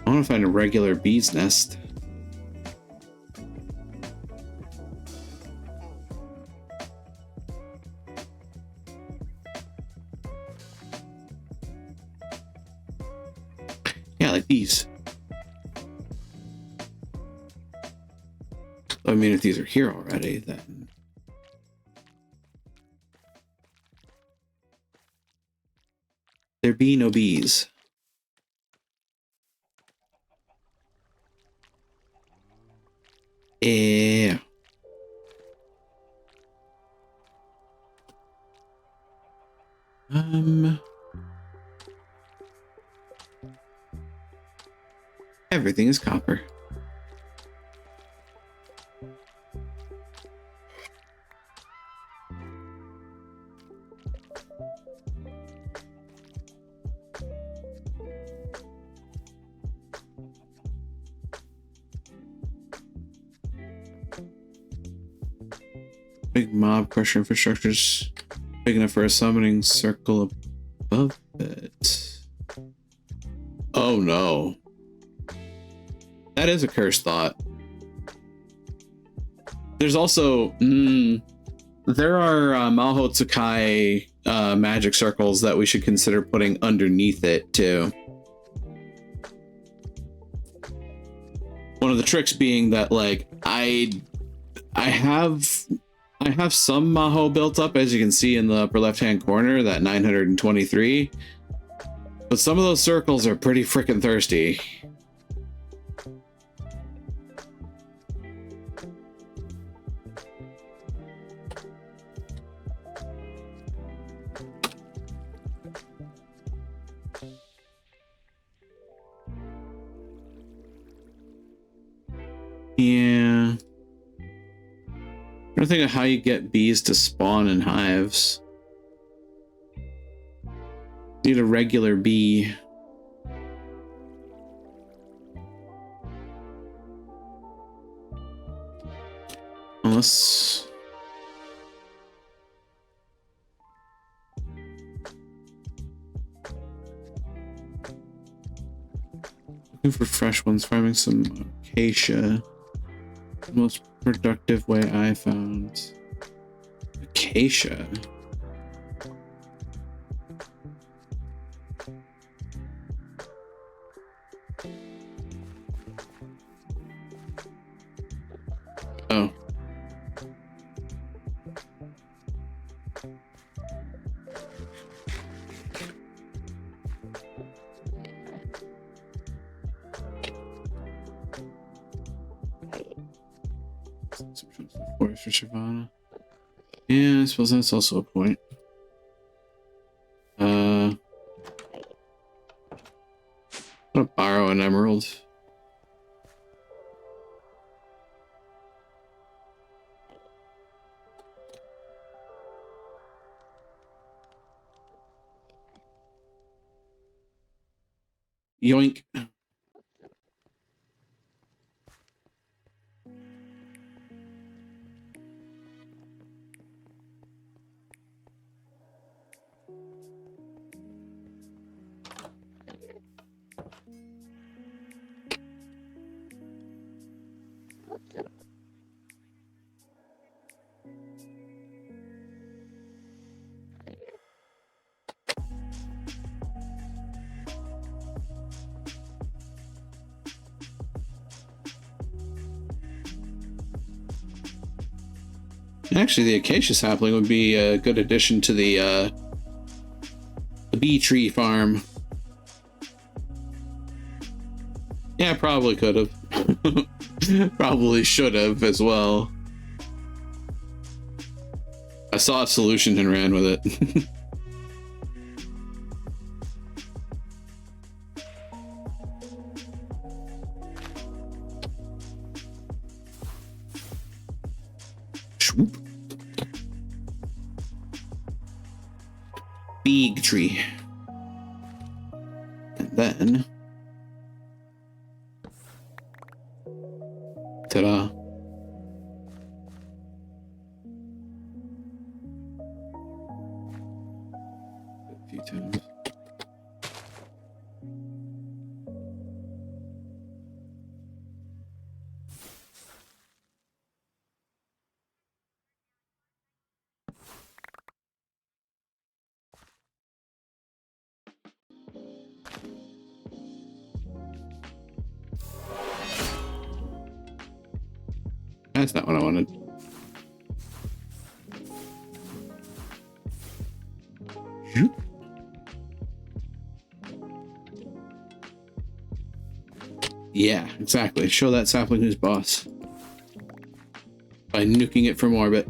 I want to find a regular bee's nest. Yeah, like these. I mean, if these are here already, then... there be no bees. Yeah. Everything is copper. Big mob crusher infrastructure's big enough for a summoning circle above it. Oh no. That is a cursed thought. There's also there are Maho Tsukai magic circles that we should consider putting underneath it too. One of the tricks being that, like, I have some Maho built up, as you can see in the upper left hand corner, that 923, but some of those circles are pretty freaking thirsty. Yeah. I'm trying to think of how you get bees to spawn in hives. Need a regular bee. Unless... looking for fresh ones, farming some acacia. The most productive way I found. Acacia. Oh. Forest for Shyvana. Yeah, I suppose that's also a point. I'm gonna borrow an emerald. Yoink. Actually, the acacia sapling would be a good addition to the bee tree farm. Yeah, probably could have. Probably should have as well. I saw a solution and ran with it. Swoop. Big tree. And then... ta-da. A few times. That's not what I wanted. Yeah, exactly. Show that sapling who's boss. By nuking it from orbit.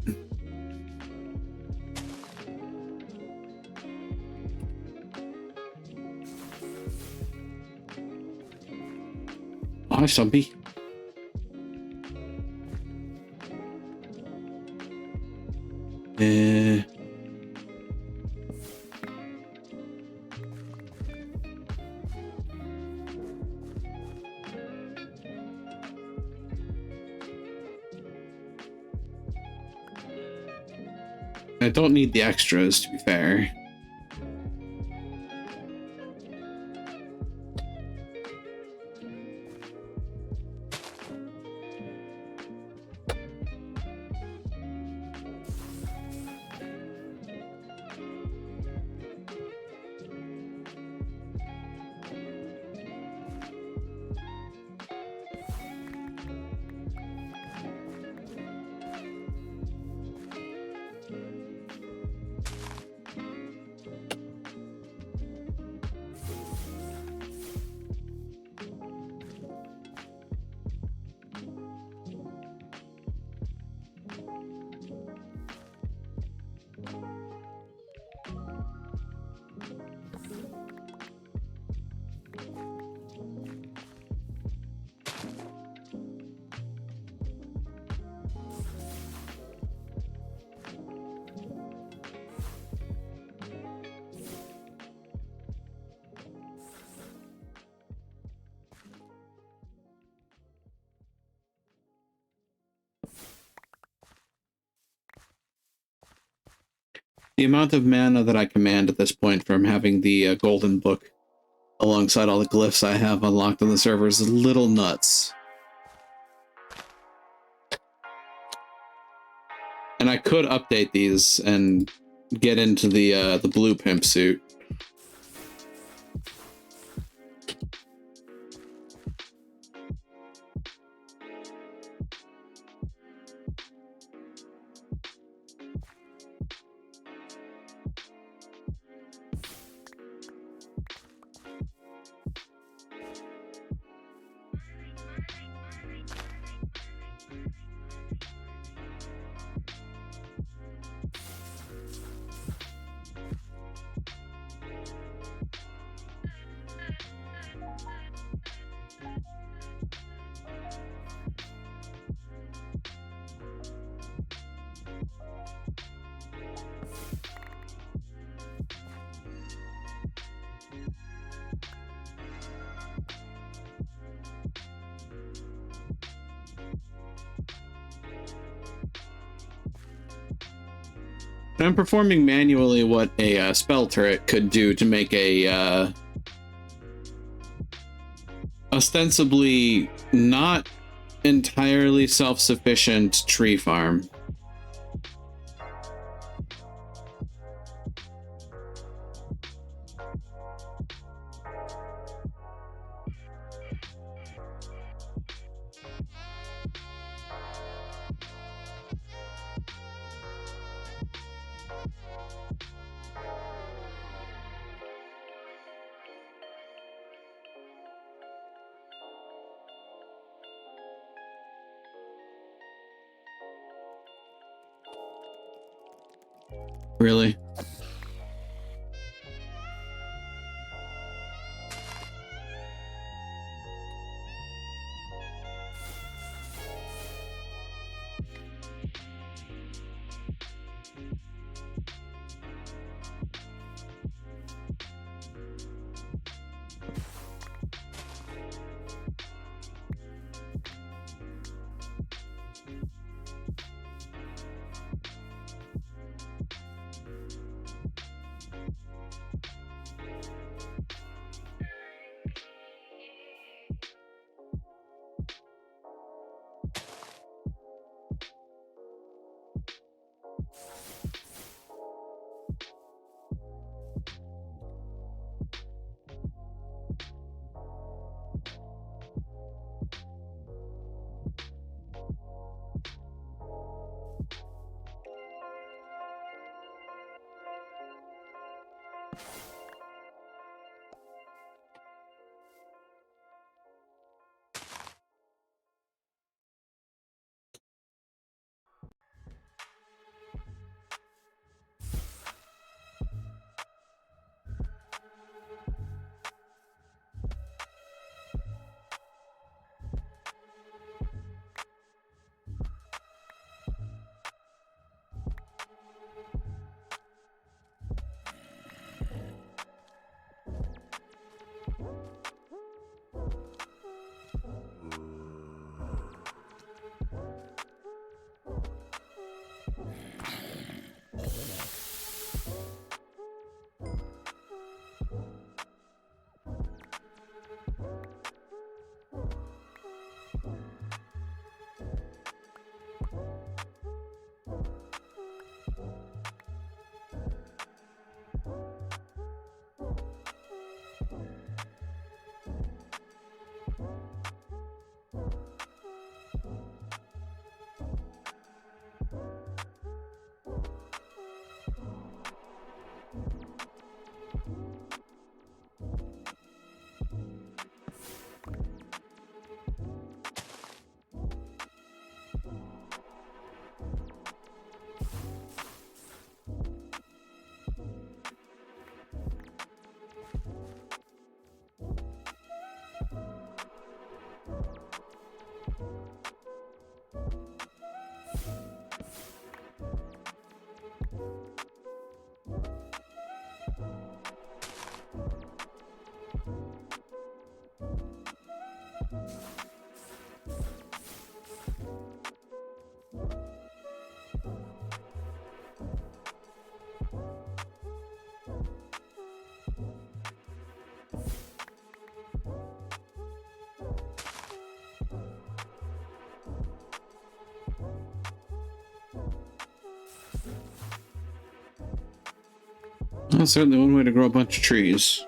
Hi, Stumpy. I don't need the extras, to be fair. The amount of mana that I command at this point from having the golden book alongside all the glyphs I have unlocked on the server is a little nuts. And I could update these and get into the blue pimp suit. I'm performing manually what a spell turret could do to make a ostensibly not entirely self-sufficient tree farm. Really? That's certainly one way to grow a bunch of trees.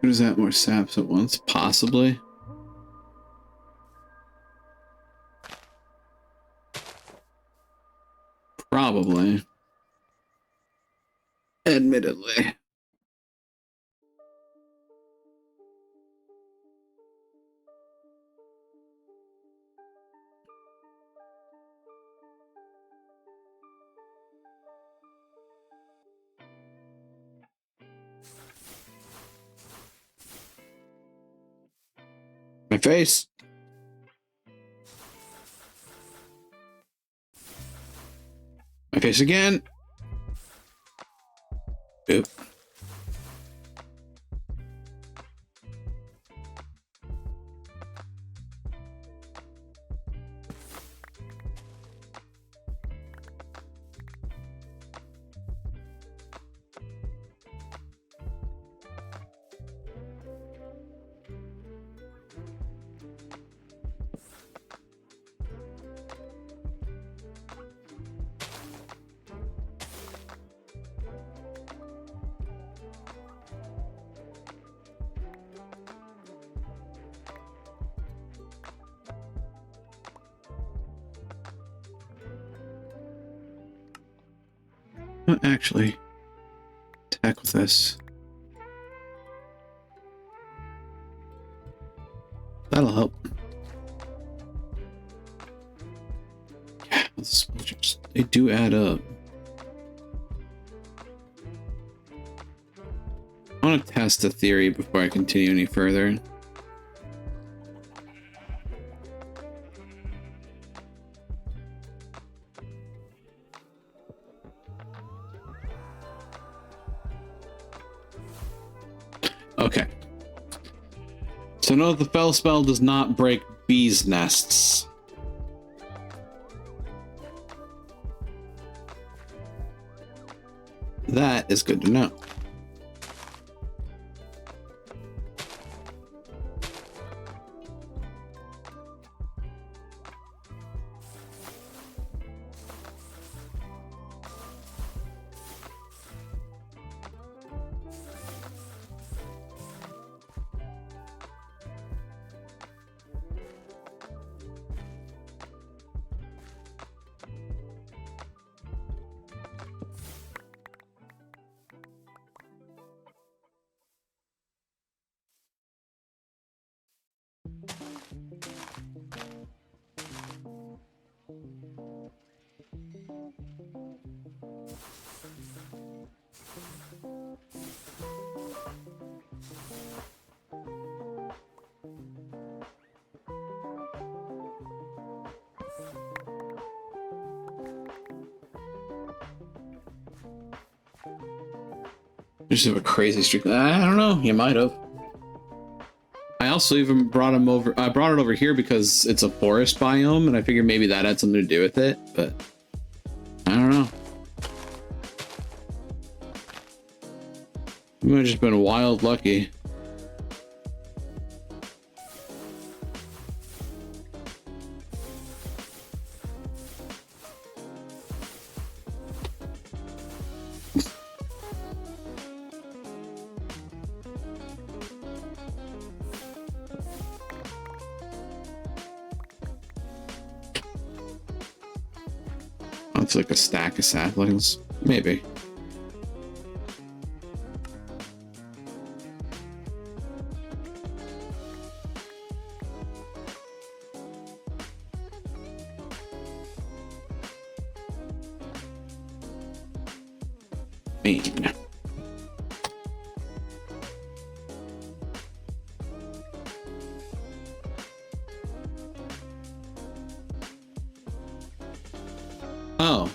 What is that? More saps at once? Possibly. Probably. Admittedly. My face. My face again. Oop. Well, actually, to heck with this. That'll help. Yeah, those exposures, they do add up. I want to test a theory before I continue any further. Okay. So no, the Fel spell does not break bees' nests. That is good to know. You just have a crazy streak. I don't know. You might have. I also even brought him over. I brought it over here because it's a forest biome, and I figured maybe that had something to do with it. But I don't know. You might have just been wild lucky. It's like a stack of saplings, maybe. Mean. Oh.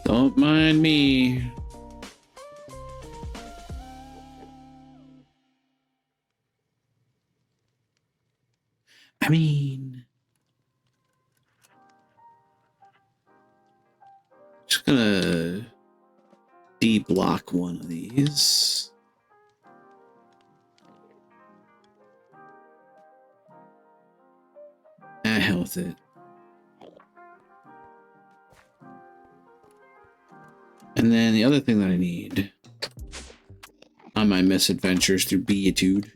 Don't mind me. I mean, just gonna de-block one of these. Hell with it. And then the other thing that I need on my misadventures through Beatude.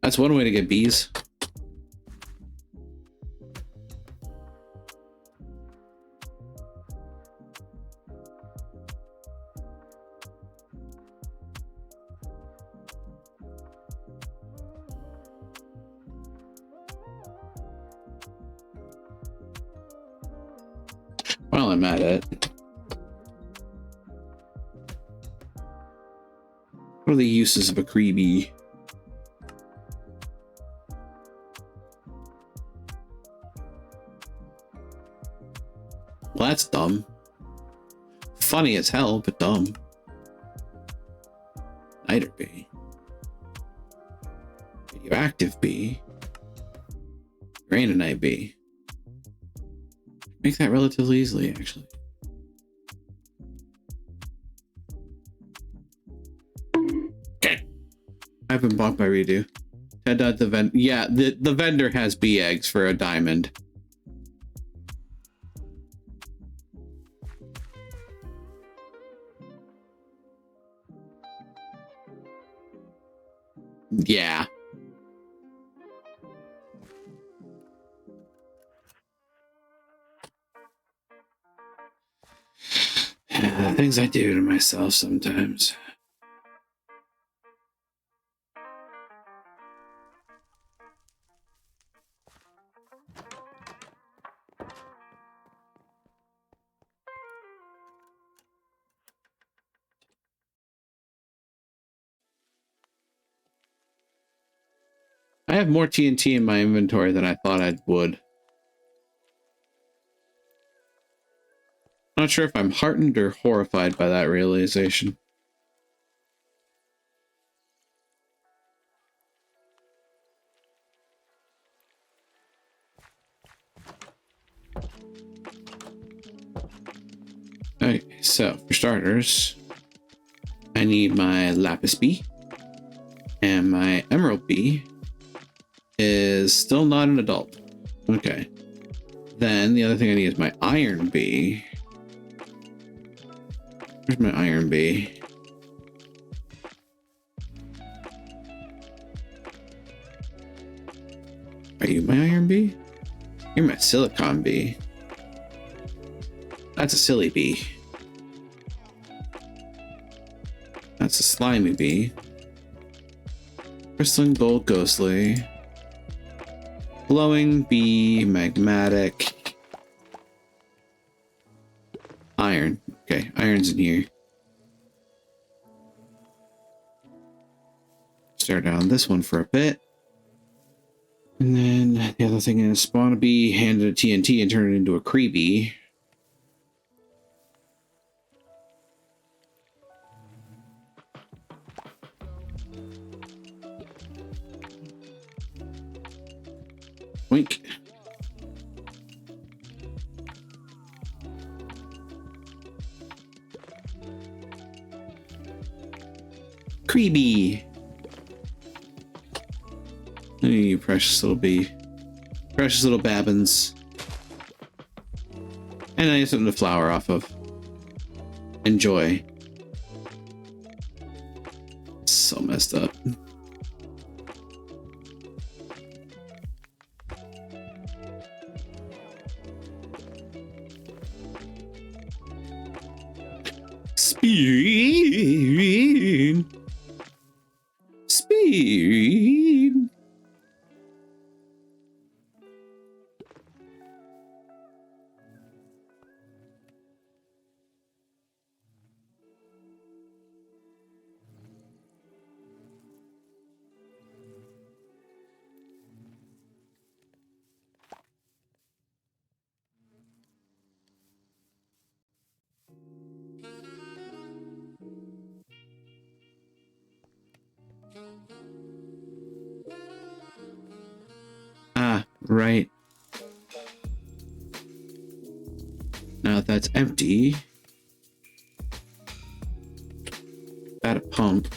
That's one way to get bees. While I'm at it, what are the uses of a Creebee? Well, that's dumb. Funny as hell, but dumb. Niter B. Radioactive B. Uraninite B. Make that relatively easily, actually. Okay. I've been blocked by redo. Yeah, the vendor has B eggs for a diamond. Yeah. The things I do to myself sometimes. I have more TNT in my inventory than I thought I would. Not sure if I'm heartened or horrified by that realization. Okay, so for starters, I need my Lapis B, and my Emerald B is still not an adult. Okay. Then the other thing I need is my Iron B. Where's my Iron B? Are you my Iron B? You're my Silicon B. That's a silly bee. That's a slimy bee. Crystalline gold ghostly. Glowing bee, magmatic. Iron. Okay, iron's in here. Start down this one for a bit. And then the other thing is spawn a bee, hand it a TNT, and turn it into a Creebee. Wink. Creebee. Oh, you precious little bee. Precious little babbins. And I have something to flower off of. Enjoy. So messed up. Speed. Speed. Ah, right. Now that that's empty, got a pump.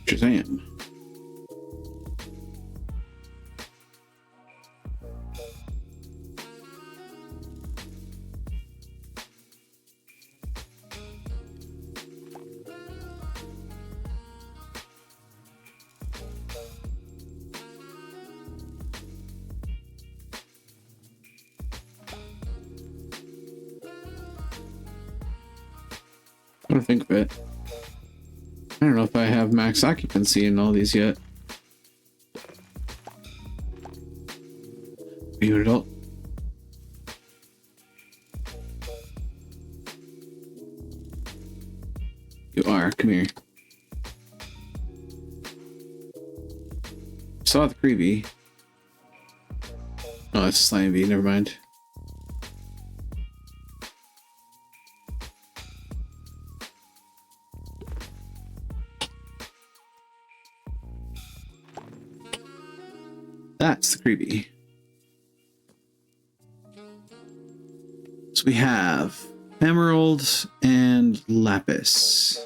Shazam. I don't think of it. I don't know if I have max occupancy in all these yet. you an adult? You are. Come here. Saw the creepy. Oh, it's Slime Bee. Never mind. That's the creepy. So we have emeralds and lapis.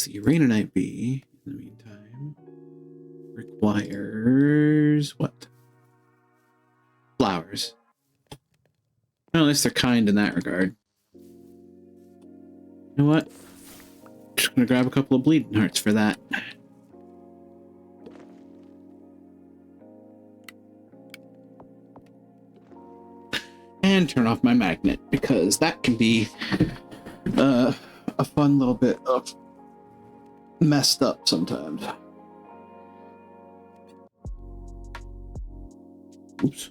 The Uraninite bee, in the meantime, requires what? Flowers. Well, at least they're kind in that regard. You know what? Just gonna grab a couple of bleeding hearts for that. And turn off my magnet, because that can be a fun little bit of messed up sometimes. Oops.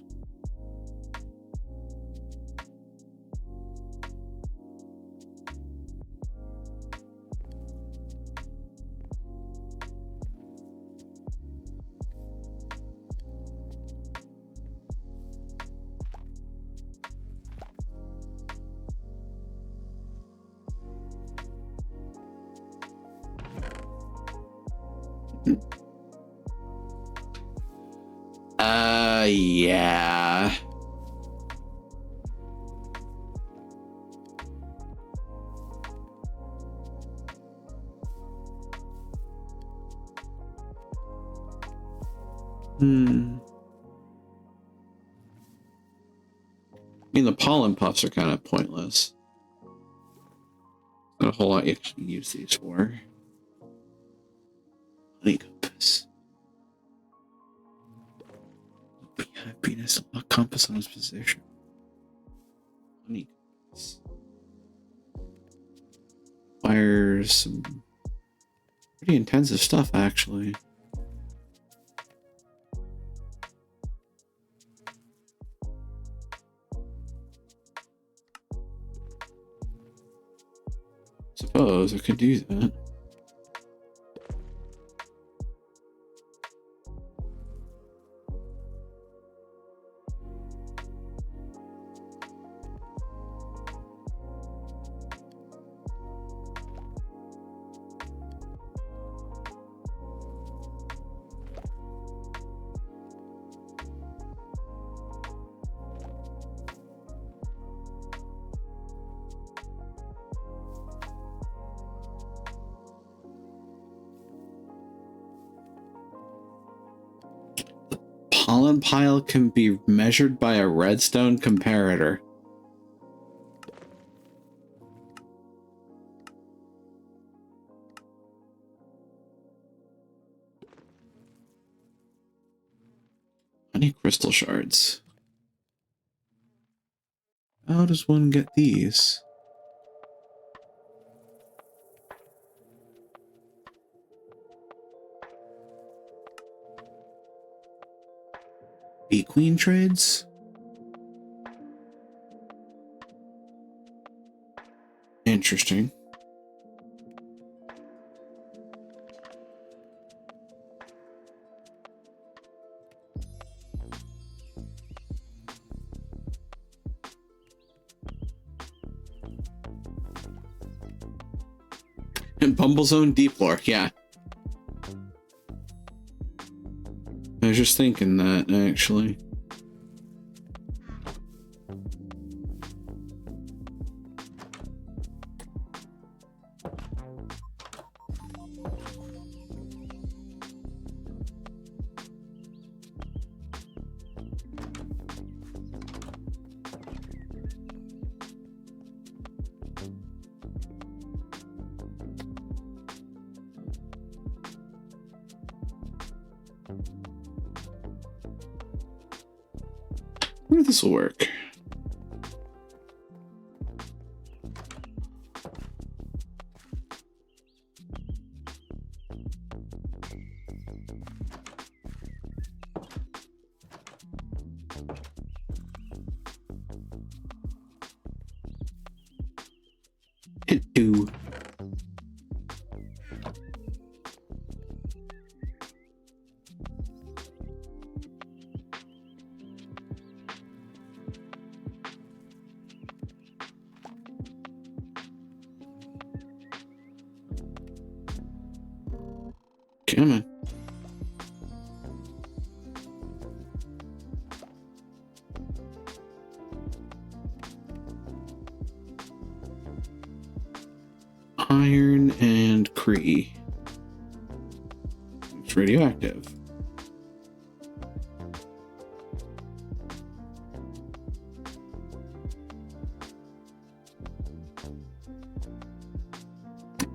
Yeah. I mean, the pollen puffs are kind of pointless. Not a whole lot you can use these for. Honey compass. Happiness, a compass on his position. Honey compass. Fires some pretty intensive stuff, actually. Suppose I could do that. Pollen pile can be measured by a redstone comparator. Honey crystal shards. How does one get these? Bee queen trades? Interesting. And Bumblezone Deep Lore, yeah. I was just thinking that, actually. wonder if this will work. Hit 2. Come on. Iron and Cree. It's radioactive.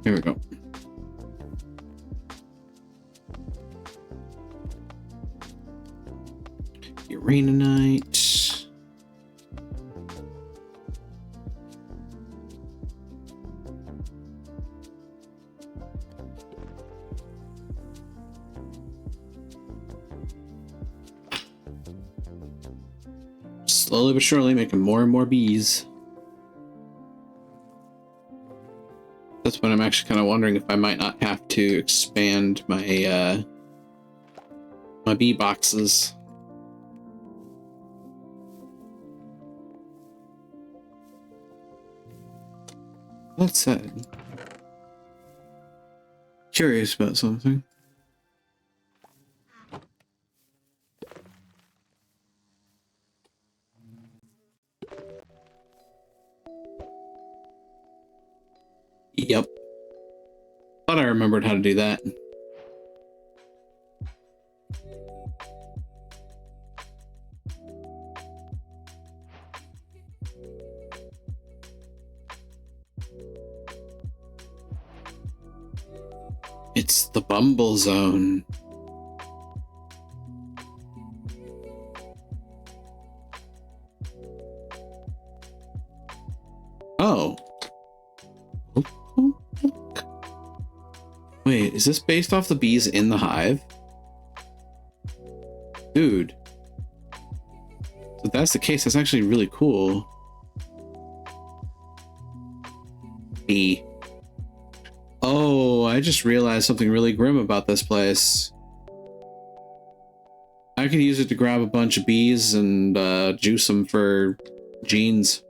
Here we go. Uraninite. Slowly but surely making more and more bees. That's when I'm actually kind of wondering if I might not have to expand my my bee boxes. That said, curious about something. Yep. Thought I remembered how to do that. It's the Bumble Zone. Oh. Wait, is this based off the bees in the hive? Dude. If that's the case, that's actually really cool. Bee. Oh, I just realized something really grim about this place. I could use it to grab a bunch of bees and juice them for genes.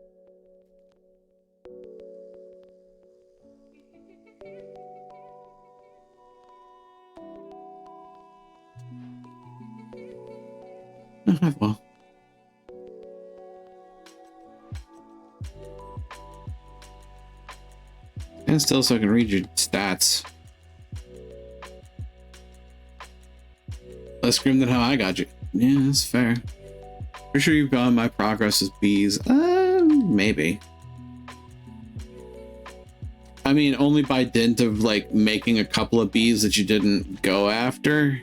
Well. And still so I can read your stats. Less grim than how I got you. Yeah, that's fair. Pretty sure you've gotten my progress as bees. Maybe. I mean, only by dint of, like, making a couple of bees that you didn't go after.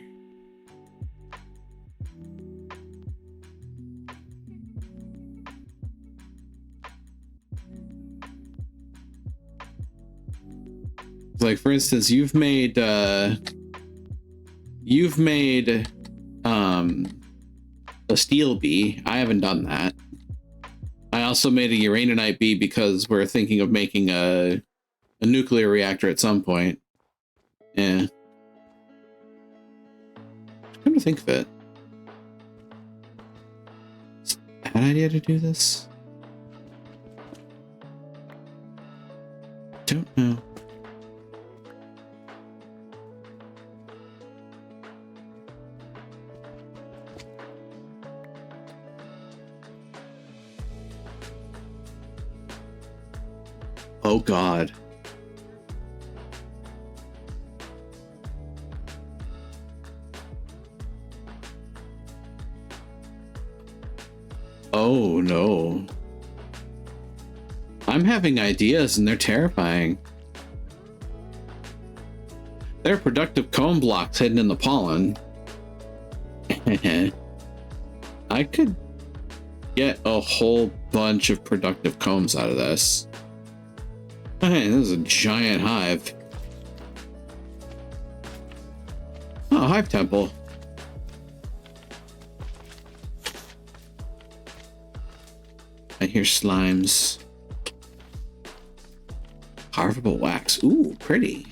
Like, for instance, you've made a steel bee. I haven't done that. I also made a uraninite bee because we're thinking of making a nuclear reactor at some point. Yeah. Come to think of it, it's a bad idea to do this. Don't know. Oh God. Oh no. I'm having ideas and they're terrifying. There are productive comb blocks hidden in the pollen. I could get a whole bunch of productive combs out of this. Okay, this is a giant hive. Oh, hive temple. I hear slimes. Carvable wax. Ooh, pretty.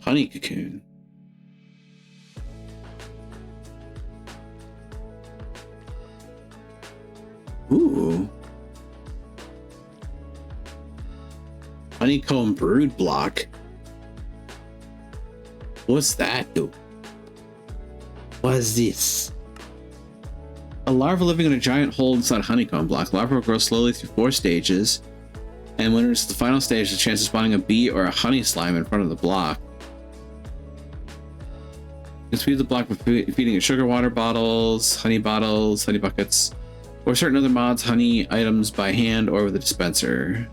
Honey cocoon. Ooh. Honeycomb brood block. What's that do? What's this? A larva living in a giant hole inside a honeycomb block. Larva will grow slowly through 4 stages, and when it's the final stage, the chance of spawning a bee or a honey slime in front of the block. You can feed the block by feeding it sugar water bottles, honey buckets, or certain other mods, honey items by hand or with a dispenser.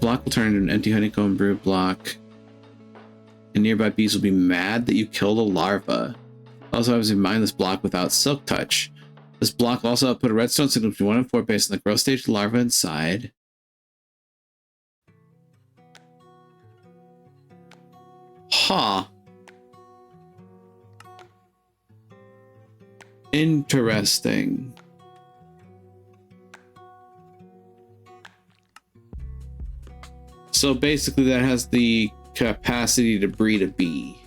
Block will turn into an empty honeycomb brood block, and nearby bees will be mad that you killed a larva. Also, I was in mind this block without silk touch. This block will also output a redstone signal between 1 and 4 based on the growth stage of the larva inside. Huh. Interesting. So basically that has the capacity to breed a bee.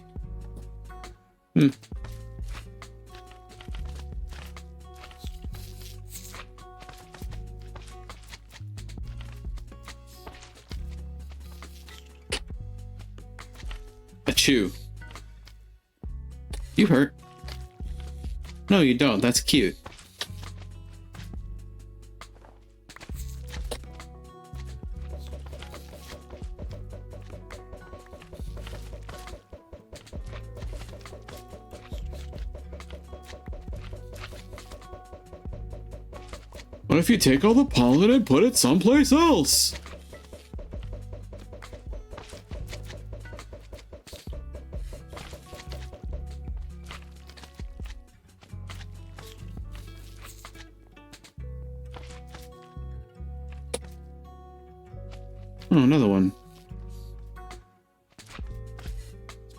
Achoo. You hurt. No, you don't. That's cute. What if you take all the pollen and put it someplace else? Oh, another one.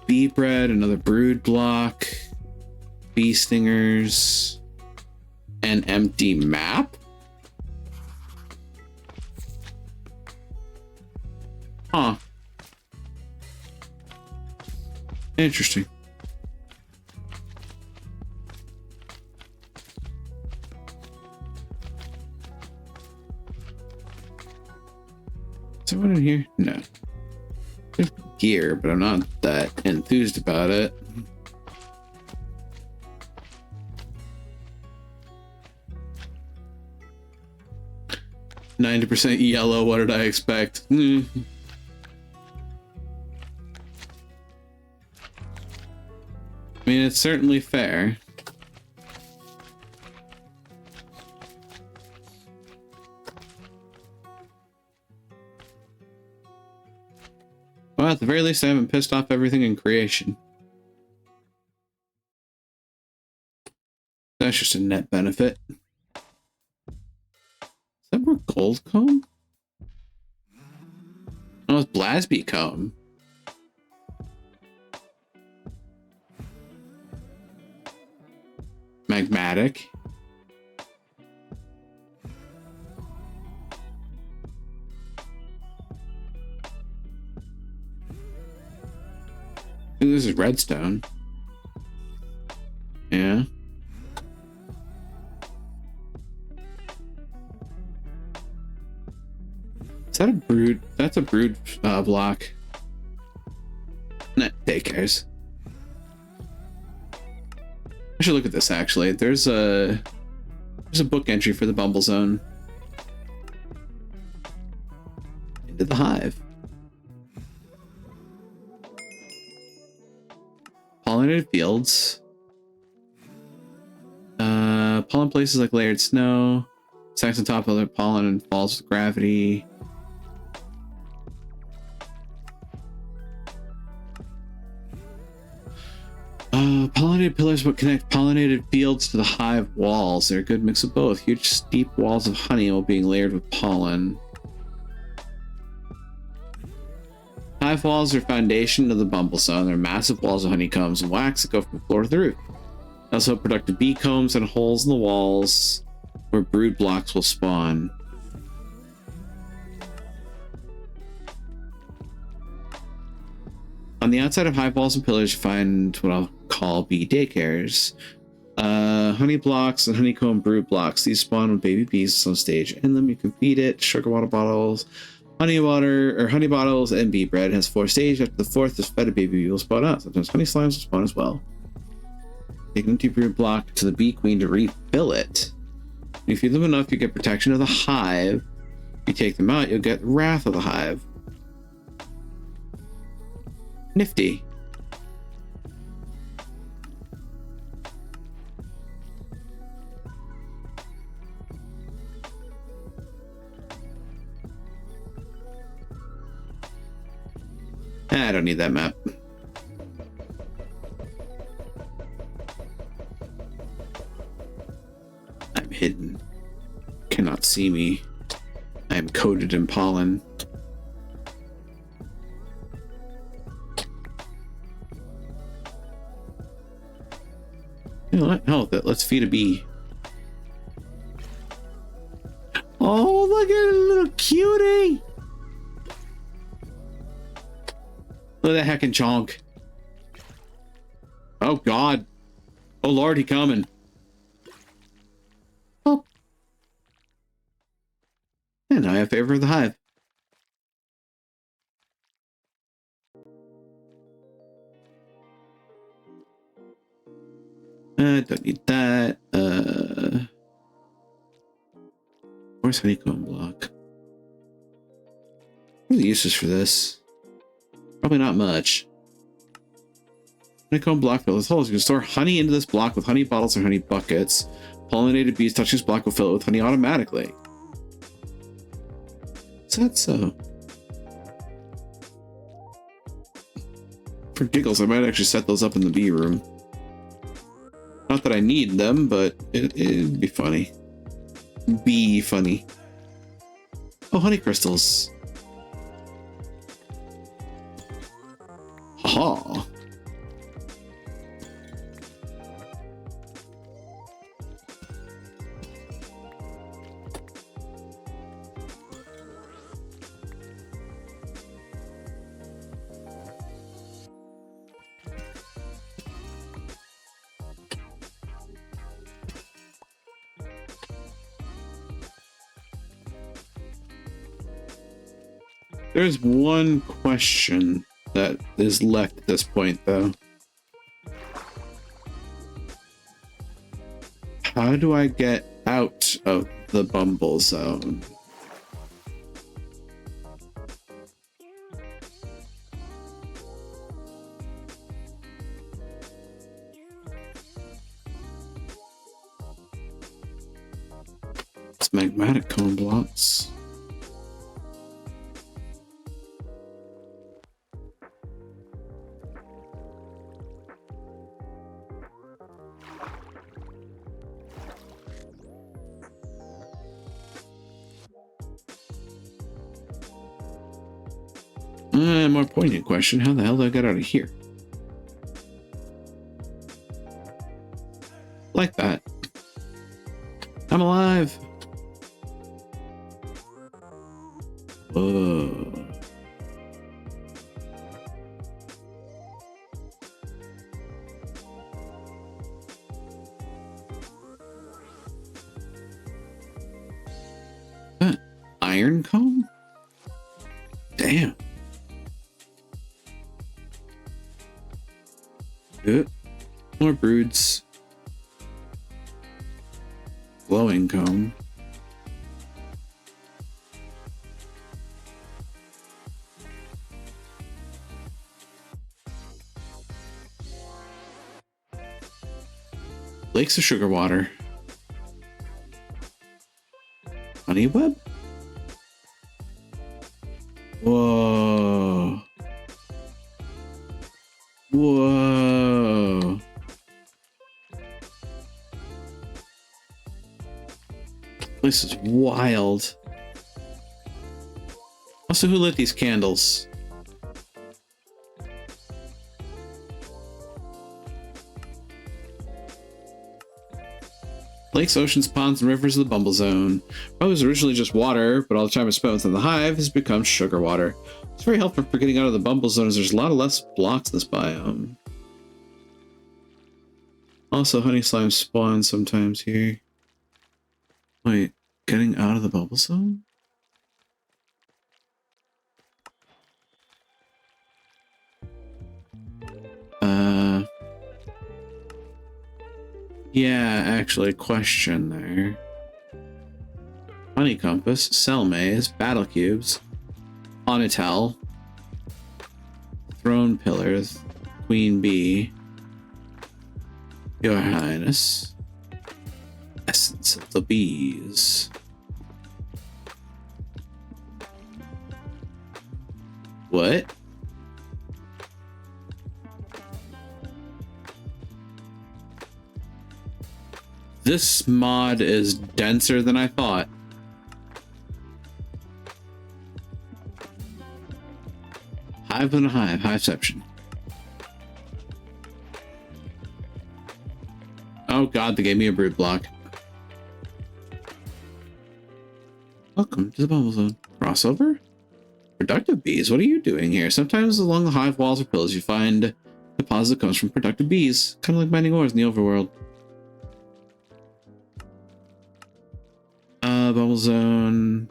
Bee bread, another brood block, bee stingers, an empty map? Huh. Interesting. Is there one in here? No. There's gear, but I'm not that enthused about it. %90 yellow, what did I expect? I mean, it's certainly fair. Well, at the very least, I haven't pissed off everything in creation. That's just a net benefit. Is that more gold comb? Oh, it's Blasby comb. Magmatic. Ooh, this is redstone. Yeah. Is that a brood? That's a brood block. Nah, who cares? I should look at this actually. There's a book entry for the Bumble Zone. Into the hive. Pollinated fields. Pollen places like layered snow. Stacks on top of the pollen and falls with gravity. Pollinated pillars would connect pollinated fields to the hive walls. They're a good mix of both. Huge, steep walls of honey while being layered with pollen. Hive walls are foundation of the bumble zone. They're massive walls of honeycombs and wax that go from floor to the roof. They also have productive bee combs and holes in the walls where brood blocks will spawn. On the outside of hive walls and pillars, you find what I'll call bee daycares. Honey blocks and honeycomb brood blocks. These spawn when baby bees at some stage. In them, you can feed it sugar water bottles, honey bottles, and bee bread. It has 4 stages. After the 4th is fed, a baby bee will spawn out. Sometimes honey slimes will spawn as well. Take an empty brood block to the bee queen to refill it. If you feed them enough, you get protection of the hive. If you take them out, you'll get wrath of the hive. Nifty. I don't need that map. I'm hidden. Cannot see me. I am coated in pollen. You know what? Hell with it. Let's feed a bee. Oh, look at a little cutie! Look at that heckin' chonk. Oh, God. Oh, Lord, he coming. Oh. And I have favor of the hive. Don't need that. Where's honeycomb block? What are the uses for this? Probably not much. Honeycomb block filled with holes. You can store honey into this block with honey bottles or honey buckets. Pollinated bees touching this block will fill it with honey automatically. Is that so? For giggles, I might actually set those up in the bee room. Not that I need them, but it'd be funny. Be funny. Oh, honey crystals. Ha. There's one question that is left at this point, though. How do I get out of the bumble zone? It's magmatic cone blocks. More poignant question. How the hell did I get out of here? Like that. I'm alive. Whoa. Iron comb? Damn. More broods. Glowing comb. Lakes of sugar water. Honey web? Whoa. Whoa. This is wild. Also, who lit these candles? Lakes, oceans, ponds, and rivers of the Bumble Zone. What was originally just water, but all the time it's spent within the hive has become sugar water. It's very helpful for getting out of the Bumble Zone as there's a lot of less blocks in this biome. Also, honey slime spawns sometimes here. Wait, getting out of the Bubble Zone? Yeah, actually, question there. Honey Compass, Cell Maze, Battle Cubes, Onitel, Throne Pillars, Queen Bee, Your Highness, Essence of the Bees. What? This mod is denser than I thought. Hive and a hive, hiveception. Oh god, they gave me a brood block. Welcome to the Bubble Zone. Crossover? Productive bees, what are you doing here? Sometimes along the hive walls or pillars you find deposits that comes from productive bees. Kind of like mining ores in the overworld. Bubble Zone.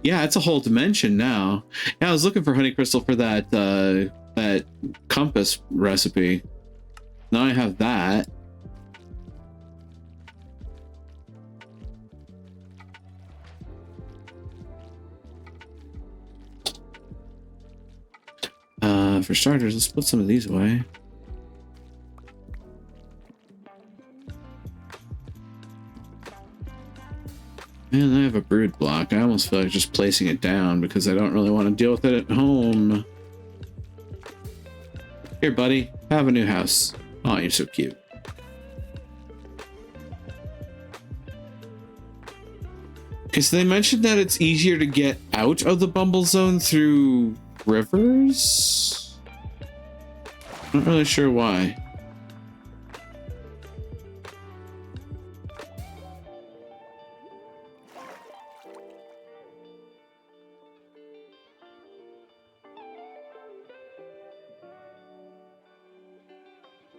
Yeah, it's a whole dimension now. Yeah, I was looking for honey crystal for that that compass recipe. Now I have that. For starters, let's put some of these away. Man, I have a brood block. I almost feel like just placing it down because I don't really want to deal with it at home. Here, buddy. Have a new house. Oh, you're so cute. Okay, so they mentioned that it's easier to get out of the Bumble Zone through rivers? Not really sure why.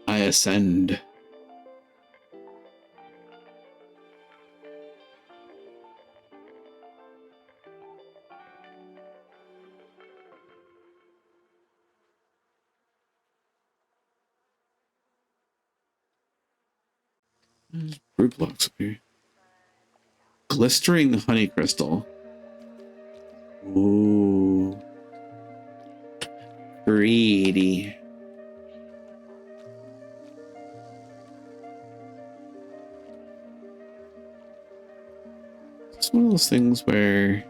I ascend. There's brood blocks up here. Glistering honey crystal. Ooh. Greedy. It's one of those things where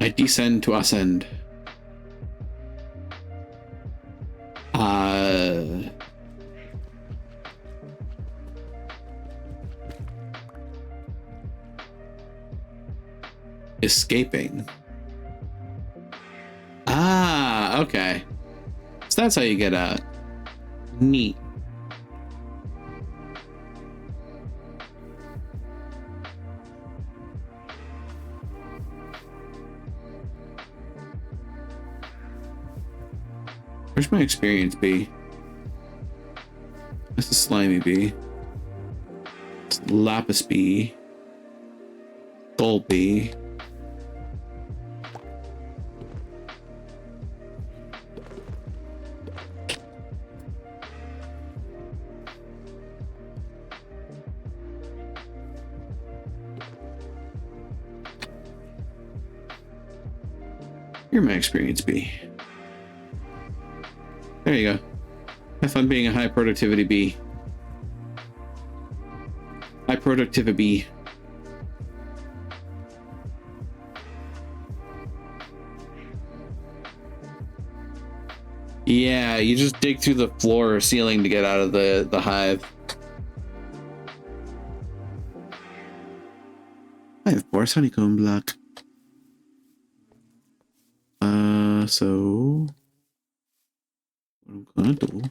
I descend to ascend. Escaping. Ah, okay. So that's how you get out. Neat. Where's my experience bee? That's a slimy bee. It's lapis bee. Gold bee. You're my experience bee. There you go. Have fun being a high productivity bee. High productivity bee. Yeah, you just dig through the floor or ceiling to get out of the hive. I have force honeycomb block. So what I'm gonna do.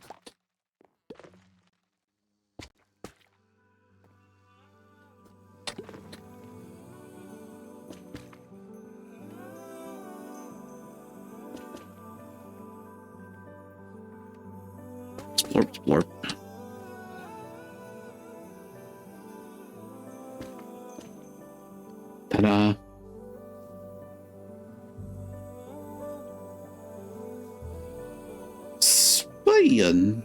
Splorp, splorp. Ta-da. Spion.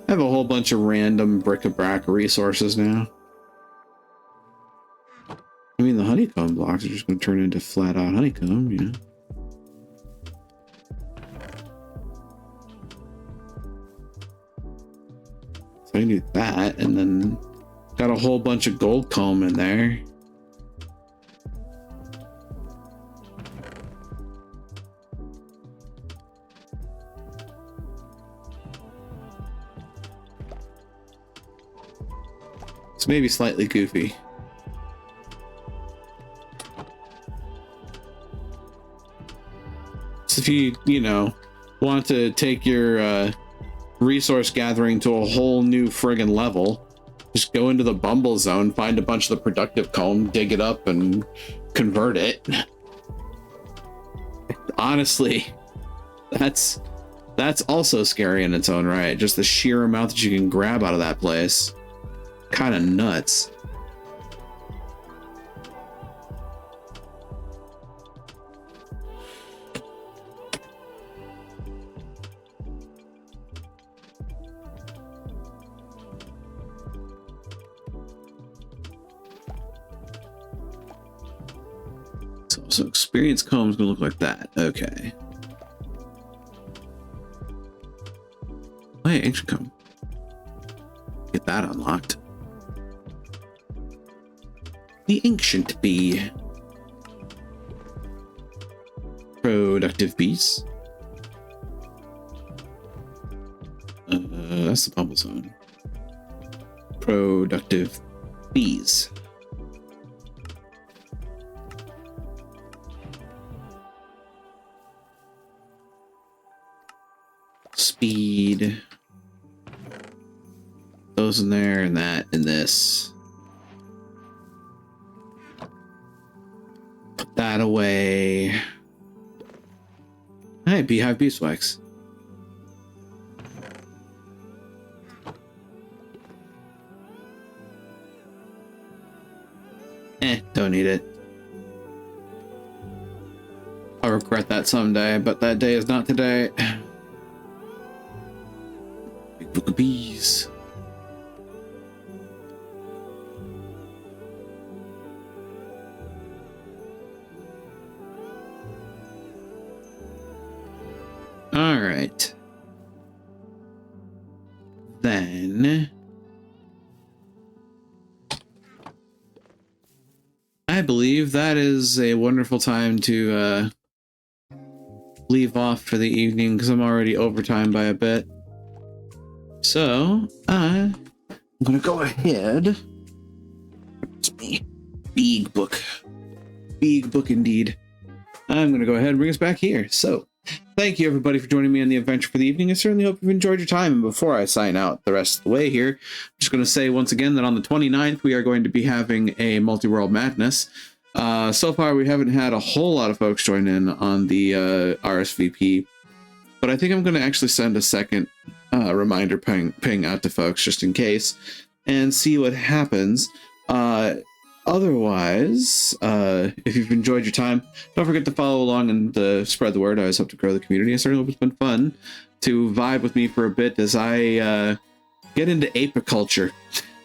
I have a whole bunch of random bric-a-brac resources now. I mean, the honeycomb blocks are just going to turn into flat-out honeycomb, you know? So I can do that, and then got a whole bunch of gold comb in there. It's maybe slightly goofy. So if you know, want to take your resource gathering to a whole new friggin' level, just go into the Bumble Zone, find a bunch of the productive comb, dig it up, and convert it. Honestly, that's also scary in its own right. Just the sheer amount that you can grab out of that place. Kind of nuts. So experience comb is going to look like that. Okay. Oh, hey, ancient comb. Get that unlocked. The ancient bee. Productive bees. That's the Bumble Zone. Productive bees. Speed. Those in there, and that, and this. Put that away. Hey, beehive beeswax. Don't need it. I'll regret that someday, but that day is not today. Big book of bees. All right. Then I believe that is a wonderful time to leave off for the evening because I'm already overtime by a bit. So I'm gonna go ahead. It's me. Big book indeed. I'm gonna go ahead and bring us back here. So thank you everybody for joining me on the adventure for the evening. I certainly hope you've enjoyed your time. And before I sign out the rest of the way here, I'm just going to say once again that on the 29th, we are going to be having a Multi-World Madness. So far, we haven't had a whole lot of folks join in on the RSVP, but I think I'm going to actually send a second reminder ping out to folks just in case and see what happens. Otherwise, if you've enjoyed your time, don't forget to follow along and spread the word. I always hope to grow the community. I certainly hope it's been fun to vibe with me for a bit as I get into apiculture.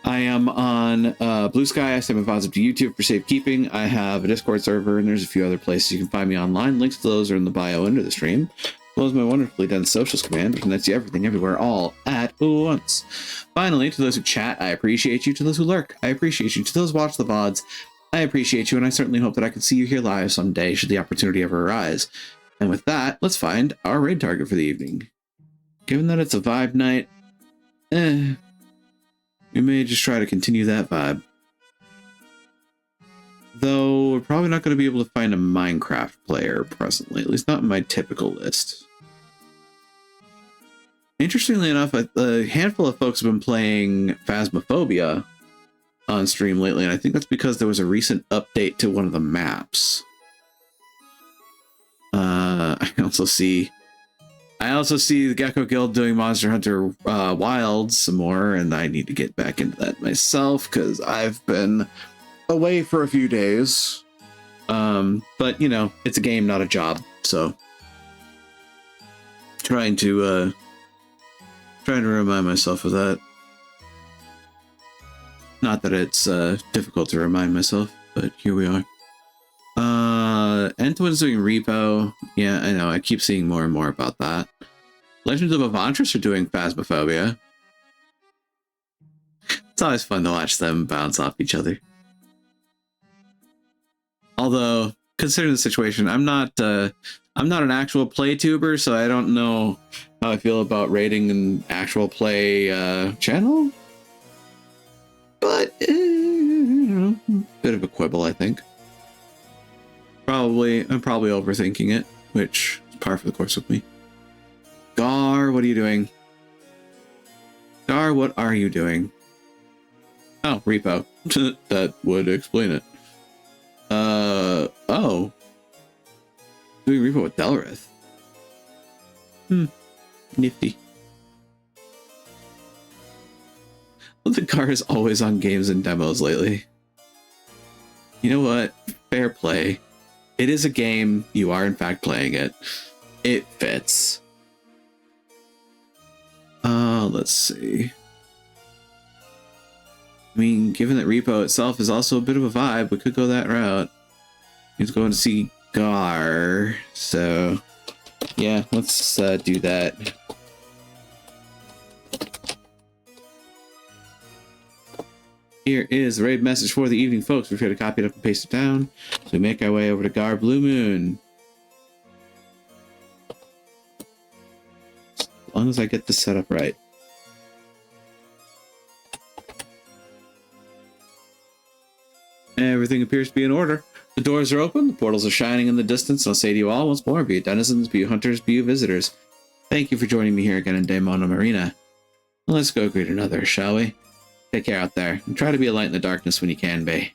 I am on Blue Sky. I send my VODs up to YouTube for safekeeping. I have a Discord server, and there's a few other places you can find me online. Links to those are in the bio under the stream, as well as my wonderfully done socials command, which lets you everything, everywhere, all at once. Finally, to those who chat, I appreciate you. To those who lurk, I appreciate you. To those who watch the VODs, I appreciate you, and I certainly hope that I can see you here live someday, should the opportunity ever arise. And with that, let's find our raid target for the evening. Given that it's a vibe night, we may just try to continue that vibe. Though, we're probably not going to be able to find a Minecraft player presently, at least not in my typical list. Interestingly enough, a handful of folks have been playing Phasmophobia on stream lately, and I think that's because there was a recent update to one of the maps. I also see the Gecko Guild doing Monster Hunter Wilds some more, and I need to get back into that myself because I've been away for a few days. But you know, it's a game, not a job, so trying to remind myself of that. Not that it's difficult to remind myself, but here we are. Entwin's doing Repo. Yeah, I know. I keep seeing more and more about that. Legends of Avantris are doing Phasmophobia. It's always fun to watch them bounce off each other. Although, considering the situation, I'm not an actual play tuber, so I don't know how I feel about rating an actual play channel. But bit of a quibble, I think. I'm probably overthinking it, which is par for the course with me. Gar, what are you doing? Gar, what are you doing? Oh, Repo. That would explain it. Oh. Doing Repo with Delrith. Nifty. The car is always on games and demos lately. You know what? Fair play. It is a game. You are in fact playing it. It fits. Let's see. I mean, given that Repo itself is also a bit of a vibe, we could go that route. He's going to see Gar. So, yeah, let's do that. Here is the raid message for the evening, folks. We're here to copy it up and paste it down. So we make our way over to Gar Blue Moon. As long as I get this set up right. Everything appears to be in order. The doors are open, the portals are shining in the distance. I'll say to you all once more, be it denizens, be you hunters, be you visitors. Thank you for joining me here again in Daemonum Arena. Let's go greet another, shall we? Take care out there, and try to be a light in the darkness when you can be.